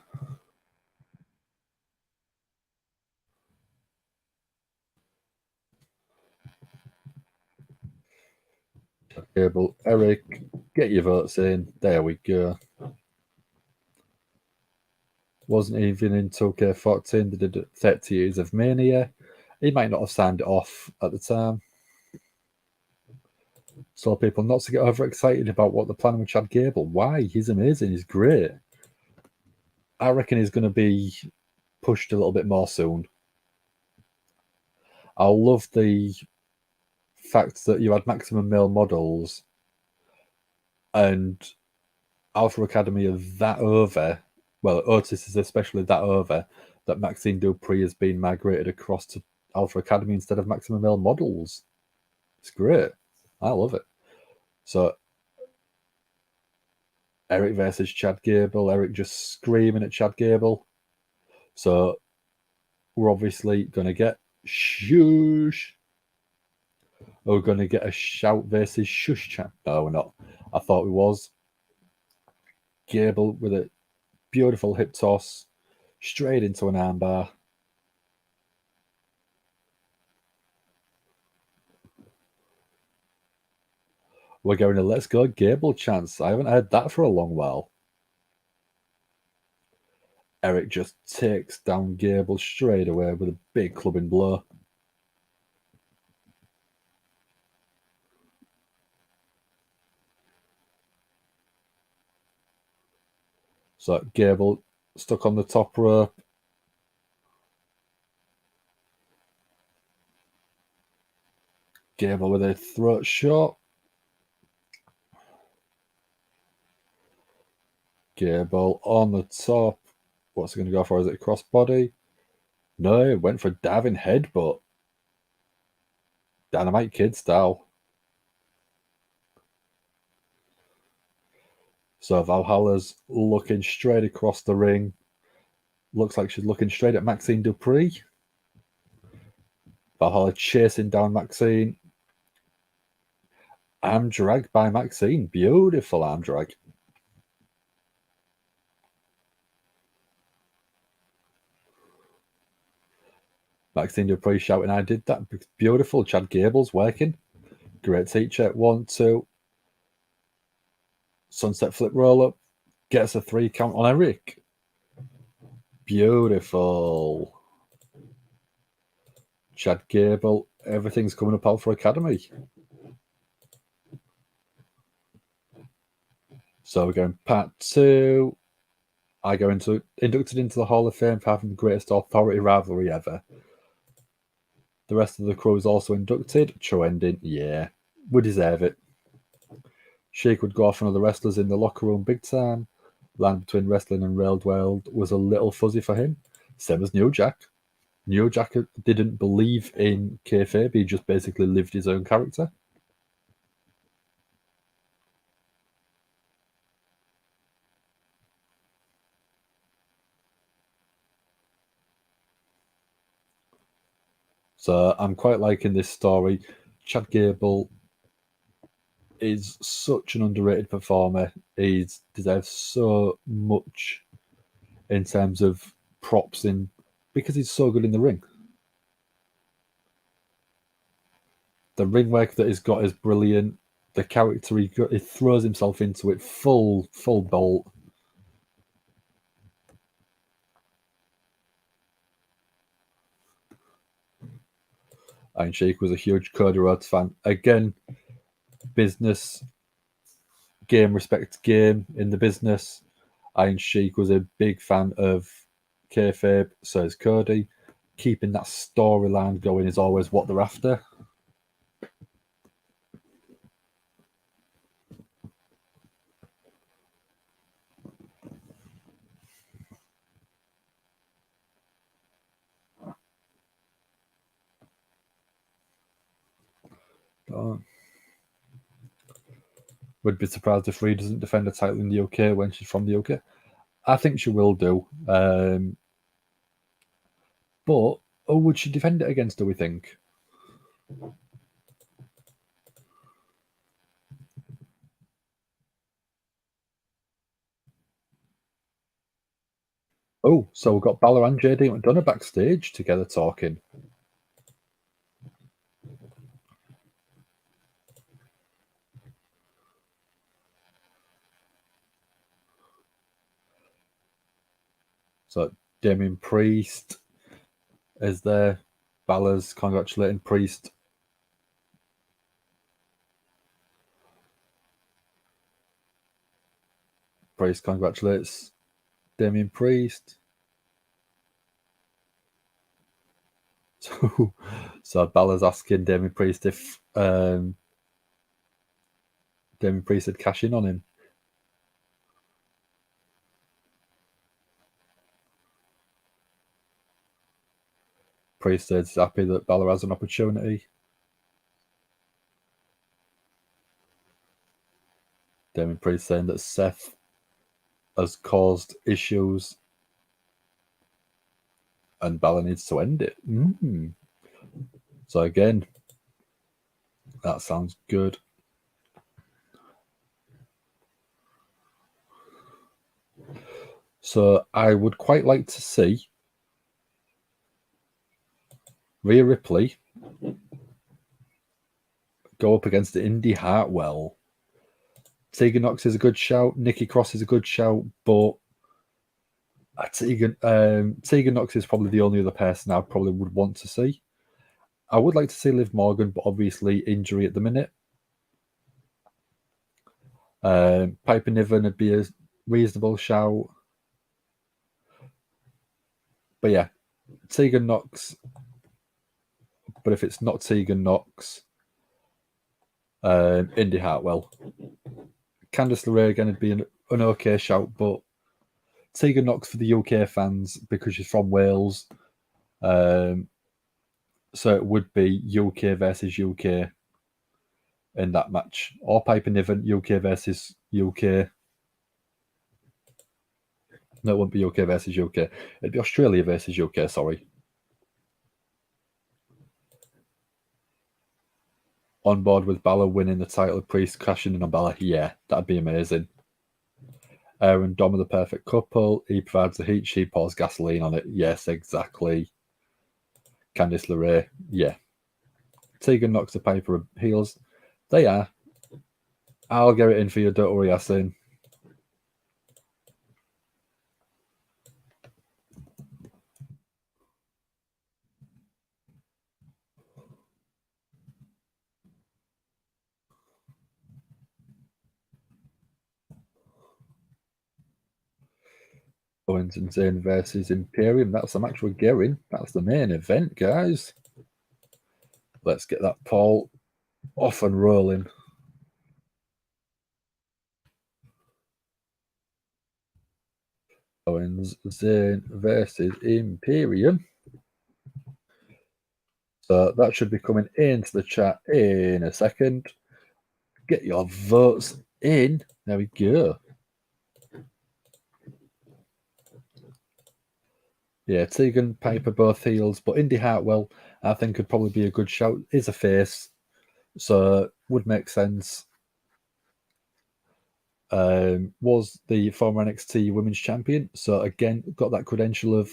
Gable, Eric, get your votes in. There we go. Wasn't even in 2K14. They did 30 Years of Mania. He might not have signed it off at the time. So people not to get overexcited about what they're planning with Chad Gable. Why? He's amazing. He's great. I reckon he's going to be pushed a little bit more soon. I love the fact that you had Maximum Male Models and Alpha Academy are that over. Well, Otis is especially that over that Maxine Dupree has been migrated across to Alpha Academy instead of Maximum Male Models. It's great. I love it. So Eric versus Chad Gable. Eric just screaming at Chad Gable. So we're obviously going to get shush. We're going to get a shout versus shush chat. No, we're not. I thought we was. Gable with a beautiful hip toss straight into an armbar. We're going to Let's Go Gable chance. I haven't heard that for a long while. Eric just takes down Gable straight away with a big clubbing blow. So Gable stuck on the top rope. Gable with a throat shot. Gable on the top. What's he going to go for? Is it a crossbody? No, it went for a diving headbutt. Dynamite Kid style. So Valhalla's looking straight across the ring. Looks like she's looking straight at Maxine Dupree. Valhalla chasing down Maxine. Arm drag by Maxine. Beautiful arm drag. Maxine Dupree shouting, I did that. Beautiful. Chad Gable's working. Great teacher. 1, 2. Sunset flip roll up. Gets a 3 count on Eric. Beautiful. Chad Gable. Everything's coming up Alpha Academy. So we're going part 2. I go inducted into the Hall of Fame for having the greatest authority rivalry ever. The rest of the crew is also inducted. True ending. Yeah, we deserve it. Sheik would go off on other wrestlers in the locker room big time. Line between wrestling and real world was a little fuzzy for him. Same as New Jack. New Jack didn't believe in kayfabe. He just basically lived his own character. So I'm quite liking this story. Chad Gable is such an underrated performer. He deserves so much in terms of props because he's so good in the ring. The ring work that he's got is brilliant. The character he throws himself into it full bolt. Iron Sheik was a huge Cody Rhodes fan. Again, business, game respects game in the business. Iron Sheik was a big fan of kayfabe, so is Cody. Keeping that storyline going is always what they're after. Would be surprised if Rhea doesn't defend a title in the UK when she's from the UK. I think she will do. But who would she defend it against, do we think? Oh, so we've got Balor and JD McDonough backstage together talking. So Damian Priest is there. Balor's congratulating Priest. Priest congratulates Damian Priest. So Balor's asking Damian Priest if Damian Priest had cash in on him. Priest is happy that Balor has an opportunity. Damian Priest saying that Seth has caused issues and Balor needs to end it. So again, that sounds good. So I would quite like to see Rhea Ripley go up against Indy Hartwell. Tegan Nox is a good shout. Nikki Cross is a good shout, but Tegan Nox is probably the only other person I probably would want to see. I would like to see Liv Morgan, but obviously injury at the minute. Piper Niven would be a reasonable shout. But yeah, Tegan Nox. But if it's not Tegan Nox, Indy Hartwell. Candice LeRae again would be an okay shout, but Tegan Nox for the UK fans because she's from Wales. So it would be UK versus UK in that match. Or Piper Niven, UK versus UK. No, it wouldn't be UK versus UK. It'd be Australia versus UK, sorry. On board with Balor winning the title, Priest crashing in on Balor. Yeah, that'd be amazing. Aaron Dom are the perfect couple. He provides the heat. She pours gasoline on it. Yes, exactly. Candice LeRae. Yeah. Tegan Nox the Piper heels. They are. I'll get it in for you. Don't worry, Yasin. Owens and Zayn versus Imperium. That's the match we're getting. That's the main event, guys. Let's get that poll off and rolling. Owens, Zayn versus Imperium. So that should be coming into the chat in a second. Get your votes in. There we go. Yeah, Tegan, Piper, both heels, but Indy Hartwell, I think, could probably be a good shout. Is a face, so would make sense. Was the former NXT Women's Champion, so again, got that credential of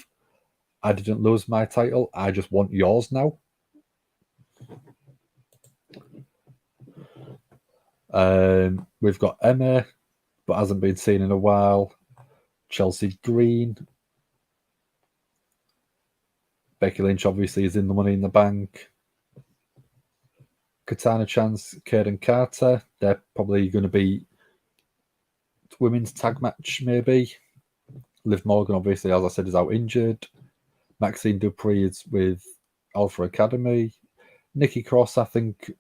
I didn't lose my title, I just want yours now. We've got Emma, but hasn't been seen in a while. Chelsea Green. Becky Lynch obviously is in the Money in the Bank. Katana Chance, Kaden Carter. They're probably going to be women's tag match, maybe. Liv Morgan, obviously, as I said, is out injured. Maxine Dupree is with Alpha Academy. Nikki Cross, I think,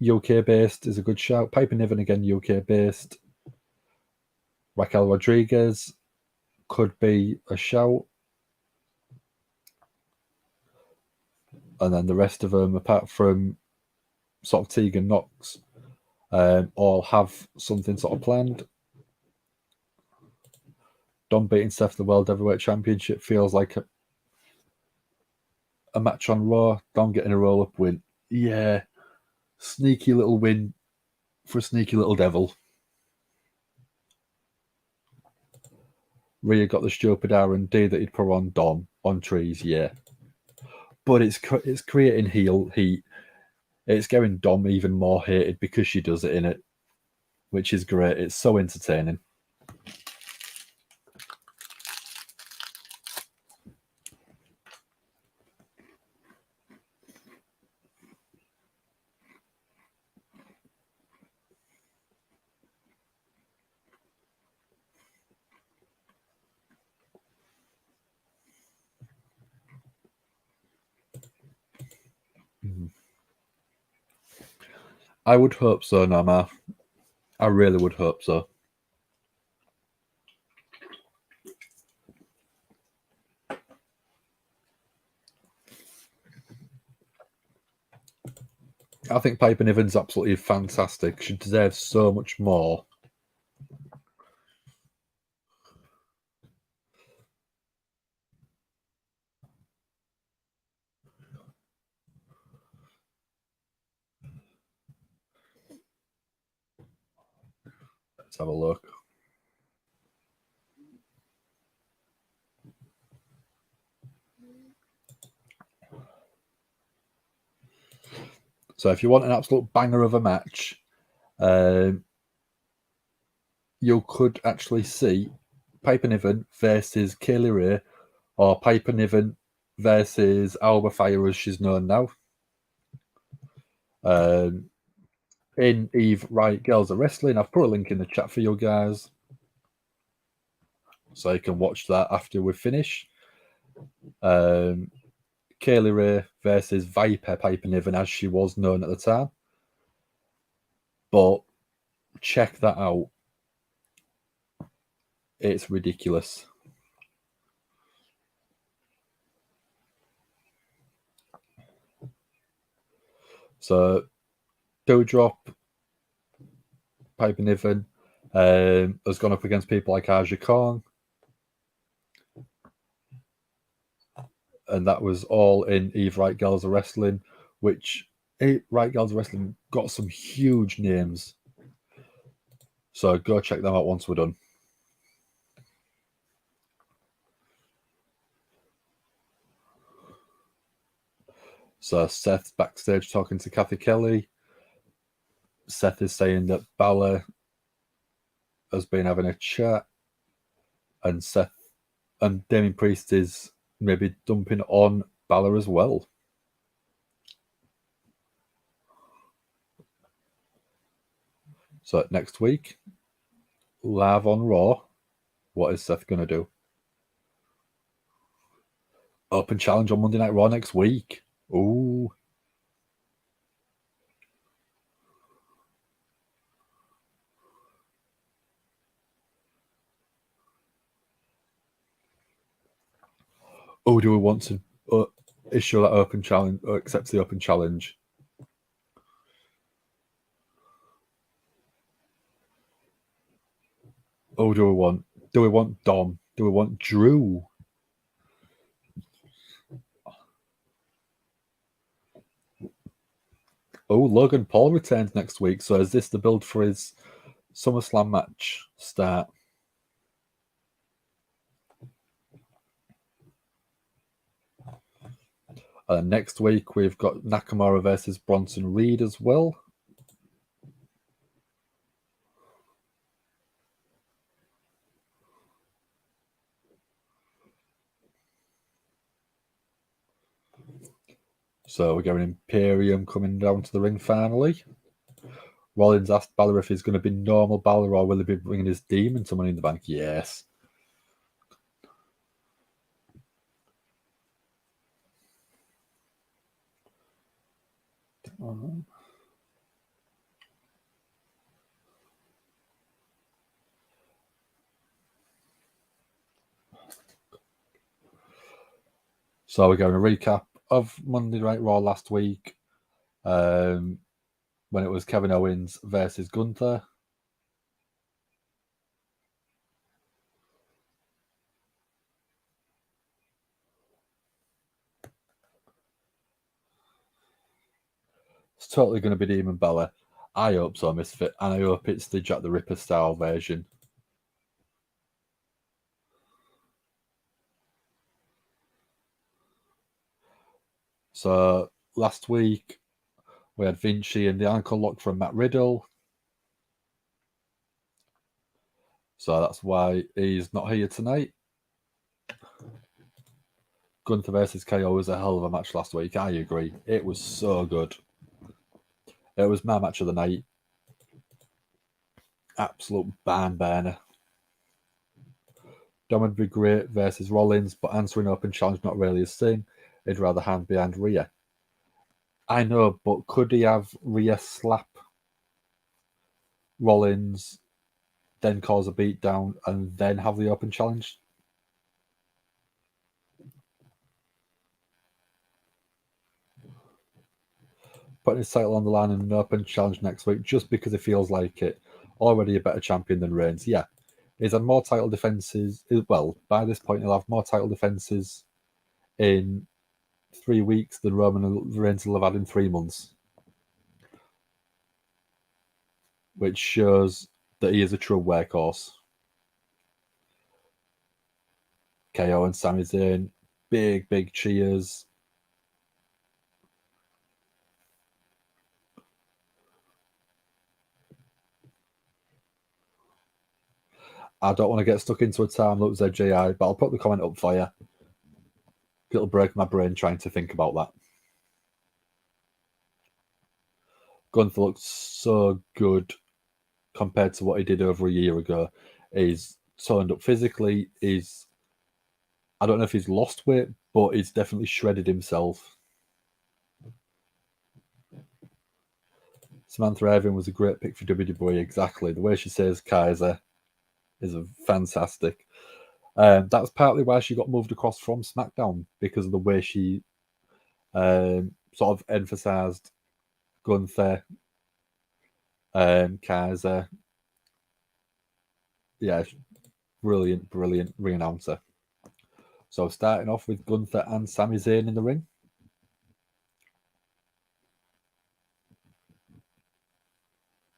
UK based, is a good shout. Piper Niven, again, UK based. Raquel Rodriguez could be a shout. And then the rest of them, apart from sort of Tegan Nox, all have something sort of planned. Dom beating Seth the World Heavyweight Championship feels like a match on Raw. Dom getting a roll-up win. Yeah. Sneaky little win for a sneaky little devil. Rhea got the stupid R&D that he'd put on Dom on trees, yeah. But it's creating heel heat. It's getting Dom even more hated because she does it in it, which is great. It's so entertaining. I would hope so, Nama. I really would hope so. I think Piper Niven's absolutely fantastic. She deserves so much more. Let's have a look. So if you want an absolute banger of a match, you could actually see Piper Niven versus Kaylee Ray, or Piper Niven versus Alba Fire, as she's known now. In Eve Riot Girls Are Wrestling. I've put a link in the chat for you guys, so you can watch that after we finish. Kaylee Ray versus Viper Piper Niven, as she was known at the time. But check that out. It's ridiculous. So, Doudrop, Piper Niven has gone up against people like Aja Kong. And that was all in Eve Right Girls of Wrestling, which Right Girls of Wrestling got some huge names. So go check them out once we're done. So Seth's backstage talking to Kathy Kelly. Seth is saying that Balor has been having a chat, and Seth and Damian Priest is maybe dumping on Balor as well. So next week, live on Raw, what is Seth going to do? Open challenge on Monday Night Raw next week. Ooh. Oh, do we want to issue that open challenge or accept the open challenge? Oh, do we want Dom? Do we want Drew? Oh, Logan Paul returns next week. So is this the build for his SummerSlam match start? Next week, we've got Nakamura versus Bronson Reed as well. So we're getting Imperium coming down to the ring finally. Rollins asked Balor if he's going to be normal Balor or will he be bringing his demon to Money in the Bank? Yes. So we're going to recap of Monday Night Raw last week when it was Kevin Owens versus Gunther. It's totally going to be Demon Balor. I hope so, Misfit, and I hope it's the Jack the Ripper style version. So last week we had Vinci and the ankle lock from Matt Riddle. So that's why he's not here tonight. Gunther versus KO was a hell of a match last week. I agree. It was so good. It was my match of the night. Absolute barn burner. Dom would be great versus Rollins, but answering open challenge not really his thing. He'd rather hand behind Rhea. I know, but could he have Rhea slap Rollins, then cause a beatdown, and then have the open challenge? Putting his title on the line in an open challenge next week just because he feels like it. Already a better champion than Reigns. Yeah. He's had more title defenses. Well, by this point, he'll have more title defenses in 3 weeks than Roman Reigns will have had in 3 months. Which shows that he is a true workhorse. KO and Sami Zayn, big cheers. I don't want to get stuck into a time loop ZJI, but I'll put the comment up for you. It'll break my brain trying to think about that. Gunther looks so good compared to what he did over a year ago. He's toned up physically. He's I don't know if he's lost weight, but he's definitely shredded himself. Samantha Irvin was a great pick for WWE. Exactly. The way she says Kaiser is fantastic. That's partly why she got moved across from SmackDown, because of the way she sort of emphasized Gunther, Kaiser. Yeah, brilliant ring announcer. So starting off with Gunther and Sami Zayn in the ring.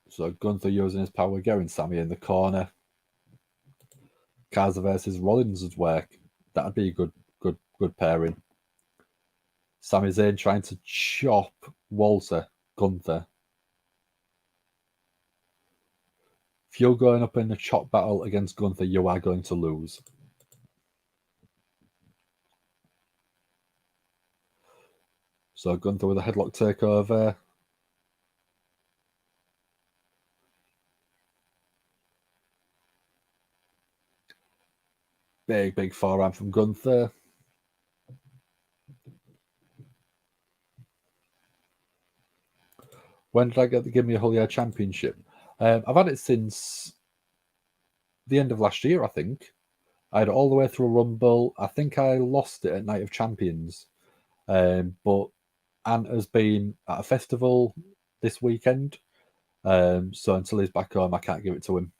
So Gunther using his power, getting Sami in the corner. Kaiser versus Rollins would work. That'd be a good pairing. Sami Zayn trying to chop Walter Gunther. If you're going up in a chop battle against Gunther, you are going to lose. So Gunther with a headlock takeover. Big forearm from Gunther. When did I get the Give Me a Whole Year Championship? I've had it since the end of last year, I think. I had it all the way through Rumble. I think I lost it at Night of Champions. But Ant has been at a festival this weekend. So until he's back home, I can't give it to him.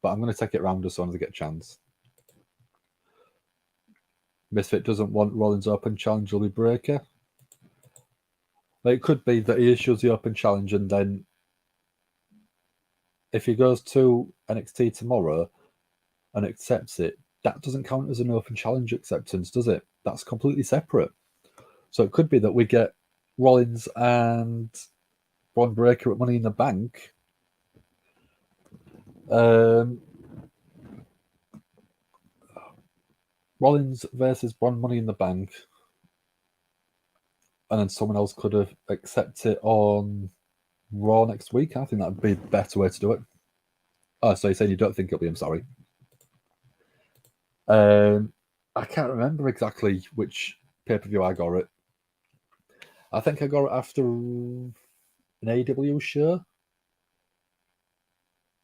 But I'm going to take it round as soon as I get a chance. Misfit doesn't want Rollins Open Challenge, will be Breaker. But it could be that he issues the Open Challenge, and then if he goes to NXT tomorrow and accepts it, that doesn't count as an Open Challenge acceptance, does it? That's completely separate. So it could be that we get Rollins and Braun Breaker at Money in the Bank. Rollins versus Braun Money in the Bank. And then someone else could have accepted it on Raw next week. I think that would be the better way to do it. Oh, so you're saying you don't think it'll be him, sorry. I can't remember exactly which pay-per-view I got it. I think I got it after an AEW show.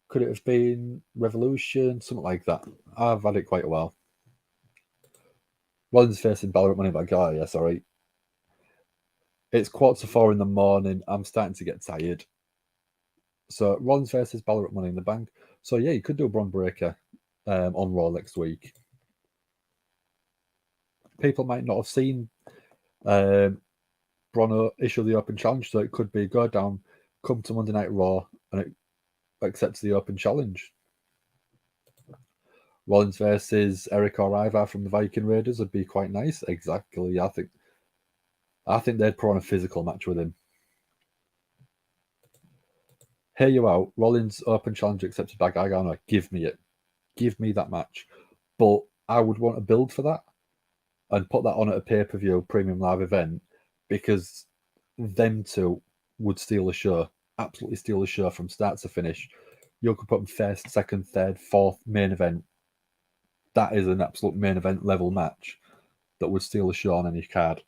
Could it have been Revolution? Something like that. I've had it quite a while. Rollins facing Balor at Money Back. Oh, yeah, sorry. It's 3:45 in the morning. I'm starting to get tired. So Rollins versus Balor at Money in the Bank. So yeah, you could do a Braun Breaker on Raw next week. People might not have seen Braun issue the Open Challenge, so it could be go down, come to Monday Night Raw, and it accepts the Open Challenge. Rollins versus Eric or Ivar from the Viking Raiders would be quite nice. Exactly. I think they'd put on a physical match with him. Hear you out. Rollins Open Challenge accepted by Gargano. Give me it. Give me that match. But I would want a build for that and put that on at a pay-per-view premium live event, because them two would steal the show. Absolutely steal the show from start to finish. You could put them first, second, third, fourth, main event. That is an absolute main event level match that would steal the show on any card.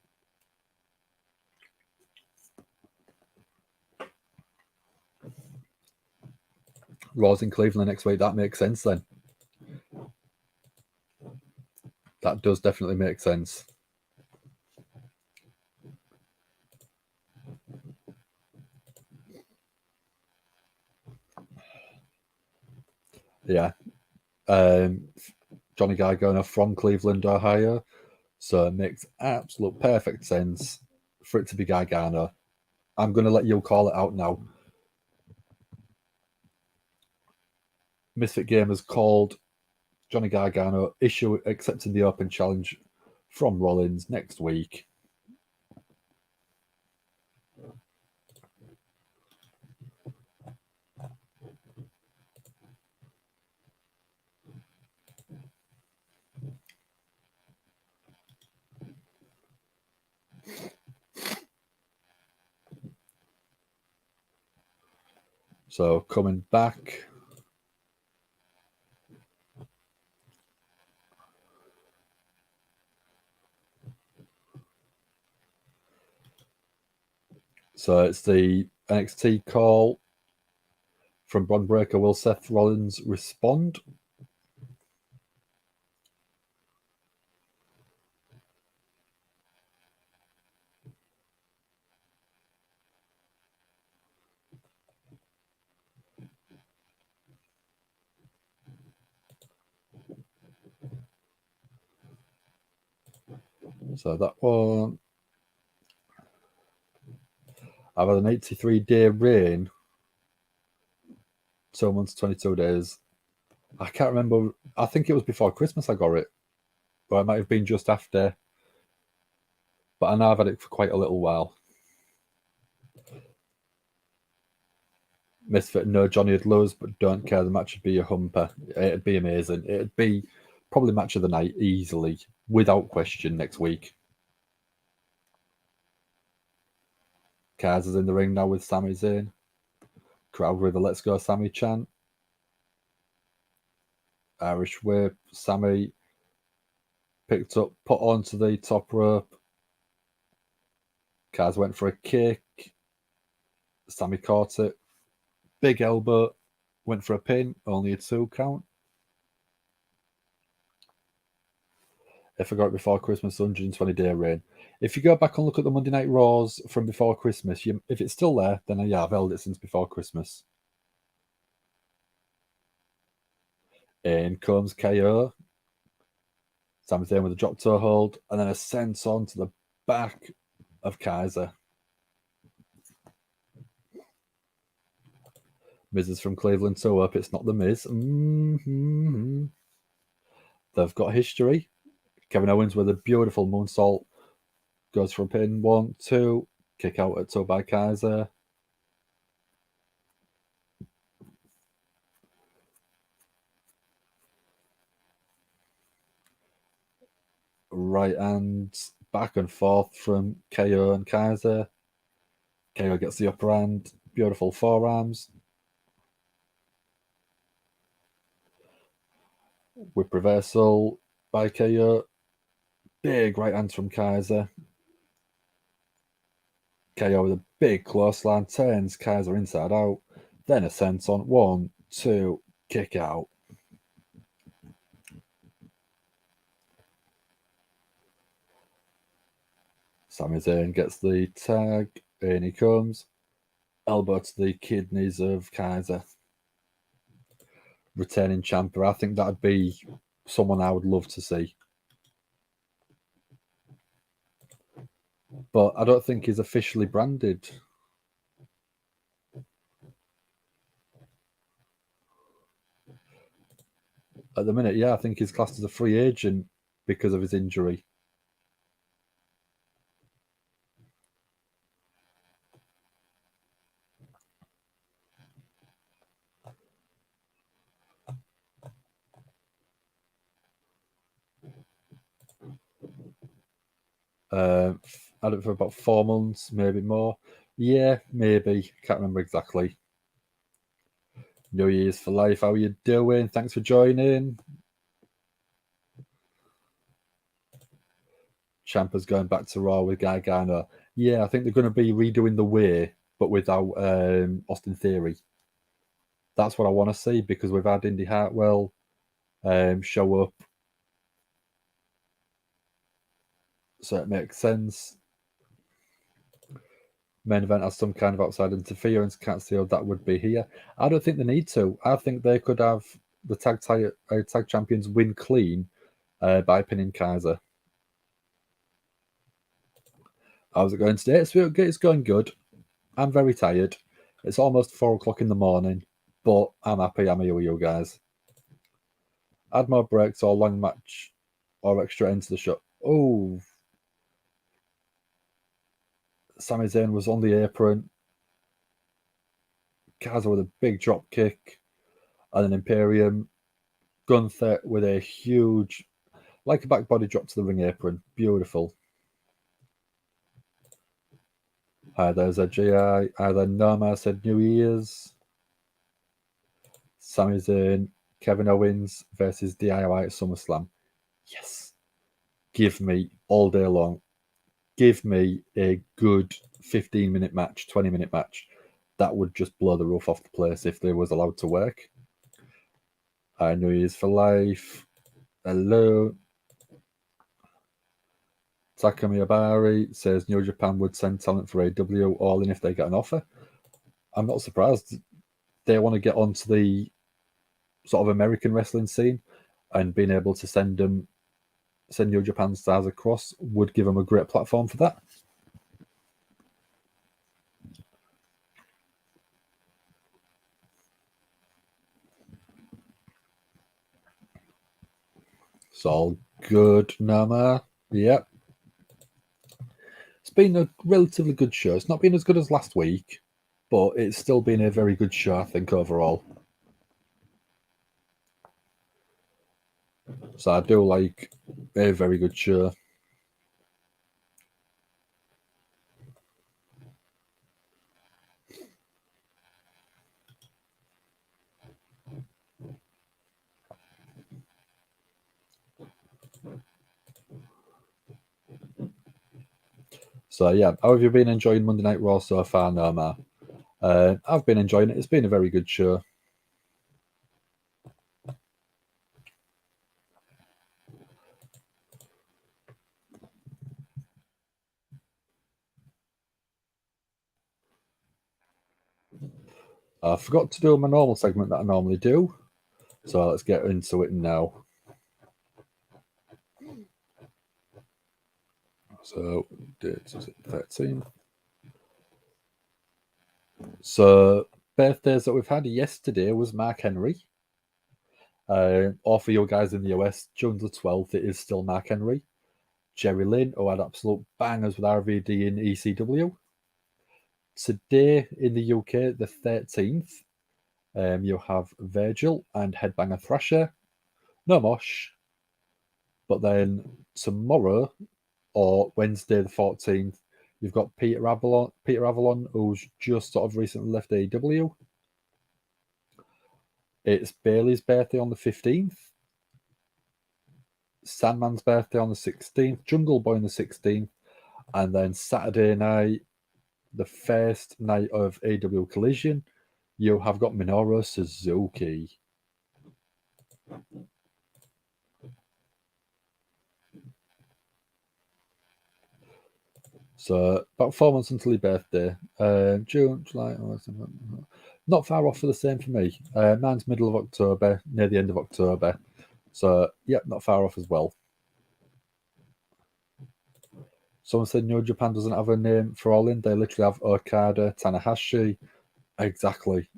Raw's in Cleveland next week. That makes sense then. That does definitely make sense. Yeah. Johnny Gargano from Cleveland, Ohio. So it makes absolute perfect sense for it to be Gargano. I'm going to let you call it out now. Misfit Gamers called Johnny Gargano accepting the Open Challenge from Rollins next week. So coming back, So it's the NXT call from Bron Breakker. Will Seth Rollins respond? So that one, I've had an 83-day reign, 2 months, 22 days. I can't remember. I think it was before Christmas I got it, but it might have been just after. But I know I've had it for quite a little while. Misfit, no, Johnny would lose, but don't care. The match would be a humper. It'd be amazing. It'd be probably match of the night easily, without question, next week. Kaz is in the ring now with Sami Zayn. Crowd with a "Let's Go Sami" chant. Irish whip. Sami picked up, put onto the top rope. Kaz went for a kick. Sami caught it. Big elbow. Went for a pin. Only a 2 count. If I got it before Christmas, 120-day reign. If you go back and look at the Monday Night Raws from before Christmas, if it's still there, then yeah, I've held it since before Christmas. In comes KO. Sami Zayn with a drop toe hold, and then a senton to the back of Kaiser. Miz is from Cleveland, so hope it's not the Miz. They've got history. Kevin Owens with a beautiful moonsault. Goes for a pin. 1, 2. Kick out at toe by Kaiser. Right hand back and forth from KO and Kaiser. KO gets the upper hand. Beautiful forearms. Whip reversal by KO. Big right hands from Kaiser. KO with a big clothesline, turns Kaiser inside out. Then a senton. 1, 2, kick out. Sami Zayn gets the tag. In he comes. Elbow to the kidneys of Kaiser. Retaining Ciampa. I think that'd be someone I would love to see. But I don't think he's officially branded. At the minute, yeah, I think he's classed as a free agent because of his injury. Had it for about 4 months, maybe more. Yeah, maybe. Can't remember exactly. New Year's for life. How are you doing? Thanks for joining. Ciampa's going back to Raw with Gargano. Yeah, I think they're going to be redoing the way, but without Austin Theory. That's what I want to see because we've had Indy Hartwell show up. So it makes sense. Main event has some kind of outside interference. Can't see how that would be here. I don't think they need to. I think they could have the tag champions win clean by pinning Kaiser. How's it going today? It's going good. I'm very tired. It's almost 4 o'clock in the morning, but I'm happy I'm here with you guys. Add more breaks or long match or extra ends to the show. Oh, Sami Zayn was on the apron. Kaiser with a big drop kick. And then Imperium. Gunther with a huge, like a back body drop to the ring apron. Beautiful. Hi, there's a GI. Hi, there, Norma said New Year's. Sami Zayn, Kevin Owens versus DIY at SummerSlam. Yes. Give me all day long. Give me a good 15-minute match, 20-minute match, that would just blow the roof off the place if they was allowed to work. New Year's for Life. Hello. Takumi Abari says New Japan would send talent for AW All In if they get an offer. I'm not surprised. They want to get onto the sort of American wrestling scene, and being able to send New Japan stars across would give them a great platform for that. It's all good, Nama. Yep. It's been a relatively good show. It's not been as good as last week, but it's still been a very good show, I think, overall. So I do like a very good show. So yeah, how have you been enjoying Monday Night Raw so far, Nama? I've been enjoying it. It's been a very good show. I forgot to do my normal segment that I normally do, so let's get into it now. So, dates is it 13? So, birthdays that we've had yesterday was Mark Henry. Or for you guys in the US, June the 12th, it is still Mark Henry. Jerry Lynn, who had absolute bangers with RVD in ECW. Today in the UK, the 13th, you have Virgil and Headbanger Thrasher. No Mosh. But then tomorrow, or Wednesday the 14th, you've got Peter Avalon, who's just sort of recently left AEW. It's Bailey's birthday on the 15th. Sandman's birthday on the 16th. Jungle Boy on the 16th. And then Saturday night, the first night of AEW Collision, you have got Minoru Suzuki. So about 4 months until your birthday. June, July, not far off for the same for me. Mine's middle of October, near the end of October. So yeah, not far off as well. Someone said New Japan doesn't have a name for All In. They literally have Okada, Tanahashi. Exactly.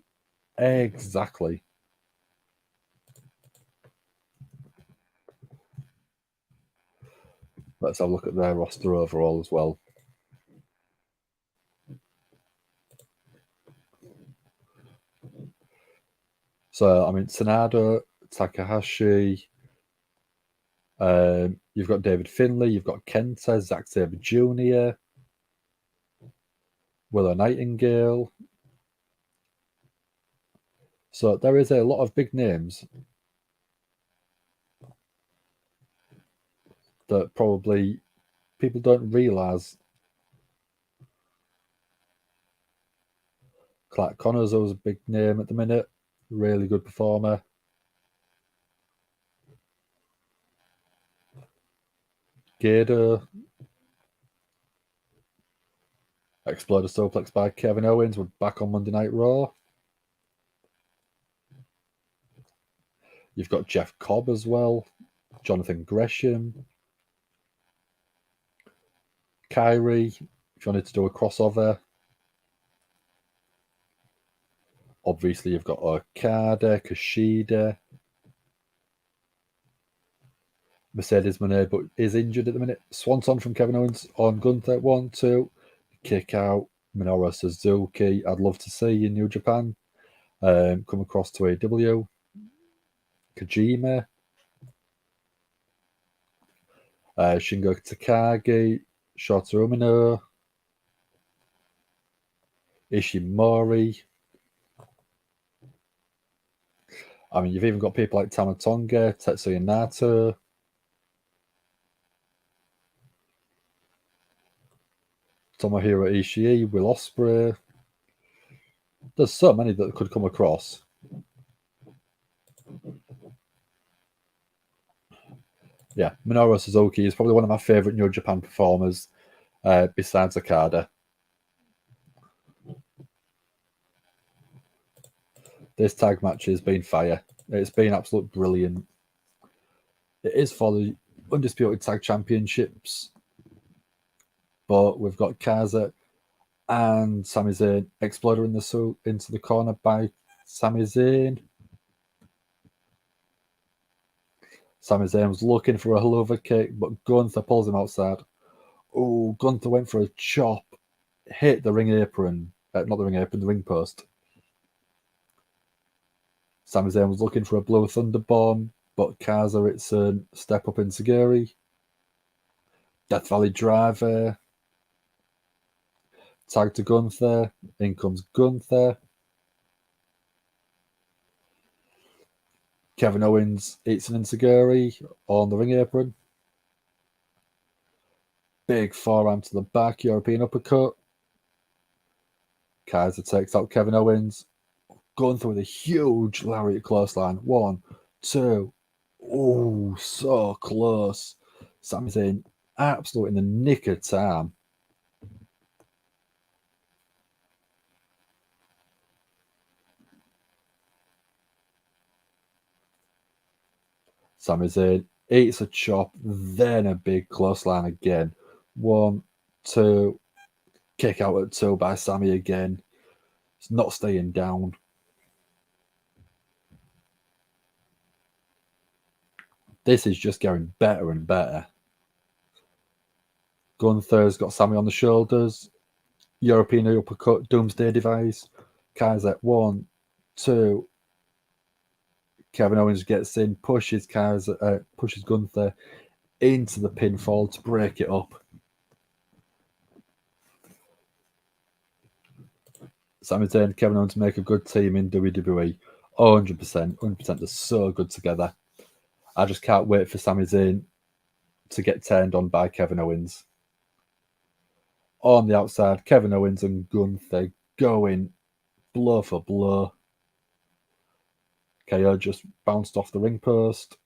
Let's have a look at their roster overall as well. So, I mean, Sanada, Takahashi, you've got David Finlay, you've got Kenta, Zack Sabre Jr., Willow Nightingale. So there is a lot of big names that probably people don't realise. Clark Connors was a big name at the minute. Really good performer. Gator. Exploder Suplex by Kevin Owens. We're back on Monday Night Raw. You've got Jeff Cobb as well. Jonathan Gresham. Kyrie, if you wanted to do a crossover. Obviously, you've got Okada, Kushida. Mercedes Moné, but is injured at the minute. Swanton from Kevin Owens on Gunther. 1, 2. Kick out. Minoru Suzuki. I'd love to see in New Japan. Come across to AEW. Kojima. Shingo Takagi. Shota Umino. Ishimori. I mean, you've even got people like Tama Tonga, Tetsuya Nato. Tomohiro Ishii, Will Ospreay. There's so many that could come across. Yeah, Minoru Suzuki is probably one of my favourite New Japan performers, besides Okada. This tag match has been fire. It's been absolute brilliant. It is for the Undisputed Tag Championships, but we've got Kaza and Sami Zayn. Exploder in the suit into the corner by Sami Zayn. Sami Zayn was looking for a Helluva Kick, but Gunther pulls him outside. Oh, Gunther went for a chop, hit the ring apron. Not the ring apron, the ring post. Sami Zayn was looking for a Blue Thunder Bomb, but Kaza, it's a step up in Sagiri. Death Valley Driver. Tag to Gunther. In comes Gunther. Kevin Owens eats an Enzuigiri on the ring apron. Big forearm to the back, European uppercut. Kaiser takes out Kevin Owens. Gunther with a huge lariat clothesline. 1, 2. Oh, so close. Sami Zayn absolutely in the nick of time. Sami Zayn eats a chop, then a big clothesline again. 1, 2. Kick out at 2 by Sami again. It's not staying down. This is just getting better and better. Gunther's got Sami on the shoulders. European uppercut, Doomsday Device. Kaiser 1, 2. Kevin Owens gets in, pushes Gunther into the pinfall to break it up. Sami Zayn and Kevin Owens make a good team in WWE. 100%. 100%. They're so good together. I just can't wait for Sami Zayn to get turned on by Kevin Owens. On the outside, Kevin Owens and Gunther going blow for blow. KO just bounced off the ring post.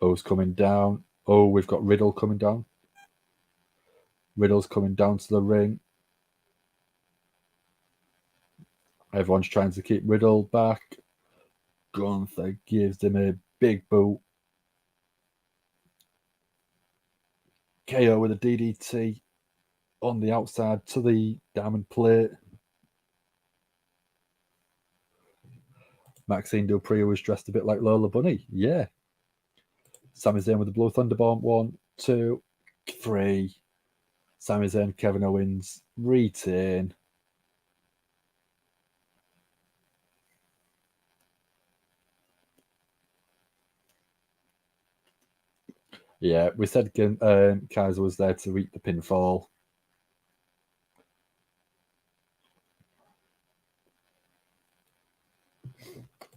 O's coming down. Oh, we've got Riddle coming down. Riddle's coming down to the ring. Everyone's trying to keep Riddle back. Gunther gives him a big boot. KO with a DDT on the outside to the diamond plate. Maxine Dupree was dressed a bit like Lola Bunny. Yeah. Sami Zayn with the Blue Thunderbomb. 1, 2, 3. Sami Zayn, Kevin Owens retain. Yeah, we said Kaiser was there to eat the pinfall.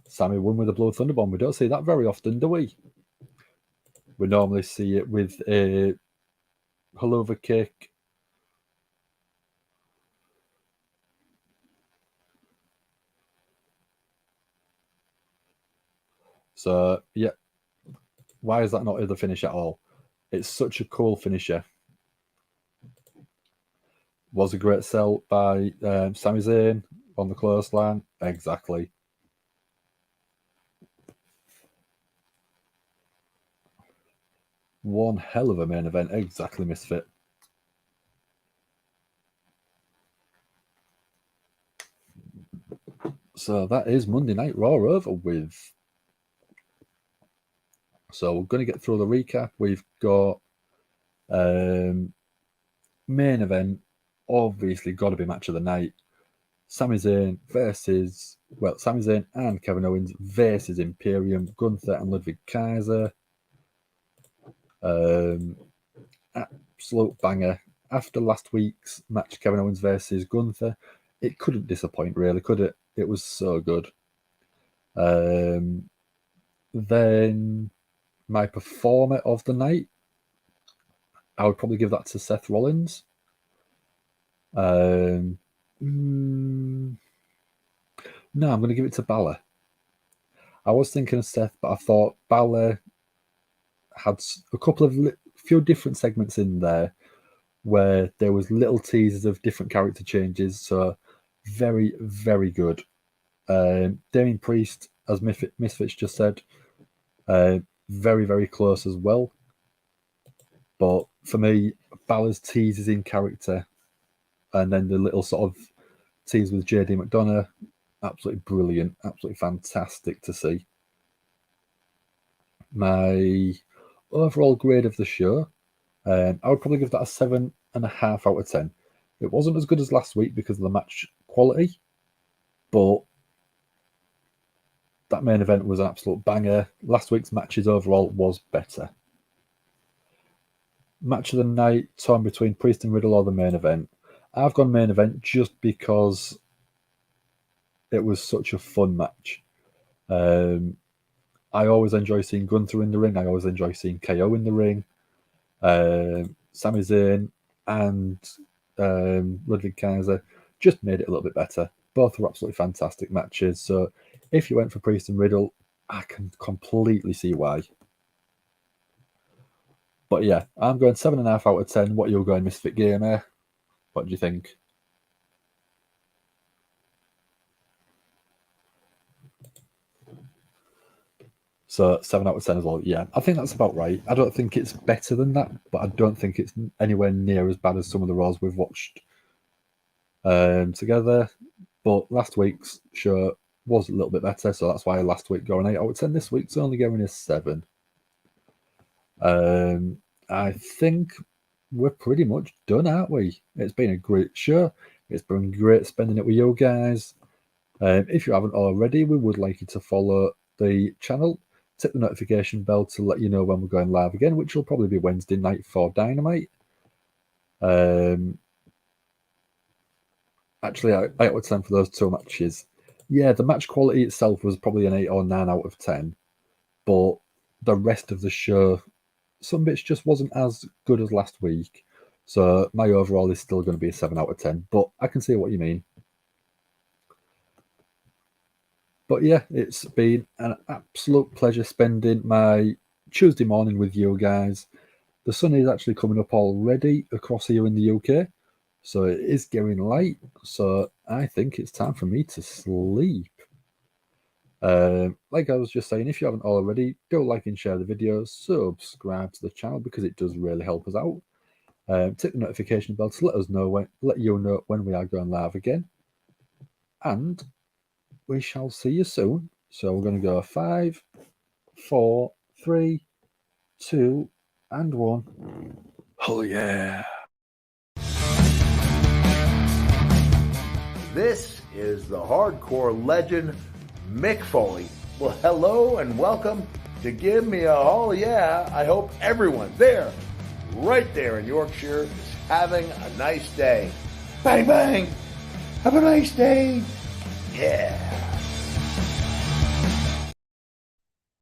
Sami won with a Blue Thunderbomb. We don't see that very often, do we? We normally see it with a Helluva Kick. So, yeah. Why is that not the finish at all? It's such a cool finisher. Was a great sell by Sami Zayn on the clothesline. Exactly. One hell of a main event. Exactly, Misfit. So that is Monday Night Raw over with. So we're going to get through the recap. We've got main event. Obviously, got to be match of the night. Sami Zayn and Kevin Owens versus Imperium, Gunther and Ludwig Kaiser. Absolute banger. After last week's match, Kevin Owens versus Gunther, it couldn't disappoint, really, could it? It was so good. Then my performer of the night, I would probably give that to Seth Rollins. No, I'm going to give it to Balor. I was thinking of Seth, but I thought Balor had a couple of few different segments in there where there was little teasers of different character changes. So very, very good. Damian Priest, as Misfits just said, very, very close as well. But for me, Balor's teases in character, and then the little sort of tease with JD McDonough, absolutely brilliant, absolutely fantastic to see. My overall grade of the show, I would probably give that a 7.5 out of 10. It wasn't as good as last week because of the match quality, but that main event was an absolute banger. Last week's matches overall was better. Match of the night, torn between Priest and Riddle or the main event. I've gone main event just because it was such a fun match. I always enjoy seeing Gunther in the ring. I always enjoy seeing KO in the ring. Sami Zayn and Ludwig Kaiser just made it a little bit better. Both were absolutely fantastic matches. So if you went for Priest and Riddle, I can completely see why. But yeah, I'm going 7.5 out of 10. What are you going, Misfit Gamer? What do you think? So 7 out of 10 as well. Yeah, I think that's about right. I don't think it's better than that, but I don't think it's anywhere near as bad as some of the Raws we've watched together. But last week's show was a little bit better, so that's why last week got an 8 out of 10. This week's only going a 7. I think we're pretty much done, aren't we? It's been a great show. It's been great spending it with you guys. If you haven't already, we would like you to follow the channel. Tip the notification bell to let you know when we're going live again, which will probably be Wednesday night for Dynamite. Actually, 8 out of 10 for those 2 matches. Yeah, the match quality itself was probably an 8 or 9 out of 10. But the rest of the show, some bits just wasn't as good as last week. So my overall is still going to be a 7 out of 10. But I can see what you mean. But yeah, it's been an absolute pleasure spending my Tuesday morning with you guys. The sun is actually coming up already across here in the UK. So it is getting light. So I think it's time for me to sleep. Like I was just saying, if you haven't already, go like and share the video. Subscribe to the channel because it does really help us out. Tick the notification bell to let you know when we are going live again. And we shall see you soon. So we're going to go 5, 4, 3, 2, and 1. Oh yeah. This is the hardcore legend, Mick Foley. Well, hello and welcome to Give Me a Oh Yeah. I hope everyone there, right there in Yorkshire, is having a nice day. Bang, bang. Have a nice day. Yeah.